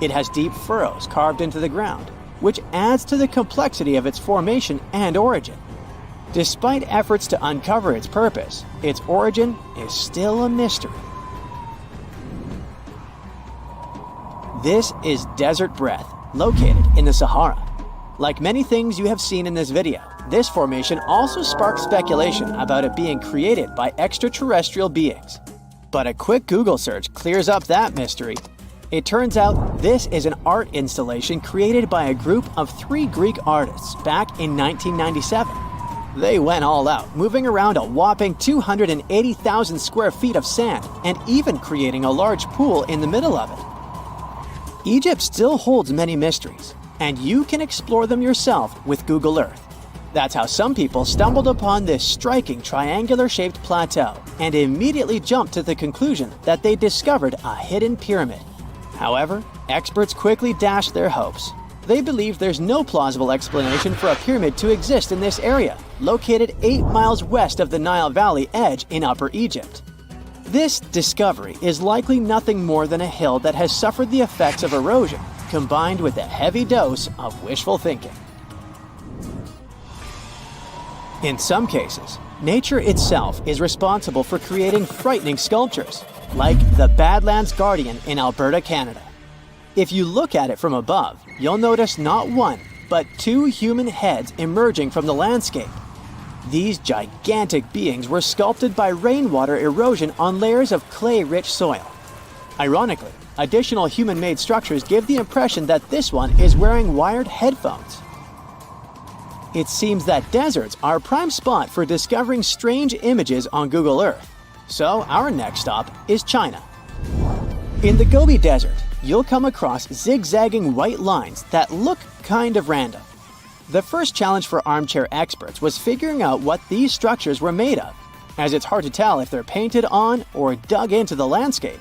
It has deep furrows carved into the ground, which adds to the complexity of its formation and origin. Despite efforts to uncover its purpose, its origin is still a mystery. This is desert breath, located in the Sahara. Like many things you have seen in this video, this formation also sparks speculation about it being created by extraterrestrial beings. But a quick Google search clears up that mystery. It turns out this is an art installation created by a group of 3 Greek artists back in 1997. They went all out, moving around a whopping 280,000 square feet of sand and even creating a large pool in the middle of it. Egypt still holds many mysteries, and you can explore them yourself with Google Earth. That's how some people stumbled upon this striking triangular-shaped plateau and immediately jumped to the conclusion that they discovered a hidden pyramid. However, experts quickly dashed their hopes. They believe there's no plausible explanation for a pyramid to exist in this area, located 8 miles west of the Nile Valley edge in Upper Egypt. This discovery is likely nothing more than a hill that has suffered the effects of erosion, combined with a heavy dose of wishful thinking. In some cases, nature itself is responsible for creating frightening sculptures, like the Badlands Guardian in Alberta, Canada. If you look at it from above, you'll notice not one, but 2 human heads emerging from the landscape. These gigantic beings were sculpted by rainwater erosion on layers of clay-rich soil. Ironically, additional human-made structures give the impression that this one is wearing wired headphones. It seems that deserts are a prime spot for discovering strange images on Google Earth. So our next stop is China. In the Gobi Desert, you'll come across zigzagging white lines that look kind of random. The first challenge for armchair experts was figuring out what these structures were made of, as it's hard to tell if they're painted on or dug into the landscape.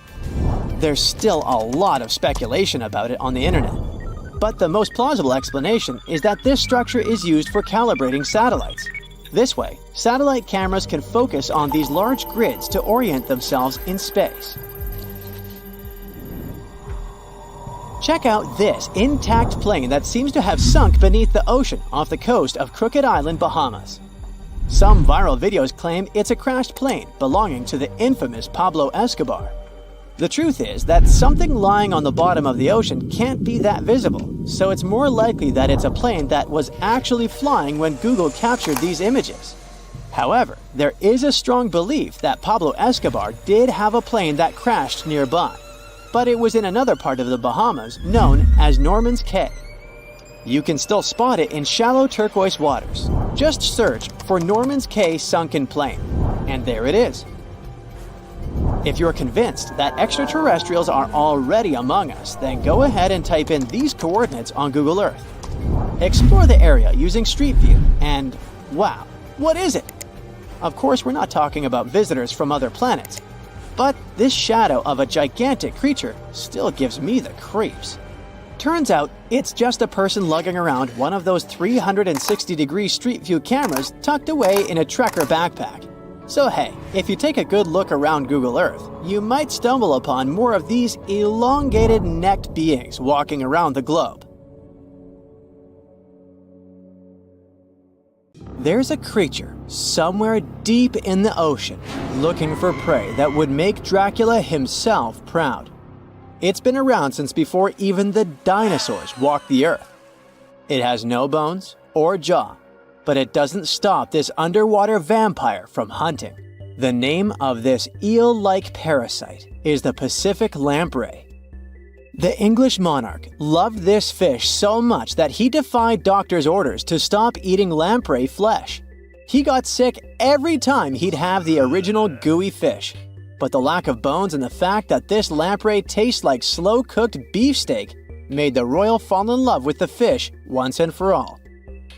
There's still a lot of speculation about it on the internet. But the most plausible explanation is that this structure is used for calibrating satellites. This way, satellite cameras can focus on these large grids to orient themselves in space. Check out this intact plane that seems to have sunk beneath the ocean off the coast of Crooked Island, Bahamas. Some viral videos claim it's a crashed plane belonging to the infamous Pablo Escobar. The truth is that something lying on the bottom of the ocean can't be that visible, so it's more likely that it's a plane that was actually flying when Google captured these images. However, there is a strong belief that Pablo Escobar did have a plane that crashed nearby, but it was in another part of the Bahamas known as Norman's Cay. You can still spot it in shallow turquoise waters. Just search for Norman's Cay sunken plane, and there it is. If you're convinced that extraterrestrials are already among us, then go ahead and type in these coordinates on Google Earth. Explore the area using Street View, and wow, what is it? Of course, we're not talking about visitors from other planets, but this shadow of a gigantic creature still gives me the creeps. Turns out, it's just a person lugging around one of those 360-degree Street View cameras tucked away in a trekker backpack. So hey, if you take a good look around Google Earth, you might stumble upon more of these elongated necked beings walking around the globe. There's a creature somewhere deep in the ocean looking for prey that would make Dracula himself proud. It's been around since before even the dinosaurs walked the earth. It has no bones or jaw, but it doesn't stop this underwater vampire from hunting. The name of this eel-like parasite is the Pacific lamprey. The English monarch loved this fish so much that he defied doctors' orders to stop eating lamprey flesh. He got sick every time he'd have the original gooey fish. But the lack of bones and the fact that this lamprey tastes like slow-cooked beefsteak made the royal fall in love with the fish once and for all.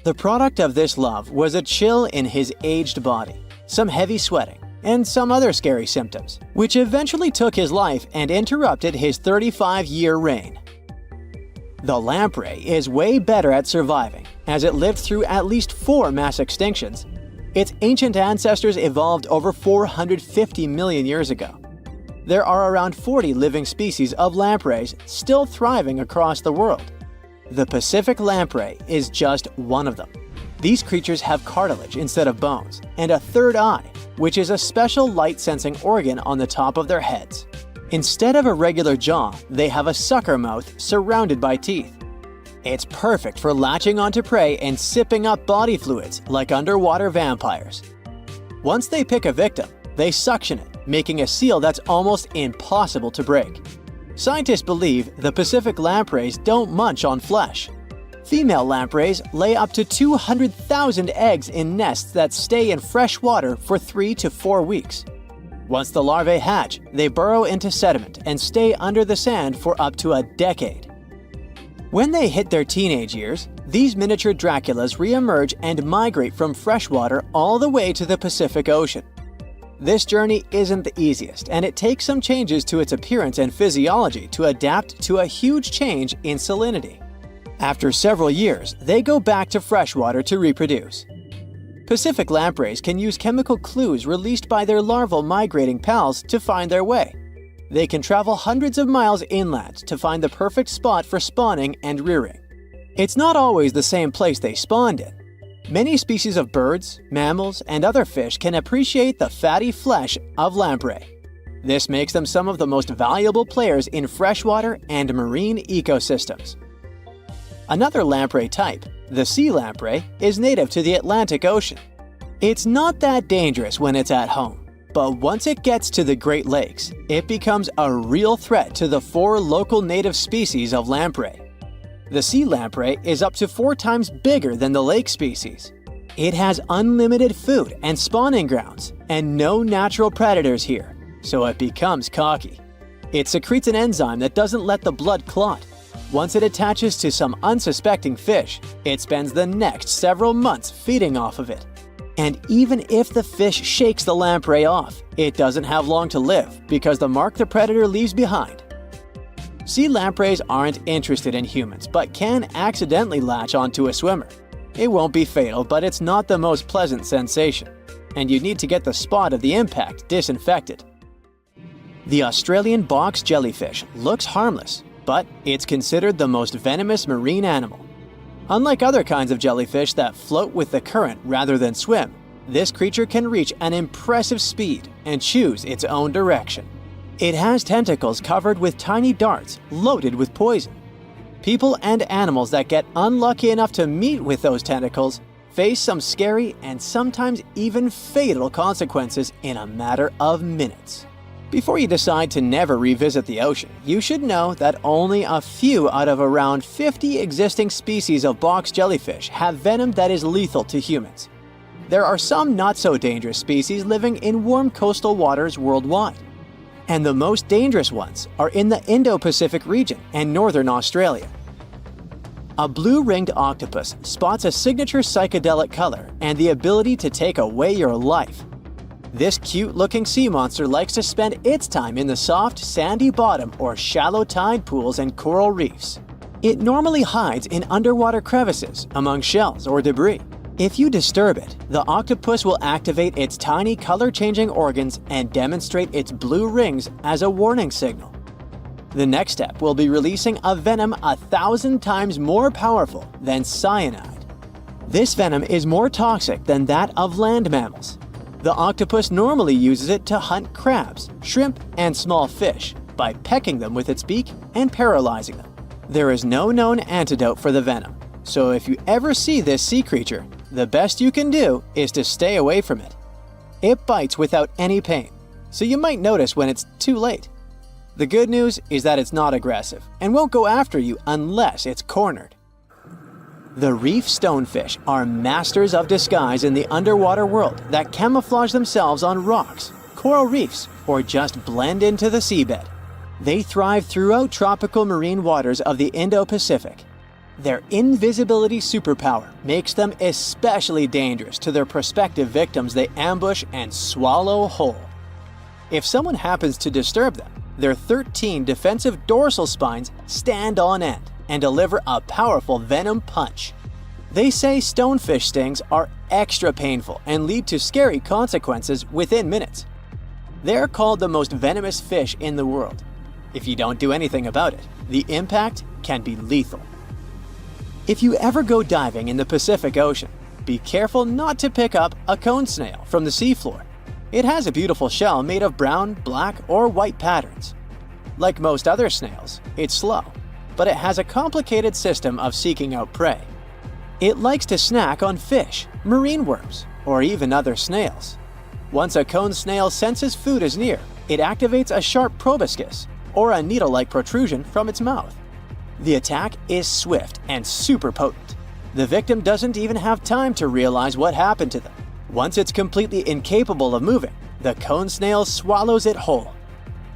The product of this love was a chill in his aged body, some heavy sweating, and some other scary symptoms, which eventually took his life and interrupted his 35-year reign. The lamprey is way better at surviving, as it lived through at least 4 mass extinctions. Its ancient ancestors evolved over 450 million years ago. There are around 40 living species of lampreys still thriving across the world. The Pacific lamprey is just one of them. These creatures have cartilage instead of bones, and a third eye, which is a special light-sensing organ on the top of their heads. Instead of a regular jaw, they have a sucker mouth surrounded by teeth. It's perfect for latching onto prey and sipping up body fluids like underwater vampires. Once they pick a victim, they suction it, making a seal that's almost impossible to break. Scientists believe the Pacific lampreys don't munch on flesh. Female lampreys lay up to 200,000 eggs in nests that stay in fresh water for 3 to 4 weeks. Once the larvae hatch, they burrow into sediment and stay under the sand for up to a decade. When they hit their teenage years, these miniature Draculas re-emerge and migrate from freshwater all the way to the Pacific Ocean. This journey isn't the easiest, and it takes some changes to its appearance and physiology to adapt to a huge change in salinity. After several years, they go back to freshwater to reproduce. Pacific lampreys can use chemical clues released by their larval migrating pals to find their way. They can travel hundreds of miles inland to find the perfect spot for spawning and rearing. It's not always the same place they spawned in. Many species of birds, mammals, and other fish can appreciate the fatty flesh of lamprey. This makes them some of the most valuable players in freshwater and marine ecosystems. Another lamprey type, the sea lamprey, is native to the Atlantic Ocean. It's not that dangerous when it's at home. But once it gets to the Great Lakes, it becomes a real threat to the 4 local native species of lamprey. The sea lamprey is up to 4 times bigger than the lake species. It has unlimited food and spawning grounds, and no natural predators here, so it becomes cocky. It secretes an enzyme that doesn't let the blood clot. Once it attaches to some unsuspecting fish, it spends the next several months feeding off of it. And even if the fish shakes the lamprey off, it doesn't have long to live because the mark the predator leaves behind. Sea lampreys aren't interested in humans, but can accidentally latch onto a swimmer. It won't be fatal, but it's not the most pleasant sensation, and you need to get the spot of the impact disinfected. The Australian box jellyfish looks harmless, but it's considered the most venomous marine animal. Unlike other kinds of jellyfish that float with the current rather than swim, this creature can reach an impressive speed and choose its own direction. It has tentacles covered with tiny darts loaded with poison. People and animals that get unlucky enough to meet with those tentacles face some scary and sometimes even fatal consequences in a matter of minutes. Before you decide to never revisit the ocean, you should know that only a few out of around 50 existing species of box jellyfish have venom that is lethal to humans. There are some not-so-dangerous species living in warm coastal waters worldwide. And the most dangerous ones are in the Indo-Pacific region and northern Australia. A blue-ringed octopus spots a signature psychedelic color and the ability to take away your life. This cute-looking sea monster likes to spend its time in the soft, sandy bottom or shallow tide pools and coral reefs. It normally hides in underwater crevices, among shells or debris. If you disturb it, the octopus will activate its tiny color-changing organs and demonstrate its blue rings as a warning signal. The next step will be releasing a venom 1,000 times more powerful than cyanide. This venom is more toxic than that of land mammals. The octopus normally uses it to hunt crabs, shrimp, and small fish by pecking them with its beak and paralyzing them. There is no known antidote for the venom, so if you ever see this sea creature, the best you can do is to stay away from it. It bites without any pain, so you might notice when it's too late. The good news is that it's not aggressive and won't go after you unless it's cornered. The reef stonefish are masters of disguise in the underwater world that camouflage themselves on rocks, coral reefs, or just blend into the seabed. They thrive throughout tropical marine waters of the Indo-Pacific. Their invisibility superpower makes them especially dangerous to their prospective victims they ambush and swallow whole. If someone happens to disturb them, their 13 defensive dorsal spines stand on end, and deliver a powerful venom punch. They say stonefish stings are extra painful and lead to scary consequences within minutes. They're called the most venomous fish in the world. If you don't do anything about it, the impact can be lethal. If you ever go diving in the Pacific Ocean, be careful not to pick up a cone snail from the seafloor. It has a beautiful shell made of brown, black, or white patterns. Like most other snails, it's slow, but it has a complicated system of seeking out prey. It likes to snack on fish, marine worms, or even other snails. Once a cone snail senses food is near, it activates a sharp proboscis, or a needle-like protrusion from its mouth. The attack is swift and super potent. The victim doesn't even have time to realize what happened to them. Once it's completely incapable of moving, the cone snail swallows it whole.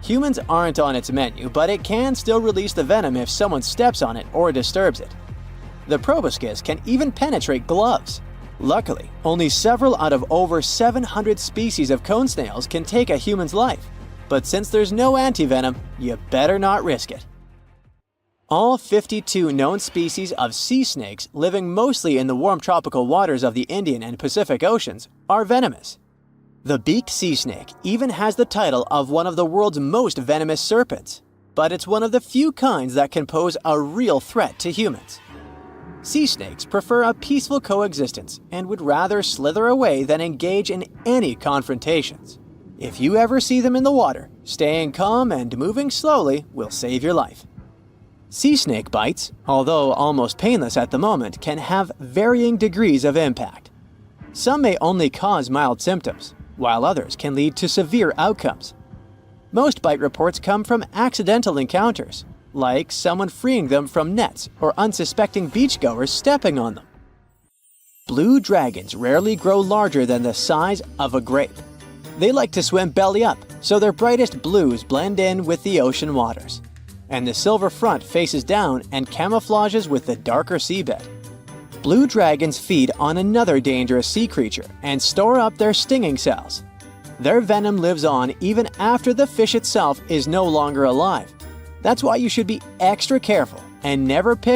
Humans aren't on its menu, but it can still release the venom if someone steps on it or disturbs it. The proboscis can even penetrate gloves. Luckily, only several out of over 700 species of cone snails can take a human's life. But since there's no antivenom, you better not risk it. All 52 known species of sea snakes living mostly in the warm tropical waters of the Indian and Pacific Oceans are venomous. The beaked sea snake even has the title of one of the world's most venomous serpents, but it's one of the few kinds that can pose a real threat to humans. Sea snakes prefer a peaceful coexistence and would rather slither away than engage in any confrontations. If you ever see them in the water, staying calm and moving slowly will save your life. Sea snake bites, although almost painless at the moment, can have varying degrees of impact. Some may only cause mild symptoms, while others can lead to severe outcomes. Most bite reports come from accidental encounters, like someone freeing them from nets or unsuspecting beachgoers stepping on them. Blue dragons rarely grow larger than the size of a grape. They like to swim belly up, so their brightest blues blend in with the ocean waters. And the silver front faces down and camouflages with the darker seabed. Blue dragons feed on another dangerous sea creature and store up their stinging cells. Their venom lives on even after the fish itself is no longer alive. That's why you should be extra careful and never pick